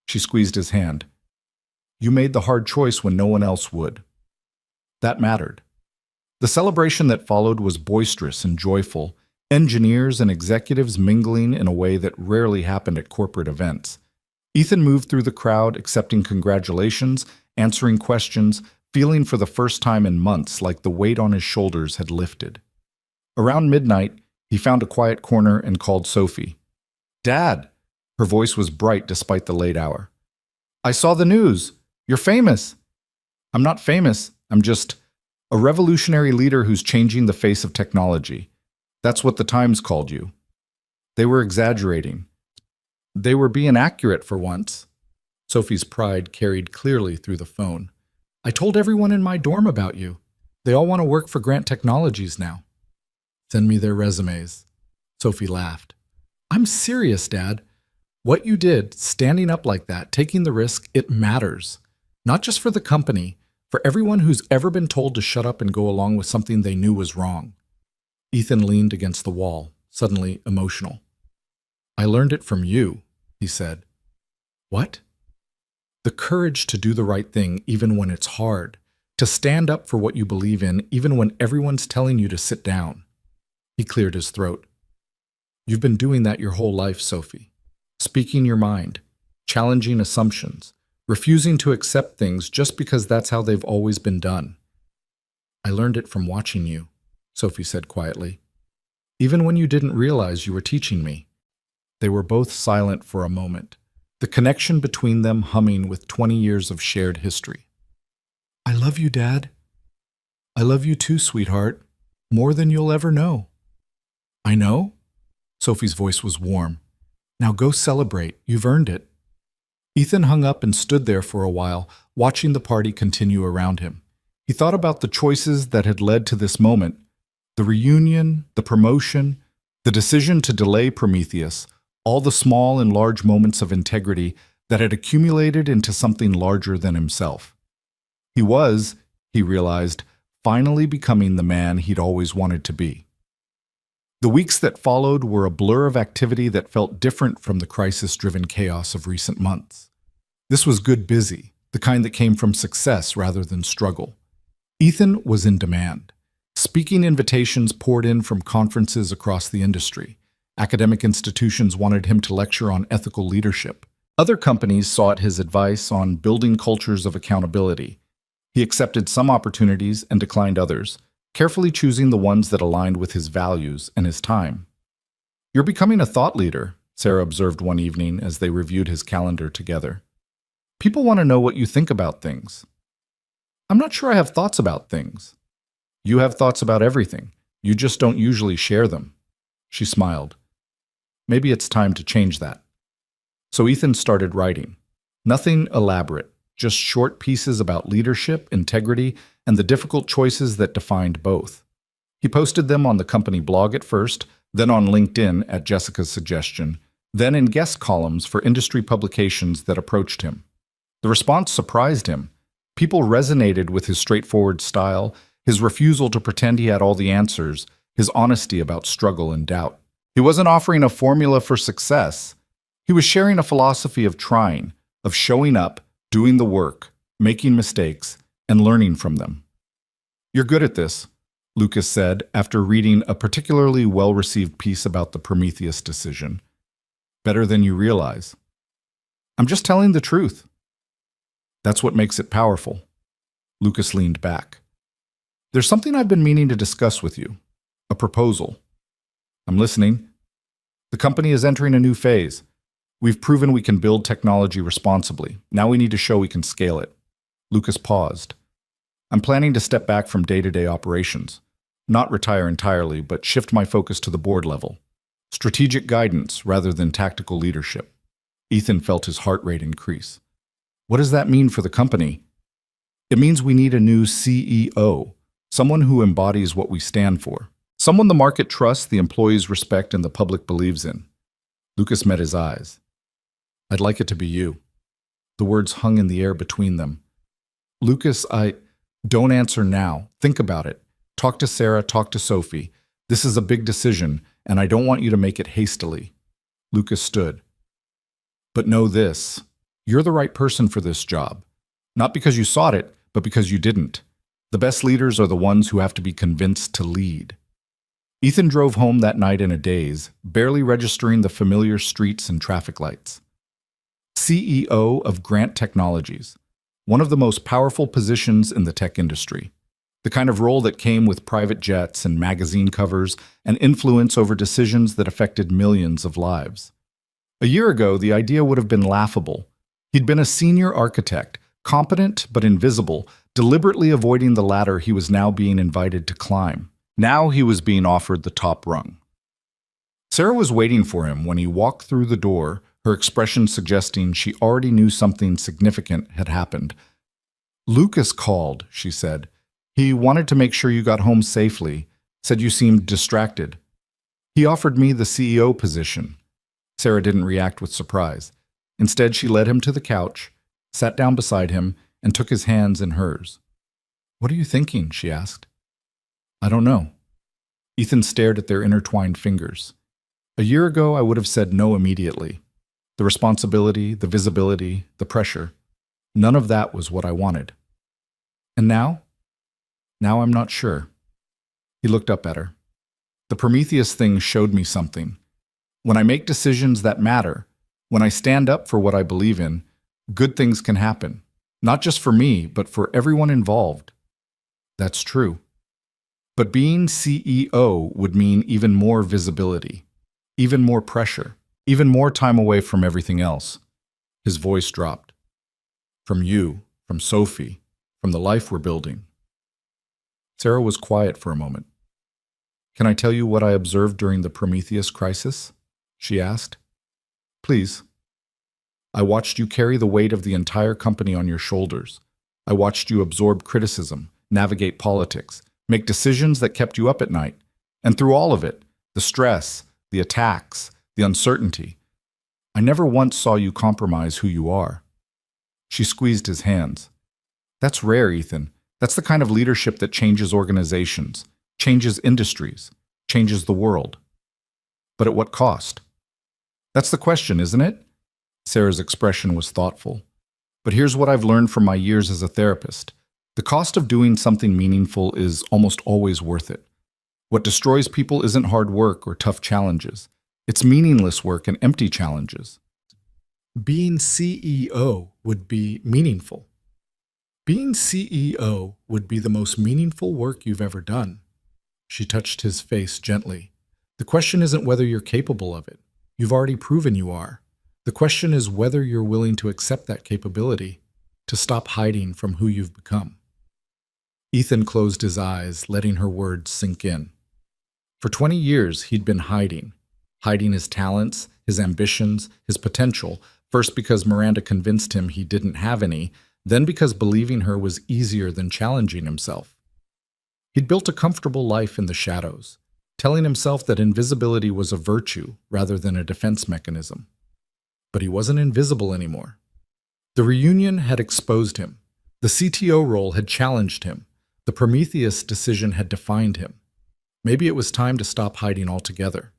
S1: She squeezed his hand. "You made the hard choice when no one else would." That mattered. The celebration that followed was boisterous and joyful, engineers and executives mingling in a way that rarely happened at corporate events. Ethan moved through the crowd, accepting congratulations, answering questions, feeling for the first time in months like the weight on his shoulders had lifted. Around midnight, he found a quiet corner and called Sophie. "Dad!" Her voice was bright despite the late hour. "I saw the news. You're famous." "I'm not famous. I'm just a revolutionary leader who's changing the face of technology. That's what the Times called you." They were exaggerating. They were being accurate for once. Sophie's pride carried clearly through the phone. "I told everyone in my dorm about you. They all want to work for Grant Technologies now." "Send me their resumes." Sophie laughed. "I'm serious, Dad. What you did, standing up like that, taking the risk, it matters. Not just for the company, for everyone who's ever been told to shut up and go along with something they knew was wrong." Ethan leaned against the wall, suddenly emotional. "I learned it from you," he said. "What?" "The courage to do the right thing even when it's hard, to stand up for what you believe in even when everyone's telling you to sit down." He cleared his throat. "You've been doing that your whole life, Sophie. Speaking your mind, challenging assumptions, refusing to accept things just because that's how they've always been done." "I learned it from watching you," Sophie said quietly. "Even when you didn't realize you were teaching me." They were both silent for a moment, the connection between them humming with 20 years of shared history. "I love you, Dad." "I love you too, sweetheart. More than you'll ever know." "I know?" Sophie's voice was warm. "Now go celebrate. You've earned it." Ethan hung up and stood there for a while, watching the party continue around him. He thought about the choices that had led to this moment, the reunion, the promotion, the decision to delay Prometheus, all the small and large moments of integrity that had accumulated into something larger than himself. He was, he realized, finally becoming the man he'd always wanted to be. The weeks that followed were a blur of activity that felt different from the crisis-driven chaos of recent months. This was good busy, the kind that came from success rather than struggle. Ethan was in demand. Speaking invitations poured in from conferences across the industry. Academic institutions wanted him to lecture on ethical leadership. Other companies sought his advice on building cultures of accountability. He accepted some opportunities and declined others, carefully choosing the ones that aligned with his values and his time. "You're becoming a thought leader," Sarah observed one evening as they reviewed his calendar together. "People want to know what you think about things." "I'm not sure I have thoughts about things." "You have thoughts about everything. You just don't usually share them." She smiled. "Maybe it's time to change that." So Ethan started writing. Nothing elaborate, just short pieces about leadership, integrity, and the difficult choices that defined both. He posted them on the company blog at first, then on LinkedIn at Jessica's suggestion, then in guest columns for industry publications that approached him. The response surprised him. People resonated with his straightforward style, his refusal to pretend he had all the answers, his honesty about struggle and doubt. He wasn't offering a formula for success. He was sharing a philosophy of trying, of showing up, doing the work, making mistakes, and learning from them. You're good at this, Lucas said after reading a particularly well-received piece about the Prometheus decision. Better than you realize. I'm just telling the truth. That's what makes it powerful. Lucas leaned back. There's something I've been meaning to discuss with you. A proposal. I'm listening. The company is entering a new phase. We've proven we can build technology responsibly. Now we need to show we can scale it. Lucas paused. I'm planning to step back from day-to-day operations. Not retire entirely, but shift my focus to the board level. Strategic guidance rather than tactical leadership. Ethan felt his heart rate increase. What does that mean for the company? It means we need a new CEO, someone who embodies what we stand for. Someone the market trusts, the employees respect, and the public believes in. Lucas met his eyes. I'd like it to be you. The words hung in the air between them. Lucas, don't answer now. Think about it. Talk to Sarah, talk to Sophie. This is a big decision, and I don't want you to make it hastily. Lucas stood. But know this. You're the right person for this job. Not because you sought it, but because you didn't. The best leaders are the ones who have to be convinced to lead. Ethan drove home that night in a daze, barely registering the familiar streets and traffic lights. CEO of Grant Technologies, one of the most powerful positions in the tech industry. The kind of role that came with private jets and magazine covers and influence over decisions that affected millions of lives. A year ago, the idea would have been laughable. He'd been a senior architect, competent but invisible, deliberately avoiding the ladder he was now being invited to climb. Now he was being offered the top rung. Sarah was waiting for him when he walked through the door, her expression suggesting she already knew something significant had happened. Lucas called, she said. He wanted to make sure you got home safely, said you seemed distracted. He offered me the CEO position. Sarah didn't react with surprise. Instead, she led him to the couch, sat down beside him, and took his hands in hers. What are you thinking? She asked. I don't know. Ethan stared at their intertwined fingers. A year ago, I would have said no immediately. The responsibility, the visibility, the pressure. None of that was what I wanted. And now? Now I'm not sure. He looked up at her. The Prometheus thing showed me something. When I make decisions that matter, when I stand up for what I believe in, good things can happen. Not just for me, but for everyone involved. That's true. But being CEO would mean even more visibility, even more pressure, even more time away from everything else. His voice dropped. From you, from Sophie, from the life we're building. Sarah was quiet for a moment. Can I tell you what I observed during the Prometheus crisis? She asked. Please. I watched you carry the weight of the entire company on your shoulders. I watched you absorb criticism, navigate politics, make decisions that kept you up at night. And through all of it, the stress, the attacks, the uncertainty, I never once saw you compromise who you are. She squeezed his hands. That's rare, Ethan. That's the kind of leadership that changes organizations, changes industries, changes the world. But at what cost? That's the question, isn't it? Sarah's expression was thoughtful. But here's what I've learned from my years as a therapist. The cost of doing something meaningful is almost always worth it. What destroys people isn't hard work or tough challenges. It's meaningless work and empty challenges. Being CEO would be meaningful. Being CEO would be the most meaningful work you've ever done. She touched his face gently. The question isn't whether you're capable of it. You've already proven you are. The question is whether you're willing to accept that capability, to stop hiding from who you've become. Ethan closed his eyes, letting her words sink in. For 20 years, he'd been hiding his talents, his ambitions, his potential, first because Miranda convinced him he didn't have any, then because believing her was easier than challenging himself. He'd built a comfortable life in the shadows, telling himself that invisibility was a virtue rather than a defense mechanism. But he wasn't invisible anymore. The reunion had exposed him. The CTO role had challenged him. The Prometheus decision had defined him. Maybe it was time to stop hiding altogether.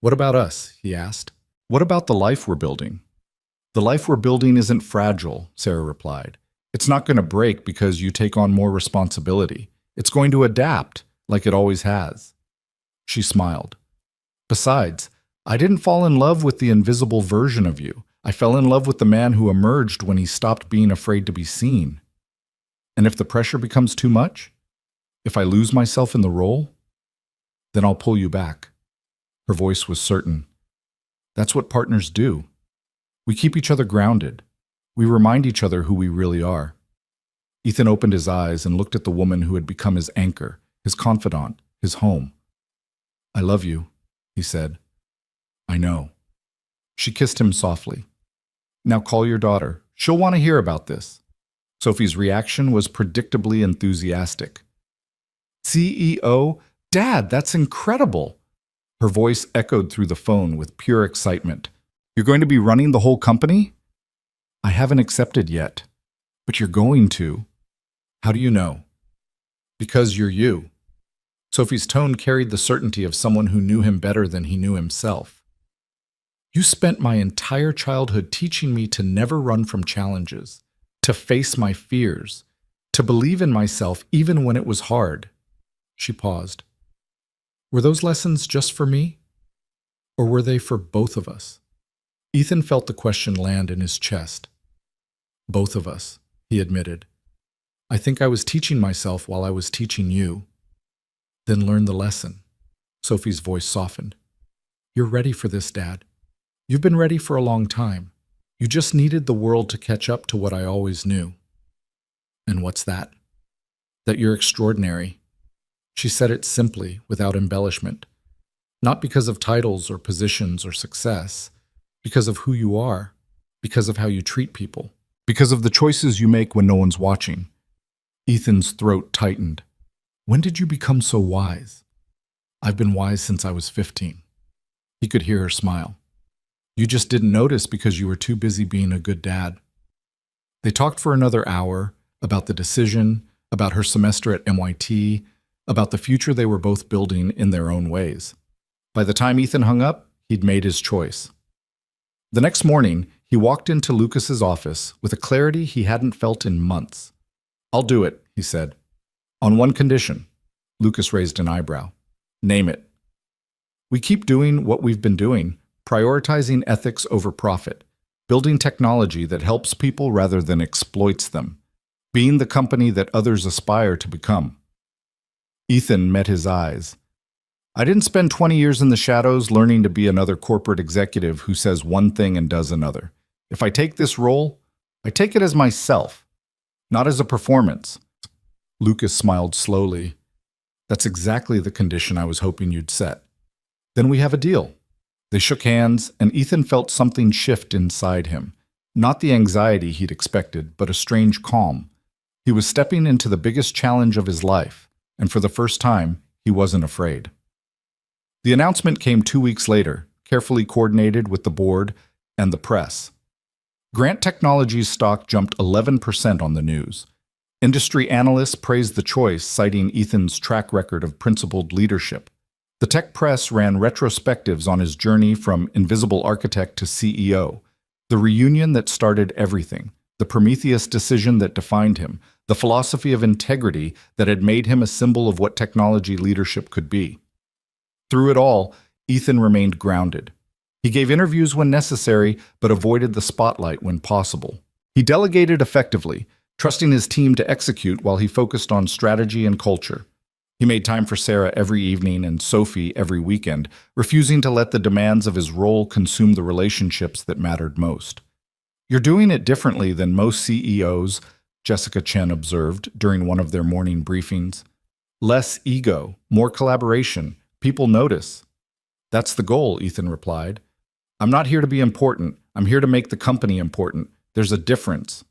S1: What about us? He asked. What about the life we're building? The life we're building isn't fragile, Sarah replied. It's not going to break because you take on more responsibility. It's going to adapt, like it always has. She smiled. Besides, I didn't fall in love with the invisible version of you. I fell in love with the man who emerged when he stopped being afraid to be seen. And if the pressure becomes too much, if I lose myself in the role, then I'll pull you back. Her voice was certain. That's what partners do. We keep each other grounded. We remind each other who we really are. Ethan opened his eyes and looked at the woman who had become his anchor, his confidant, his home. I love you, he said. I know. She kissed him softly. Now call your daughter. She'll want to hear about this. Sophie's reaction was predictably enthusiastic. CEO? Dad, that's incredible! Her voice echoed through the phone with pure excitement. You're going to be running the whole company? I haven't accepted yet. But you're going to. How do you know? Because you're you. Sophie's tone carried the certainty of someone who knew him better than he knew himself. You spent my entire childhood teaching me to never run from challenges, to face my fears, to believe in myself even when it was hard. She paused. Were those lessons just for me? Or were they for both of us? Ethan felt the question land in his chest. Both of us, he admitted. I think I was teaching myself while I was teaching you. Then learn the lesson. Sophie's voice softened. You're ready for this, Dad. You've been ready for a long time. You just needed the world to catch up to what I always knew. And what's that? That you're extraordinary. She said it simply, without embellishment. Not because of titles or positions or success, because of who you are, because of how you treat people, because of the choices you make when no one's watching. Ethan's throat tightened. When did you become so wise? I've been wise since I was 15. He could hear her smile. You just didn't notice because you were too busy being a good dad. They talked for another hour about the decision, about her semester at NYT, about the future they were both building in their own ways. By the time Ethan hung up, he'd made his choice. The next morning, he walked into Lucas's office with a clarity he hadn't felt in months. I'll do it, he said. On one condition. Lucas raised an eyebrow. Name it. We keep doing what we've been doing, prioritizing ethics over profit, building technology that helps people rather than exploits them, being the company that others aspire to become. Ethan met his eyes. I didn't spend 20 years in the shadows learning to be another corporate executive who says one thing and does another. If I take this role, I take it as myself, not as a performance. Lucas smiled slowly. That's exactly the condition I was hoping you'd set. Then we have a deal. They shook hands, and Ethan felt something shift inside him. Not the anxiety he'd expected, but a strange calm. He was stepping into the biggest challenge of his life, and for the first time, he wasn't afraid. The announcement came 2 weeks later, carefully coordinated with the board and the press. Grant Technologies' stock jumped 11% on the news. Industry analysts praised the choice, citing Ethan's track record of principled leadership. The tech press ran retrospectives on his journey from invisible architect to CEO, the reunion that started everything, the Prometheus decision that defined him, the philosophy of integrity that had made him a symbol of what technology leadership could be. Through it all, Ethan remained grounded. He gave interviews when necessary, but avoided the spotlight when possible. He delegated effectively, trusting his team to execute while he focused on strategy and culture. He made time for Sarah every evening and Sophie every weekend, refusing to let the demands of his role consume the relationships that mattered most. You're doing it differently than most CEOs, Jessica Chen observed during one of their morning briefings. Less ego, more collaboration. People notice. That's the goal, Ethan replied. I'm not here to be important. I'm here to make the company important. There's a difference.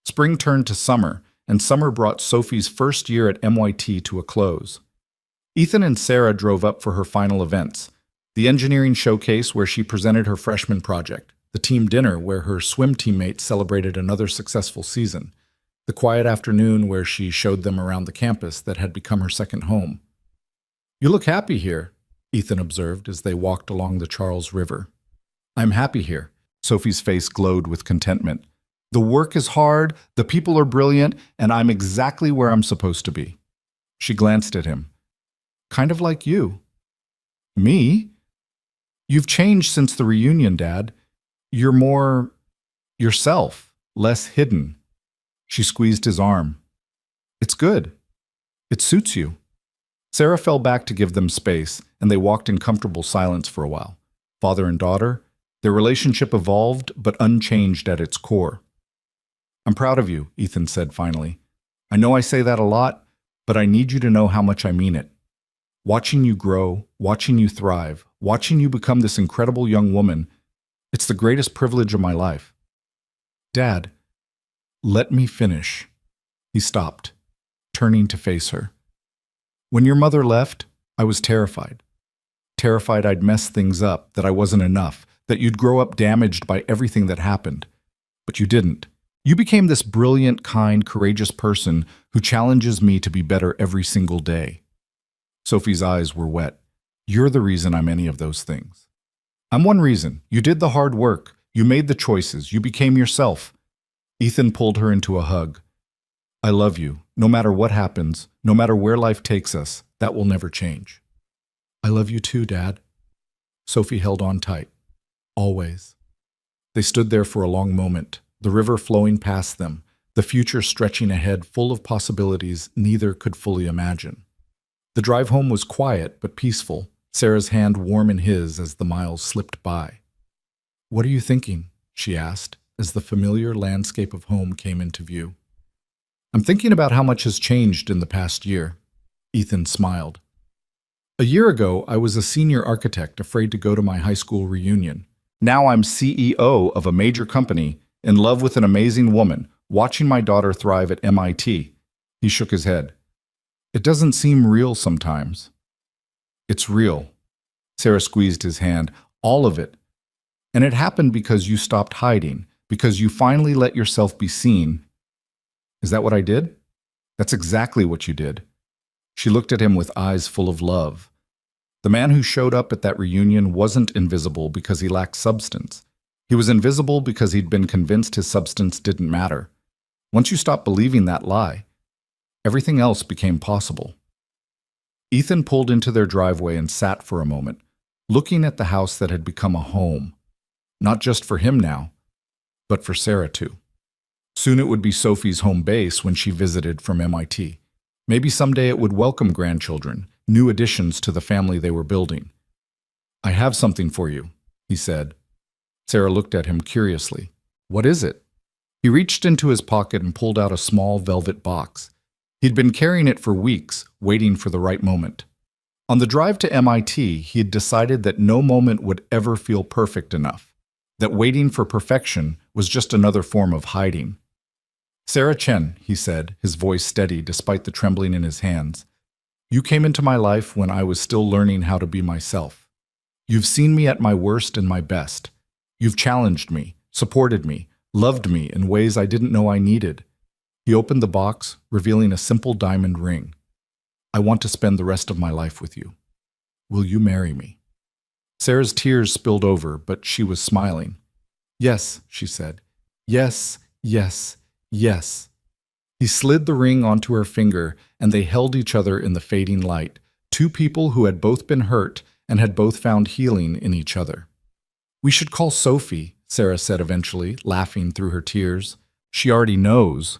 S1: Spring turned to summer, and summer brought Sophie's first year at NYT to a close. Ethan and Sarah drove up for her final events, the engineering showcase where she presented her freshman project, the team dinner where her swim teammates celebrated another successful season, the quiet afternoon where she showed them around the campus that had become her second home. You look happy here, Ethan observed as they walked along the Charles River. I'm happy here. Sophie's face glowed with contentment. The work is hard, the people are brilliant, and I'm exactly where I'm supposed to be. She glanced at him. Kind of like you. Me? You've changed since the reunion, Dad. You're more yourself, less hidden. She squeezed his arm. It's good. It suits you. Sarah fell back to give them space, and they walked in comfortable silence for a while. Father and daughter, their relationship evolved but unchanged at its core. I'm proud of you, Ethan said finally. I know I say that a lot, but I need you to know how much I mean it. Watching you grow, watching you thrive, watching you become this incredible young woman, it's the greatest privilege of my life. Dad, let me finish. He stopped, turning to face her. When your mother left, I was terrified. Terrified I'd mess things up, that I wasn't enough, that you'd grow up damaged by everything that happened. But you didn't. You became this brilliant, kind, courageous person who challenges me to be better every single day. Sophie's eyes were wet. You're the reason I'm any of those things. I'm one reason. You did the hard work. You made the choices. You became yourself. Ethan pulled her into a hug. I love you. No matter what happens, no matter where life takes us, that will never change. I love you too, Dad. Sophie held on tight. Always. They stood there for a long moment, the river flowing past them, the future stretching ahead full of possibilities neither could fully imagine. The drive home was quiet but peaceful, Sarah's hand warm in his as the miles slipped by. What are you thinking? She asked, as the familiar landscape of home came into view. I'm thinking about how much has changed in the past year. Ethan smiled. A year ago, I was a senior architect afraid to go to my high school reunion. Now I'm CEO of a major company, in love with an amazing woman, watching my daughter thrive at MIT. He shook his head. It doesn't seem real sometimes. It's real. Sarah squeezed his hand. All of it. And it happened because you stopped hiding, because you finally let yourself be seen. Is that what I did? That's exactly what you did. She looked at him with eyes full of love. The man who showed up at that reunion wasn't invisible because he lacked substance. He was invisible because he'd been convinced his substance didn't matter. Once you stopped believing that lie, everything else became possible. Ethan pulled into their driveway and sat for a moment, looking at the house that had become a home. Not just for him now, but for Sarah too. Soon it would be Sophie's home base when she visited from MIT. Maybe someday it would welcome grandchildren, new additions to the family they were building. I have something for you, he said. Sarah looked at him curiously. What is it? He reached into his pocket and pulled out a small velvet box. He'd been carrying it for weeks, waiting for the right moment. On the drive to MIT, he had decided that no moment would ever feel perfect enough, that waiting for perfection was just another form of hiding. Sarah Chen, he said, his voice steady despite the trembling in his hands. You came into my life when I was still learning how to be myself. You've seen me at my worst and my best. You've challenged me, supported me, loved me in ways I didn't know I needed. He opened the box, revealing a simple diamond ring. I want to spend the rest of my life with you. Will you marry me? Sarah's tears spilled over, but she was smiling. Yes, she said. Yes, yes, yes. He slid the ring onto her finger, and they held each other in the fading light, two people who had both been hurt and had both found healing in each other. We should call Sophie, Sarah said eventually, laughing through her tears. She already knows.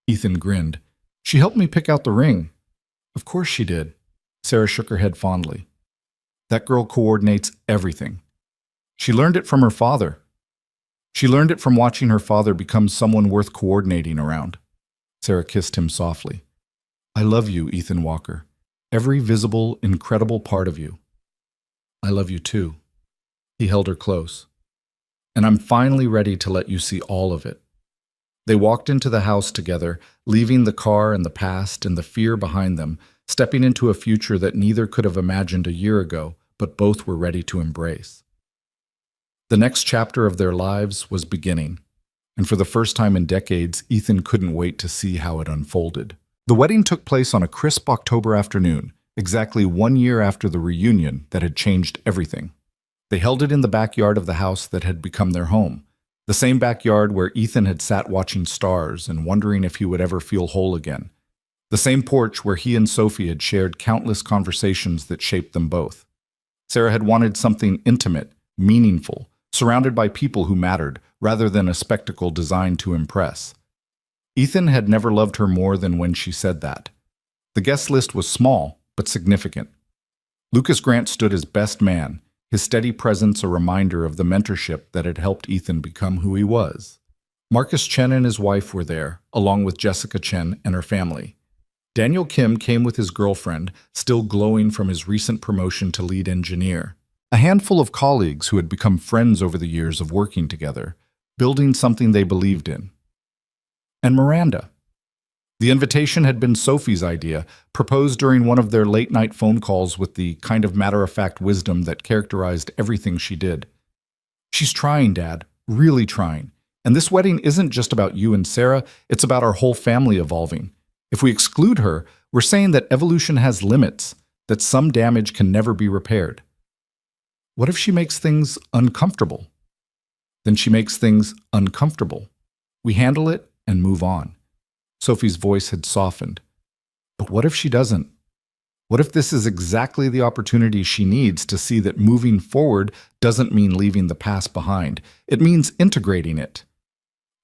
S1: Ethan grinned. She helped me pick out the ring. Of course she did. Sarah shook her head fondly. That girl coordinates everything. She learned it from her father. She learned it from watching her father become someone worth coordinating around. Sarah kissed him softly. I love you, Ethan Walker. Every visible, incredible part of you. I love you too. He held her close. And I'm finally ready to let you see all of it. They walked into the house together, leaving the car and the past and the fear behind them, stepping into a future that neither could have imagined a year ago, but both were ready to embrace. The next chapter of their lives was beginning, and for the first time in decades, Ethan couldn't wait to see how it unfolded. The wedding took place on a crisp October afternoon, exactly 1 year after the reunion that had changed everything. They held it in the backyard of the house that had become their home, the same backyard where Ethan had sat watching stars and wondering if he would ever feel whole again. The same porch where he and Sophie had shared countless conversations that shaped them both. Sarah had wanted something intimate, meaningful, surrounded by people who mattered, rather than a spectacle designed to impress. Ethan had never loved her more than when she said that. The guest list was small, but significant. Lucas Grant stood as best man, his steady presence a reminder of the mentorship that had helped Ethan become who he was. Marcus Chen and his wife were there, along with Jessica Chen and her family. Daniel Kim came with his girlfriend, still glowing from his recent promotion to lead engineer. A handful of colleagues who had become friends over the years of working together, building something they believed in. And Miranda. The invitation had been Sophie's idea, proposed during one of their late-night phone calls with the kind of matter-of-fact wisdom that characterized everything she did. "She's trying, Dad, really trying. And this wedding isn't just about you and Sarah, it's about our whole family evolving. If we exclude her, we're saying that evolution has limits, that some damage can never be repaired. What if she makes things uncomfortable? Then she makes things uncomfortable. We handle it and move on." Sophie's voice had softened. But what if she doesn't? What if this is exactly the opportunity she needs to see that moving forward doesn't mean leaving the past behind? It means integrating it.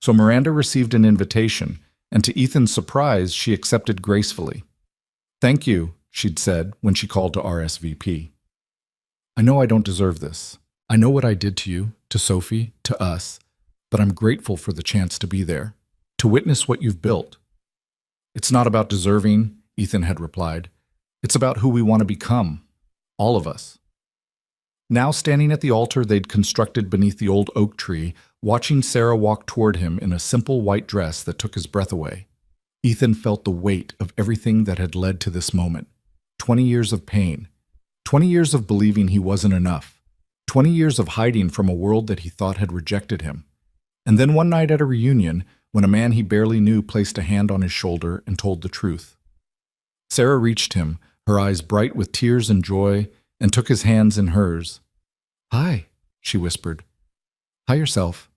S1: So Miranda received an invitation, and to Ethan's surprise, she accepted gracefully. "Thank you," she'd said when she called to RSVP. "I know I don't deserve this. I know what I did to you, to Sophie, to us, but I'm grateful for the chance to be there, to witness what you've built." "It's not about deserving," Ethan had replied. "It's about who we want to become, all of us." Now standing at the altar they'd constructed beneath the old oak tree, watching Sarah walk toward him in a simple white dress that took his breath away, Ethan felt the weight of everything that had led to this moment. 20 years of pain, 20 years of believing he wasn't enough, 20 years of hiding from a world that he thought had rejected him. And then one night at a reunion, when a man he barely knew placed a hand on his shoulder and told the truth. Sarah reached him, her eyes bright with tears and joy, and took his hands in hers. "Hi," she whispered. "Hi yourself."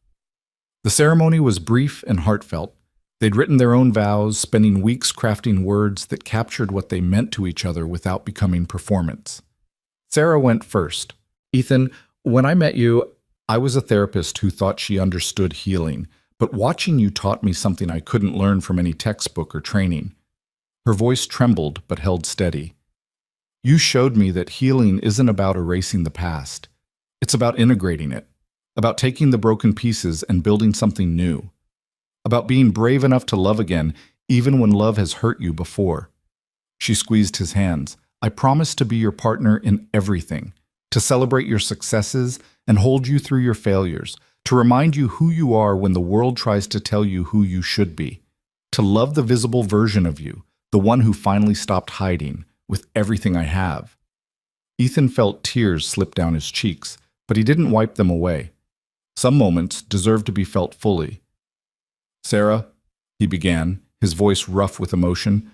S1: The ceremony was brief and heartfelt. They'd written their own vows, spending weeks crafting words that captured what they meant to each other without becoming performance. Sarah went first. "Ethan, when I met you, I was a therapist who thought she understood healing, but watching you taught me something I couldn't learn from any textbook or training." Her voice trembled but held steady. "You showed me that healing isn't about erasing the past. It's about integrating it, about taking the broken pieces and building something new, about being brave enough to love again even when love has hurt you before." She squeezed his hands. "I promise to be your partner in everything, to celebrate your successes and hold you through your failures, to remind you who you are when the world tries to tell you who you should be, to love the visible version of you, the one who finally stopped hiding, with everything I have." Ethan felt tears slip down his cheeks, but he didn't wipe them away. Some moments deserve to be felt fully. "Sarah," he began, his voice rough with emotion,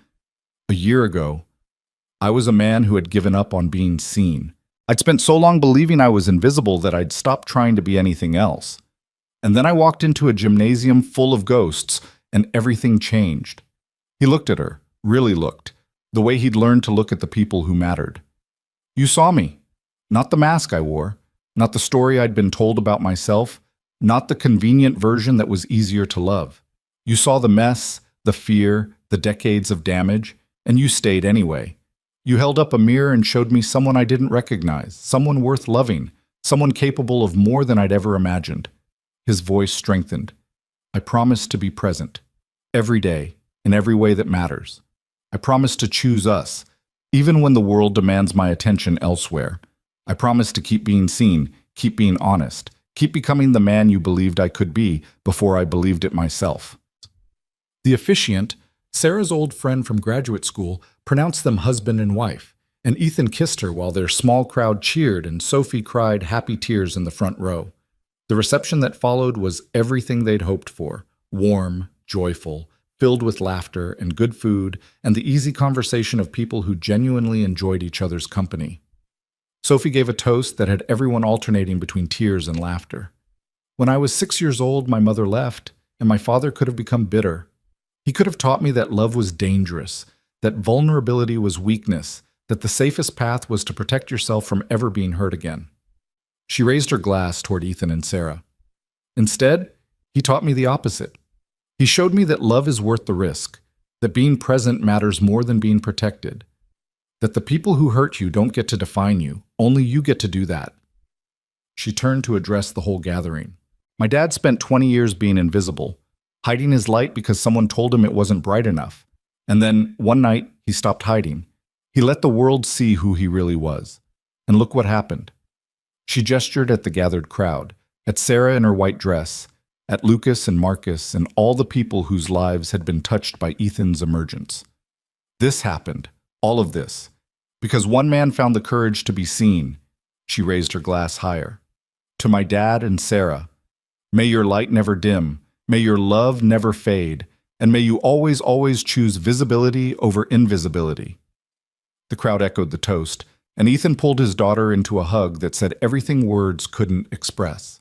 S1: "a year ago, I was a man who had given up on being seen. I'd spent so long believing I was invisible that I'd stopped trying to be anything else. And then I walked into a gymnasium full of ghosts, and everything changed." He looked at her, really looked, the way he'd learned to look at the people who mattered. "You saw me. Not the mask I wore, not the story I'd been told about myself, not the convenient version that was easier to love. You saw the mess, the fear, the decades of damage, and you stayed anyway. You held up a mirror and showed me someone I didn't recognize, someone worth loving, someone capable of more than I'd ever imagined." His voice strengthened. "I promise to be present, every day, in every way that matters. I promise to choose us, even when the world demands my attention elsewhere. I promise to keep being seen, keep being honest, keep becoming the man you believed I could be before I believed it myself." The officiant, Sarah's old friend from graduate school, pronounced them husband and wife, and Ethan kissed her while their small crowd cheered and Sophie cried happy tears in the front row. The reception that followed was everything they'd hoped for: warm, joyful, filled with laughter and good food and the easy conversation of people who genuinely enjoyed each other's company. Sophie gave a toast that had everyone alternating between tears and laughter. "When I was 6 years old, my mother left, and my father could have become bitter. He could have taught me that love was dangerous, that vulnerability was weakness, that the safest path was to protect yourself from ever being hurt again. She raised her glass toward Ethan and Sarah. Instead, he taught me the opposite. He showed me that love is worth the risk, that being present matters more than being protected, that the people who hurt you don't get to define you, only you get to do that. She turned to address the whole gathering. My dad spent 20 years being invisible, hiding his light because someone told him it wasn't bright enough. And then, one night, he stopped hiding. He let the world see who he really was. And look what happened. She gestured at the gathered crowd, at Sarah in her white dress, at Lucas and Marcus and all the people whose lives had been touched by Ethan's emergence. This happened, all of this, because one man found the courage to be seen. She raised her glass higher. To my dad and Sarah, may your light never dim, may your love never fade, and may you always, always choose visibility over invisibility. The crowd echoed the toast, and Ethan pulled his daughter into a hug that said everything words couldn't express.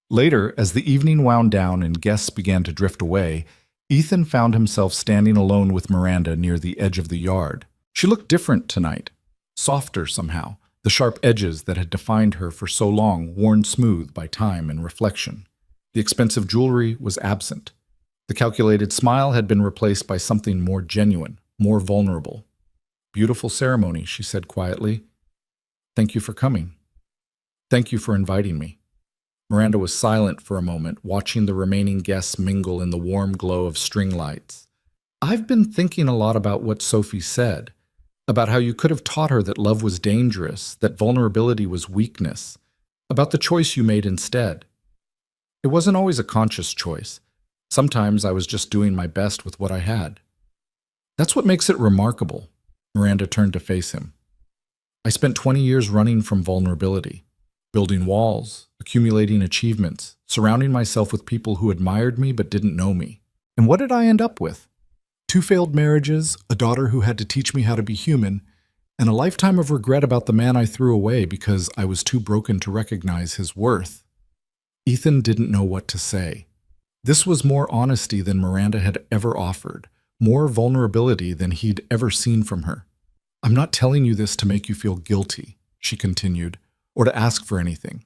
S1: Later, as the evening wound down and guests began to drift away, Ethan found himself standing alone with Miranda near the edge of the yard. She looked different tonight, softer somehow, the sharp edges that had defined her for so long worn smooth by time and reflection. The expensive jewelry was absent. The calculated smile had been replaced by something more genuine, more vulnerable. "Beautiful ceremony," she said quietly. "Thank you for coming. Thank you for inviting me." Miranda was silent for a moment, watching the remaining guests mingle in the warm glow of string lights. "I've been thinking a lot about what Sophie said, about how you could have taught her that love was dangerous, that vulnerability was weakness, about the choice you made instead. It wasn't always a conscious choice. Sometimes I was just doing my best with what I had. That's what makes it remarkable." Miranda turned to face him. "I spent 20 years running from vulnerability, building walls, accumulating achievements, surrounding myself with people who admired me but didn't know me. And what did I end up with? 2 failed marriages, a daughter who had to teach me how to be human, and a lifetime of regret about the man I threw away because I was too broken to recognize his worth." Ethan didn't know what to say. This was more honesty than Miranda had ever offered, more vulnerability than he'd ever seen from her. "I'm not telling you this to make you feel guilty," she continued, "or to ask for anything.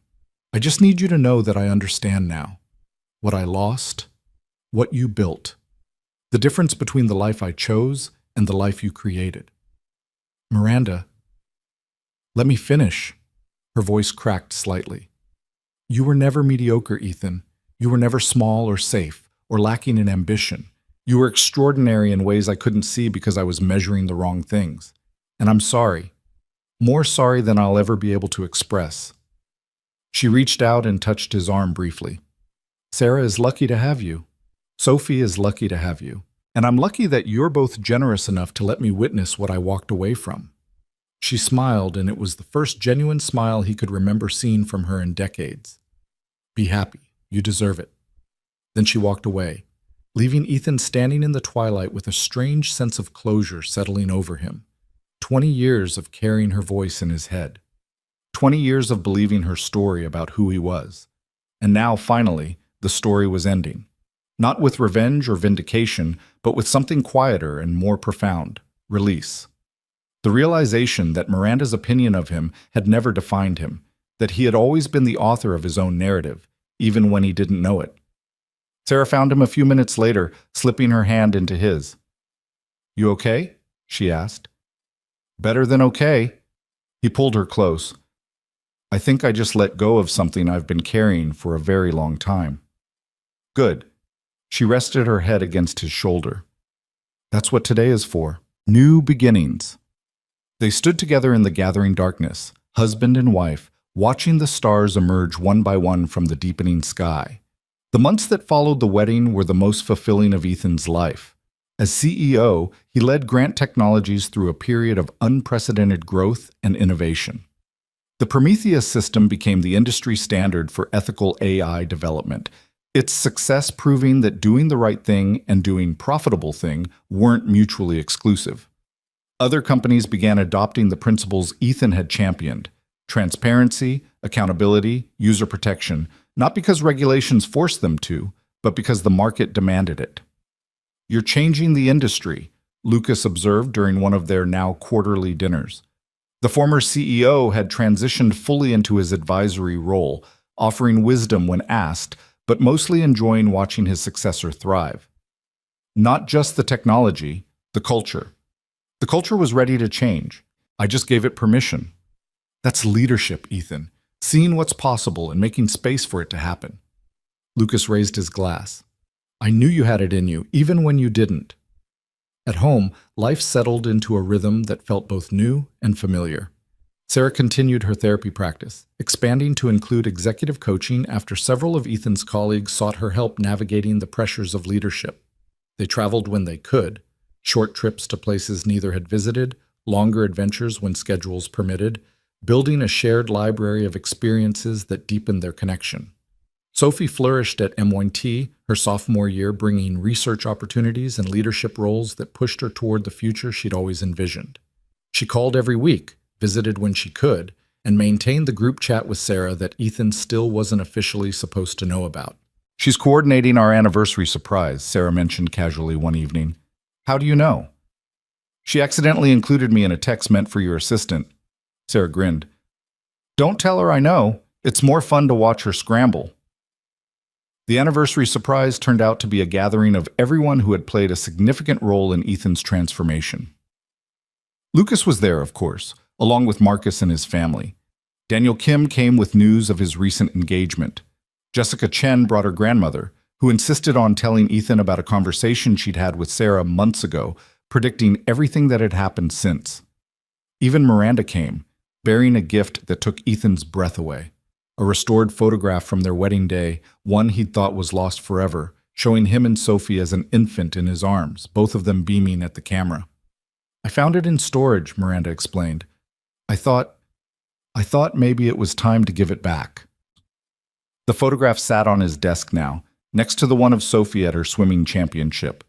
S1: I just need you to know that I understand now. What I lost, what you built. The difference between the life I chose and the life you created." "Miranda, let me finish." Her voice cracked slightly. "You were never mediocre, Ethan. You were never small or safe or lacking in ambition. You were extraordinary in ways I couldn't see because I was measuring the wrong things. And I'm sorry. More sorry than I'll ever be able to express." She reached out and touched his arm briefly. "Sarah is lucky to have you. Sophie is lucky to have you. And I'm lucky that you're both generous enough to let me witness what I walked away from." She smiled, and it was the first genuine smile he could remember seeing from her in decades. "Be happy. You deserve it." Then she walked away, leaving Ethan standing in the twilight with a strange sense of closure settling over him. 20 years of carrying her voice in his head. 20 years of believing her story about who he was. And now, finally, the story was ending. Not with revenge or vindication, but with something quieter and more profound: release. The realization that Miranda's opinion of him had never defined him, that he had always been the author of his own narrative, even when he didn't know it. Sarah found him a few minutes later, slipping her hand into his. "You okay?" she asked. "Better than okay." He pulled her close. "I think I just let go of something I've been carrying for a very long time." "Good." She rested her head against his shoulder. "That's what today is for. New beginnings." They stood together in the gathering darkness, husband and wife, watching the stars emerge one by one from the deepening sky. The months that followed the wedding were the most fulfilling of Ethan's life. As CEO, he led Grant Technologies through a period of unprecedented growth and innovation. The Prometheus system became the industry standard for ethical AI development, its success proving that doing the right thing and doing profitable thing weren't mutually exclusive. Other companies began adopting the principles Ethan had championed: transparency, accountability, user protection, not because regulations forced them to, but because the market demanded it. "You're changing the industry," Lucas observed during one of their now quarterly dinners. The former CEO had transitioned fully into his advisory role, offering wisdom when asked, but mostly enjoying watching his successor thrive. Not just the technology, the culture. The culture was ready to change. I just gave it permission. That's leadership, Ethan. Seeing what's possible and making space for it to happen. Lucas raised his glass. I knew you had it in you, even when you didn't. At home, life settled into a rhythm that felt both new and familiar. Sarah continued her therapy practice, expanding to include executive coaching after several of Ethan's colleagues sought her help navigating the pressures of leadership. They traveled when they could, short trips to places neither had visited, longer adventures when schedules permitted, building a shared library of experiences that deepened their connection. Sophie flourished at MIT her sophomore year, bringing research opportunities and leadership roles that pushed her toward the future she'd always envisioned. She called every week, visited when she could, and maintained the group chat with Sarah that Ethan still wasn't officially supposed to know about. She's coordinating our anniversary surprise, Sarah mentioned casually one evening. How do you know? She accidentally included me in a text meant for your assistant. Sarah grinned. Don't tell her I know. It's more fun to watch her scramble. The anniversary surprise turned out to be a gathering of everyone who had played a significant role in Ethan's transformation. Lucas was there, of course, along with Marcus and his family. Daniel Kim came with news of his recent engagement. Jessica Chen brought her grandmother, who insisted on telling Ethan about a conversation she'd had with Sarah months ago, predicting everything that had happened since. Even Miranda came, bearing a gift that took Ethan's breath away. A restored photograph from their wedding day, one he'd thought was lost forever, showing him and Sophie as an infant in his arms, both of them beaming at the camera. I found it in storage, Miranda explained. I thought maybe it was time to give it back. The photograph sat on his desk now, next to the one of Sophie at her swimming championship.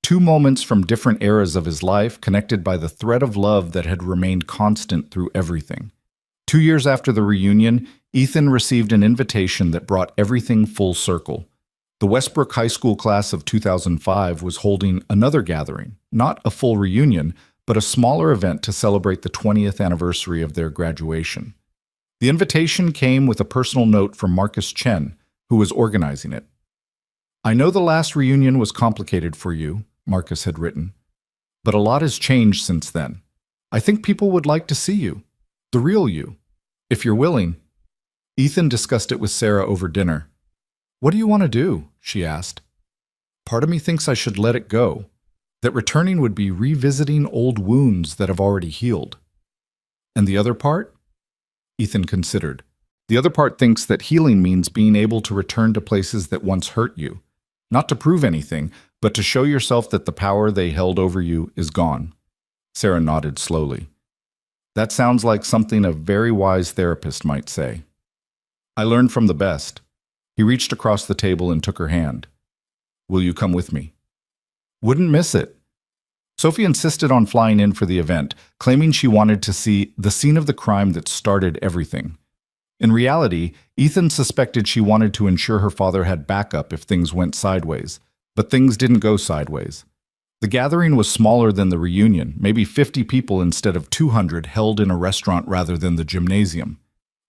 S1: Two moments from different eras of his life connected by the thread of love that had remained constant through everything. 2 years after the reunion, Ethan received an invitation that brought everything full circle. The Westbrook High School class of 2005 was holding another gathering, not a full reunion, but a smaller event to celebrate the 20th anniversary of their graduation. The invitation came with a personal note from Marcus Chen, who was organizing it. I know the last reunion was complicated for you, Marcus had written, but a lot has changed since then. I think people would like to see you, the real you, if you're willing. Ethan discussed it with Sarah over dinner. What do you want to do? She asked. Part of me thinks I should let it go, that returning would be revisiting old wounds that have already healed. And the other part? Ethan considered. The other part thinks that healing means being able to return to places that once hurt you, not to prove anything, but to show yourself that the power they held over you is gone. Sarah nodded slowly. That sounds like something a very wise therapist might say. I learned from the best. He reached across the table and took her hand. Will you come with me? Wouldn't miss it. Sophie insisted on flying in for the event, claiming she wanted to see the scene of the crime that started everything. In reality, Ethan suspected she wanted to ensure her father had backup if things went sideways, but things didn't go sideways. The gathering was smaller than the reunion, maybe 50 people instead of 200 held in a restaurant rather than the gymnasium.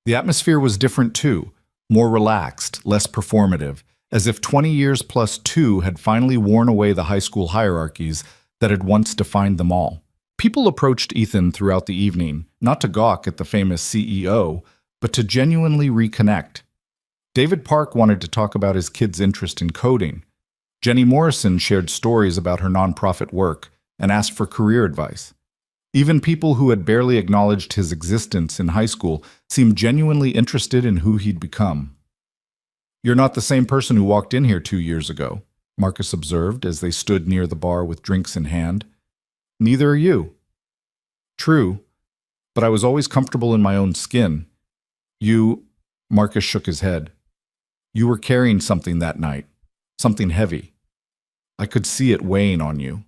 S1: The atmosphere was different too, more relaxed, less performative, as if 20 years plus 2 had finally worn away the high school hierarchies that had once defined them all. People approached Ethan throughout the evening, not to gawk at the famous CEO, but to genuinely reconnect. David Park wanted to talk about his kids' interest in coding. Jenny Morrison shared stories about her nonprofit work and asked for career advice. Even people who had barely acknowledged his existence in high school seemed genuinely interested in who he'd become. You're not the same person who walked in here 2 years ago, Marcus observed as they stood near the bar with drinks in hand. Neither are you. True, but I was always comfortable in my own skin. Marcus shook his head. You were carrying something that night, something heavy. I could see it weighing on you.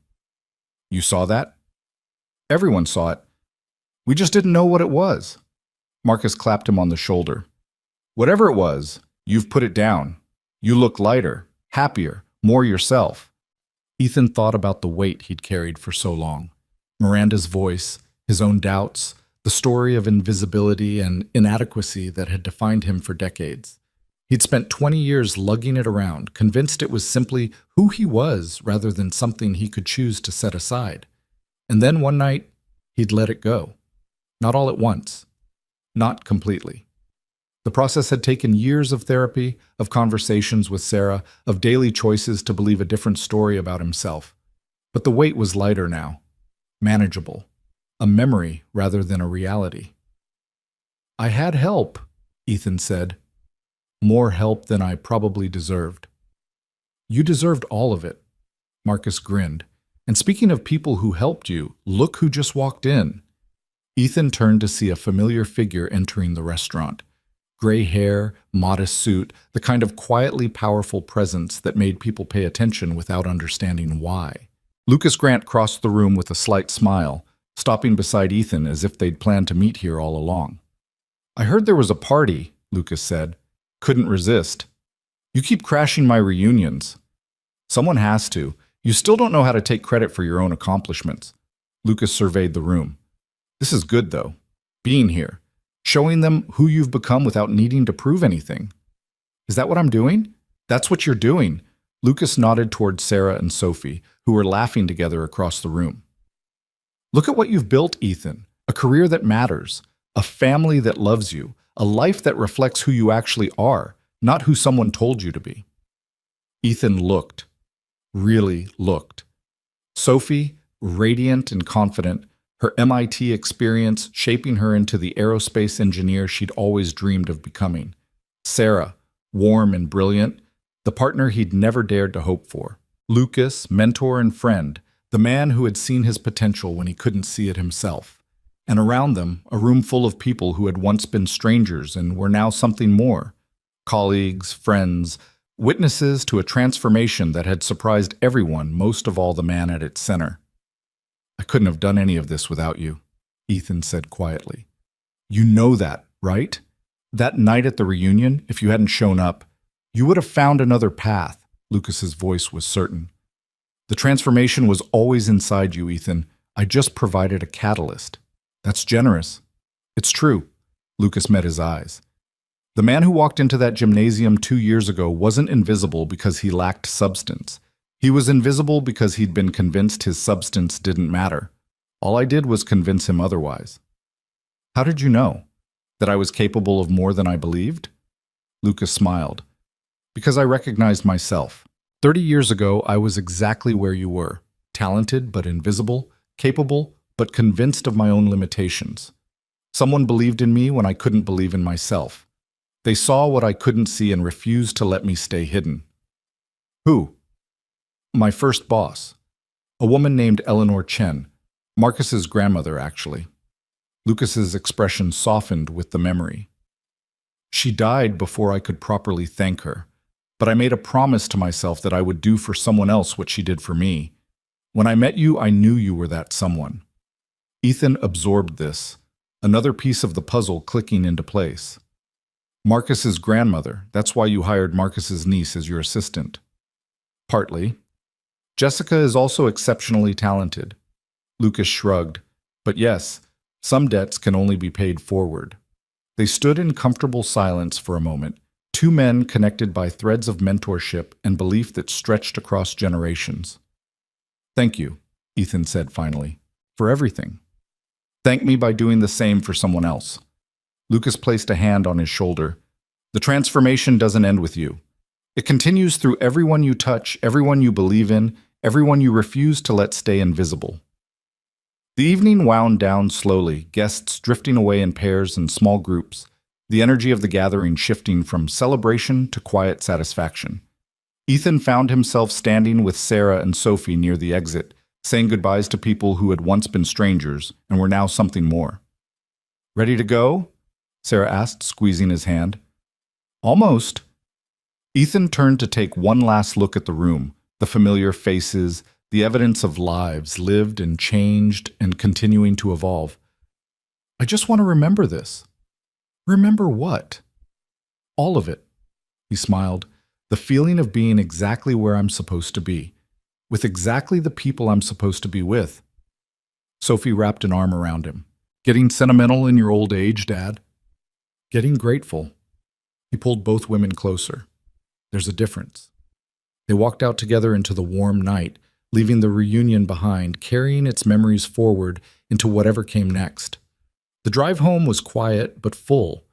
S1: You saw that? Everyone saw it. We just didn't know what it was. Marcus clapped him on the shoulder. Whatever it was, you've put it down. You look lighter, happier, more yourself. Ethan thought about the weight he'd carried for so long. Miranda's voice, his own doubts, the story of invisibility and inadequacy that had defined him for decades. He'd spent 20 years lugging it around, convinced it was simply who he was rather than something he could choose to set aside. And then one night, he'd let it go. Not all at once. Not completely. The process had taken years of therapy, of conversations with Sarah, of daily choices to believe a different story about himself. But the weight was lighter now. Manageable. A memory rather than a reality. "I had help," Ethan said. "More help than I probably deserved." "You deserved all of it." Marcus grinned. "And speaking of people who helped you, look who just walked in." Ethan turned to see a familiar figure entering the restaurant. Gray hair, modest suit, the kind of quietly powerful presence that made people pay attention without understanding why. Lucas Grant crossed the room with a slight smile, stopping beside Ethan as if they'd planned to meet here all along. "I heard there was a party," Lucas said. "Couldn't resist." "You keep crashing my reunions." "Someone has to. You still don't know how to take credit for your own accomplishments." Lucas surveyed the room. "This is good, though. Being here. Showing them who you've become without needing to prove anything." "Is that what I'm doing?" "That's what you're doing." Lucas nodded toward Sarah and Sophie, who were laughing together across the room. "Look at what you've built, Ethan. A career that matters. A family that loves you. A life that reflects who you actually are, not who someone told you to be." Ethan looked. Really looked. Sophie, radiant and confident, her MIT experience shaping her into the aerospace engineer she'd always dreamed of becoming. Sarah, warm and brilliant, the partner he'd never dared to hope for. Lucas, mentor and friend, the man who had seen his potential when he couldn't see it himself. And around them, a room full of people who had once been strangers and were now something more. Colleagues, friends, witnesses to a transformation that had surprised everyone, most of all the man at its center. "I couldn't have done any of this without you," Ethan said quietly. "You know that, right? That night at the reunion, if you hadn't shown up, you would have found another path." Lucas's voice was certain. "The transformation was always inside you, Ethan. I just provided a catalyst." "That's generous." "It's true." Lucas met his eyes. The man who walked into that gymnasium 2 years ago wasn't invisible because he lacked substance. He was invisible because he'd been convinced his substance didn't matter. All I did was convince him otherwise. "How did you know? That I was capable of more than I believed?" Lucas smiled. "Because I recognized myself. 30 years ago, I was exactly where you were. Talented but invisible, capable but convinced of my own limitations. Someone believed in me when I couldn't believe in myself. They saw what I couldn't see and refused to let me stay hidden." "Who?" "My first boss. A woman named Eleanor Chen. Marcus's grandmother, actually." Lucas's expression softened with the memory. "She died before I could properly thank her, but I made a promise to myself that I would do for someone else what she did for me. When I met you, I knew you were that someone." Ethan absorbed this, another piece of the puzzle clicking into place. "Marcus's grandmother, that's why you hired Marcus's niece as your assistant." "Partly. Jessica is also exceptionally talented." Lucas shrugged. "But yes, some debts can only be paid forward." They stood in comfortable silence for a moment, two men connected by threads of mentorship and belief that stretched across generations. "Thank you," Ethan said finally, "for everything. Thank me by doing the same for someone else." Lucas placed a hand on his shoulder. "The transformation doesn't end with you. It continues through everyone you touch, everyone you believe in, everyone you refuse to let stay invisible." The evening wound down slowly, guests drifting away in pairs and small groups, the energy of the gathering shifting from celebration to quiet satisfaction. Ethan found himself standing with Sarah and Sophie near the exit, saying goodbyes to people who had once been strangers and were now something more. "Ready to go?" Sarah asked, squeezing his hand. "Almost." Ethan turned to take one last look at the room, the familiar faces, the evidence of lives lived and changed and continuing to evolve. "I just want to remember this." "Remember what?" "All of it," he smiled. "The feeling of being exactly where I'm supposed to be, with exactly the people I'm supposed to be with. Sophie wrapped an arm around him. Getting sentimental in your old age, Dad? Getting grateful. He pulled both women closer. There's a difference. They walked out together into the warm night, leaving the reunion behind, carrying its memories forward into whatever came next. The drive home was quiet but full,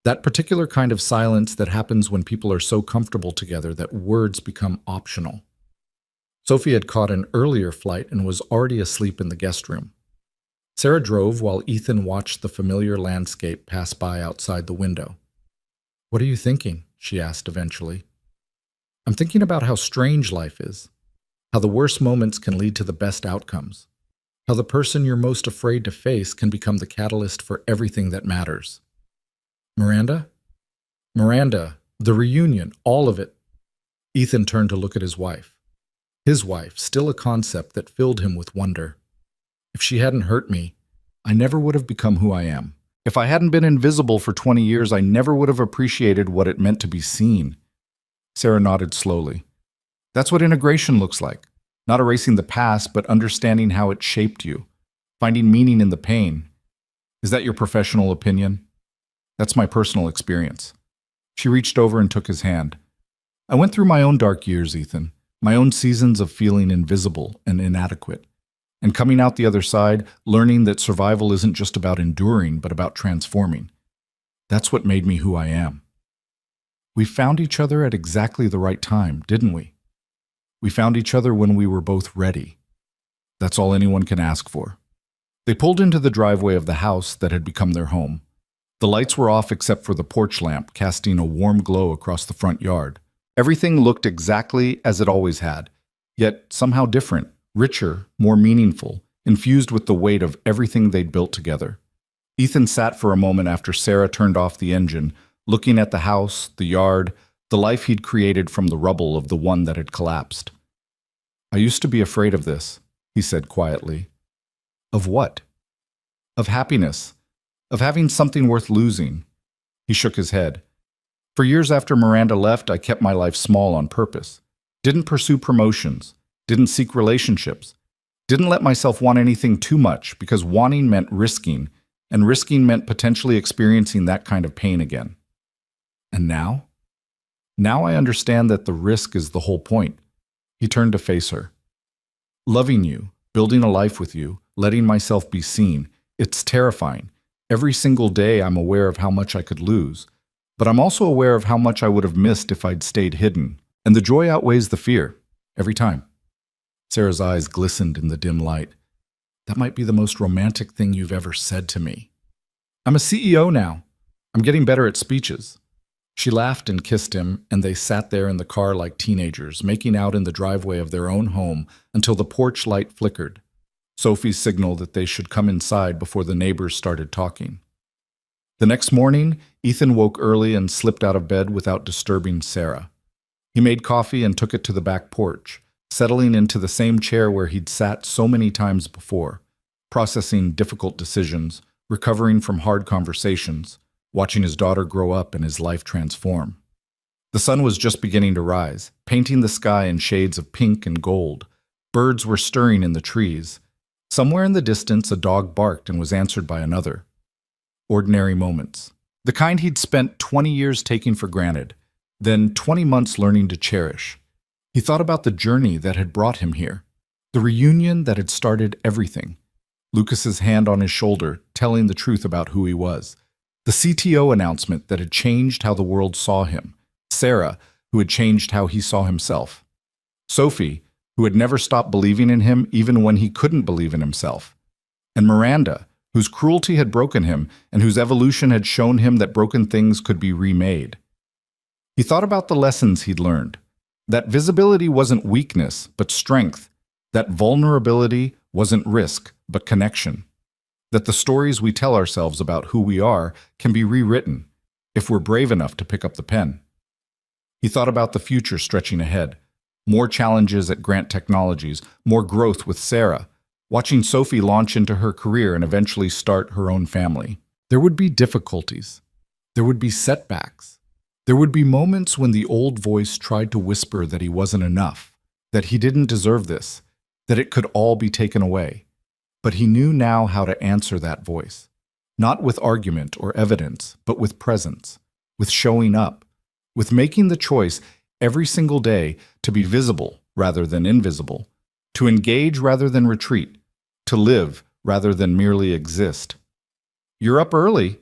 S1: that particular kind of silence that happens when people are so comfortable together that words become optional. Sophie had caught an earlier flight and was already asleep in the guest room. Sarah drove while Ethan watched the familiar landscape pass by outside the window. "What are you thinking?" she asked eventually. "I'm thinking about how strange life is, how the worst moments can lead to the best outcomes, how the person you're most afraid to face can become the catalyst for everything that matters." "Miranda? Miranda, the reunion, all of it." Ethan turned to look at his wife. His wife, still a concept that filled him with wonder. If she hadn't hurt me, I never would have become who I am. If I hadn't been invisible for 20 years, I never would have appreciated what it meant to be seen. Sarah nodded slowly. That's what integration looks like. Not erasing the past, but understanding how it shaped you. Finding meaning in the pain. Is that your professional opinion? That's my personal experience. She reached over and took his hand. I went through my own dark years, Ethan. My own seasons of feeling invisible and inadequate. And coming out the other side, learning that survival isn't just about enduring, but about transforming. That's what made me who I am. We found each other at exactly the right time, didn't we? We found each other when we were both ready. That's all anyone can ask for. They pulled into the driveway of the house that had become their home. The lights were off except for the porch lamp, casting a warm glow across the front yard. Everything looked exactly as it always had, yet somehow different, richer, more meaningful, infused with the weight of everything they'd built together. Ethan sat for a moment after Sarah turned off the engine, looking at the house, the yard, the life he'd created from the rubble of the one that had collapsed. I used to be afraid of this, he said quietly. Of what? Of happiness. Of having something worth losing. He shook his head. For years after Miranda left, I kept my life small on purpose. Didn't pursue promotions. Didn't seek relationships. Didn't let myself want anything too much because wanting meant risking, and risking meant potentially experiencing that kind of pain again. And now? Now I understand that the risk is the whole point. He turned to face her. Loving you, building a life with you, letting myself be seen, it's terrifying. Every single day I'm aware of how much I could lose, but I'm also aware of how much I would have missed if I'd stayed hidden, and the joy outweighs the fear, every time. Sarah's eyes glistened in the dim light. That might be the most romantic thing you've ever said to me. I'm a CEO now. I'm getting better at speeches. She laughed and kissed him, and they sat there in the car like teenagers, making out in the driveway of their own home until the porch light flickered. Sophie signaled that they should come inside before the neighbors started talking. The next morning, Ethan woke early and slipped out of bed without disturbing Sarah. He made coffee and took it to the back porch, settling into the same chair where he'd sat so many times before, processing difficult decisions, recovering from hard conversations, watching his daughter grow up and his life transform. The sun was just beginning to rise, painting the sky in shades of pink and gold. Birds were stirring in the trees. Somewhere in the distance, a dog barked and was answered by another. Ordinary moments. The kind he'd spent 20 years taking for granted, then 20 months learning to cherish. He thought about the journey that had brought him here, the reunion that had started everything. Lucas's hand on his shoulder, telling the truth about who he was. The CTO announcement that had changed how the world saw him. Sarah, who had changed how he saw himself. Sophie, who had never stopped believing in him even when he couldn't believe in himself. And Miranda, whose cruelty had broken him and whose evolution had shown him that broken things could be remade. He thought about the lessons he'd learned. That visibility wasn't weakness, but strength. That vulnerability wasn't risk, but connection. That the stories we tell ourselves about who we are can be rewritten if we're brave enough to pick up the pen. He thought about the future stretching ahead. More challenges at Grant Technologies, more growth with Sarah, watching Sophie launch into her career and eventually start her own family. There would be difficulties. There would be setbacks. There would be moments when the old voice tried to whisper that he wasn't enough, that he didn't deserve this, that it could all be taken away. But he knew now how to answer that voice. Not with argument or evidence, but with presence, with showing up, with making the choice every single day to be visible rather than invisible, to engage rather than retreat, to live rather than merely exist. "You're up early."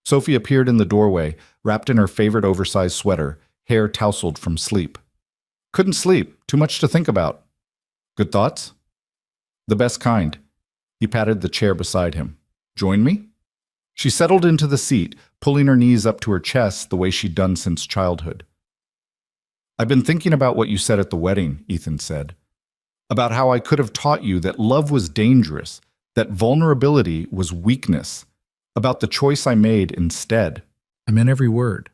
S1: Sophie appeared in the doorway, wrapped in her favorite oversized sweater, hair tousled from sleep. "Couldn't sleep. Too much to think about." "Good thoughts?" "The best kind." He patted the chair beside him. "Join me?" She settled into the seat, pulling her knees up to her chest the way she'd done since childhood. "I've been thinking about what you said at the wedding," Ethan said. "About how I could have taught you that love was dangerous, that vulnerability was weakness, about the choice I made instead." "I meant every word."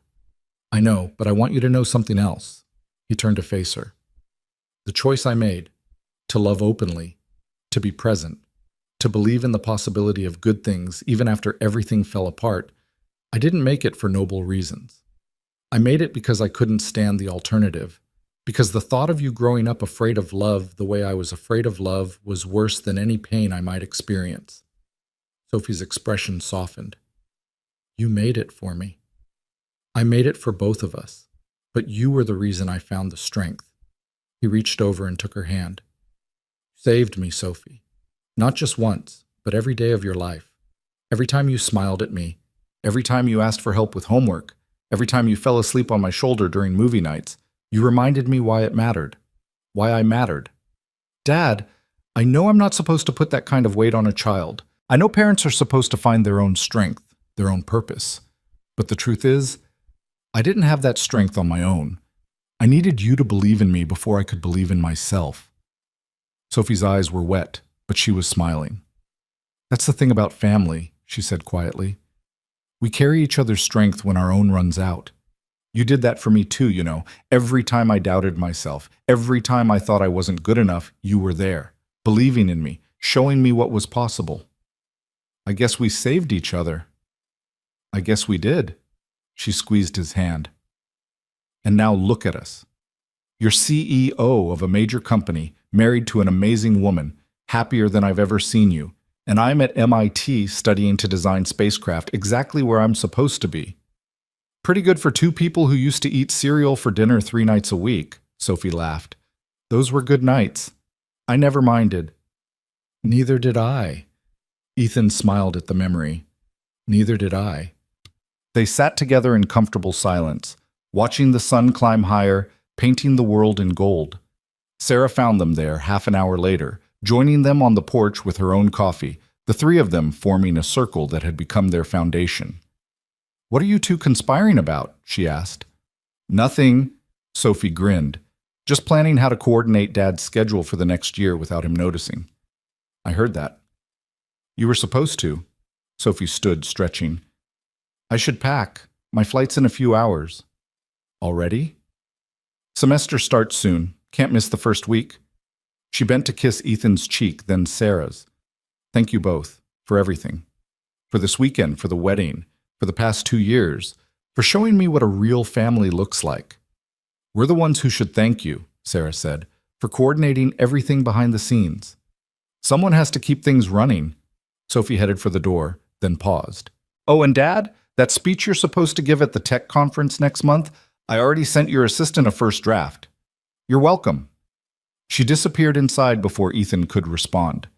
S1: "I know, but I want you to know something else." He turned to face her. "The choice I made, to love openly, to be present, to believe in the possibility of good things even after everything fell apart, I didn't make it for noble reasons. I made it because I couldn't stand the alternative, because the thought of you growing up afraid of love the way I was afraid of love was worse than any pain I might experience." Sophie's expression softened. "You made it for me. I made it for both of us, but you were the reason I found the strength." He reached over and took her hand. "You saved me, Sophie. Not just once, but every day of your life. Every time you smiled at me, every time you asked for help with homework, every time you fell asleep on my shoulder during movie nights, you reminded me why it mattered, why I mattered." "Dad, I know I'm not supposed to put that kind of weight on a child. I know parents are supposed to find their own strength, their own purpose. But the truth is, I didn't have that strength on my own. I needed you to believe in me before I could believe in myself." Sophie's eyes were wet, but she was smiling. "That's the thing about family," she said quietly. "We carry each other's strength when our own runs out. You did that for me too, you know. Every time I doubted myself, every time I thought I wasn't good enough, you were there, believing in me, showing me what was possible. I guess we saved each other." "I guess we did." She squeezed his hand. "And now look at us. You're CEO of a major company, married to an amazing woman, happier than I've ever seen you. And I'm at MIT studying to design spacecraft, exactly where I'm supposed to be. Pretty good for two people who used to eat cereal for dinner 3 nights a week," Sophie laughed. "Those were good nights. I never minded." "Neither did I." Ethan smiled at the memory. "Neither did I." They sat together in comfortable silence, watching the sun climb higher, painting the world in gold. Sarah found them there half an hour later, joining them on the porch with her own coffee, the three of them forming a circle that had become their foundation. "What are you two conspiring about?" she asked. "Nothing," Sophie grinned. "Just planning how to coordinate Dad's schedule for the next year without him noticing." "I heard that." "You were supposed to." Sophie stood, stretching. "I should pack. My flight's in a few hours." "Already?" "Semester starts soon. Can't miss the first week." She bent to kiss Ethan's cheek, then Sarah's. "Thank you both, for everything. For this weekend, for the wedding, for the past 2 years, for showing me what a real family looks like." "We're the ones who should thank you," Sarah said, "for coordinating everything behind the scenes. Someone has to keep things running." Sophie headed for the door, then paused. "Oh, and Dad, that speech you're supposed to give at the tech conference next month, I already sent your assistant a first draft. You're welcome." She disappeared inside before Ethan could respond.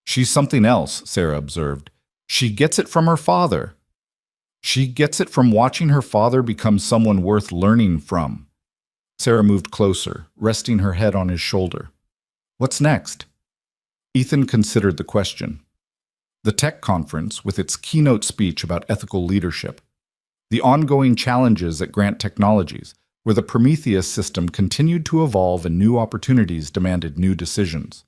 S1: "She's something else," Sarah observed. "She gets it from her father. She gets it from watching her father become someone worth learning from." Sarah moved closer, resting her head on his shoulder. "What's next?" Ethan considered the question. The tech conference, with its keynote speech about ethical leadership. The ongoing challenges at Grant Technologies, where the Prometheus system continued to evolve and new opportunities demanded new decisions.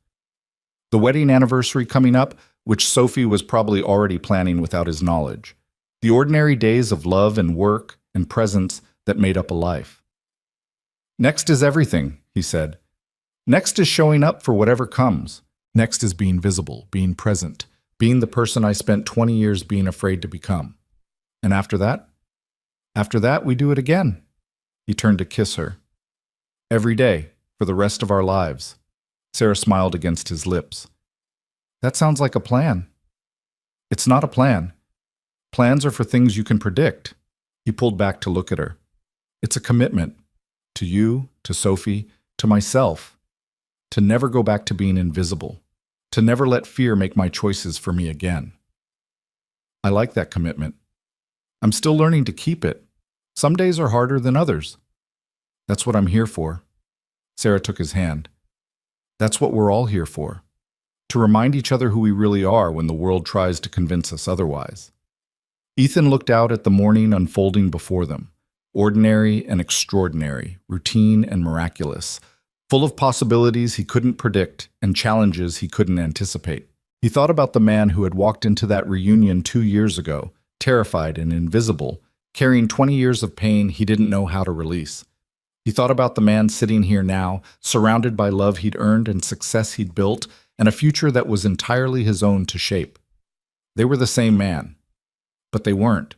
S1: The wedding anniversary coming up, which Sophie was probably already planning without his knowledge. The ordinary days of love and work and presence that made up a life. "Next is everything," he said. "Next is showing up for whatever comes. Next is being visible, being present, being the person I spent 20 years being afraid to become. And after that? After that, we do it again." He turned to kiss her. "Every day, For the rest of our lives. Sarah smiled against his lips. That sounds like a plan. It's not a plan. Plans are for things you can predict. He pulled back to look at her. It's a commitment. To you, to Sophie, to myself. To never go back to being invisible. To never let fear make my choices for me again. I like that commitment. I'm still learning to keep it. Some days are harder than others. That's what I'm here for. Sarah took his hand. That's what we're all here for. To remind each other who we really are when the world tries to convince us otherwise. Ethan looked out at the morning unfolding before them. Ordinary and extraordinary, routine and miraculous. Full of possibilities he couldn't predict and challenges he couldn't anticipate. He thought about the man who had walked into that reunion 2 years ago, terrified and invisible, carrying 20 years of pain he didn't know how to release. He thought about the man sitting here now, surrounded by love he'd earned and success he'd built, and a future that was entirely his own to shape. They were the same man, but they weren't.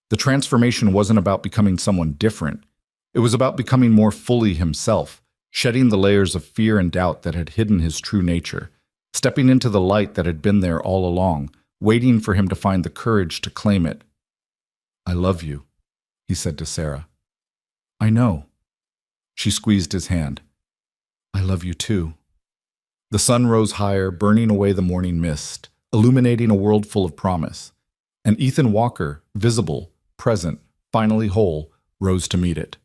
S1: The transformation wasn't about becoming someone different. It was about becoming more fully himself, shedding the layers of fear and doubt that had hidden his true nature, stepping into the light that had been there all along, waiting for him to find the courage to claim it. I love you, he said to Sarah. I know. She squeezed his hand. I love you too. The sun rose higher, burning away the morning mist, illuminating a world full of promise. And Ethan Walker, visible, present, finally whole, rose to meet it.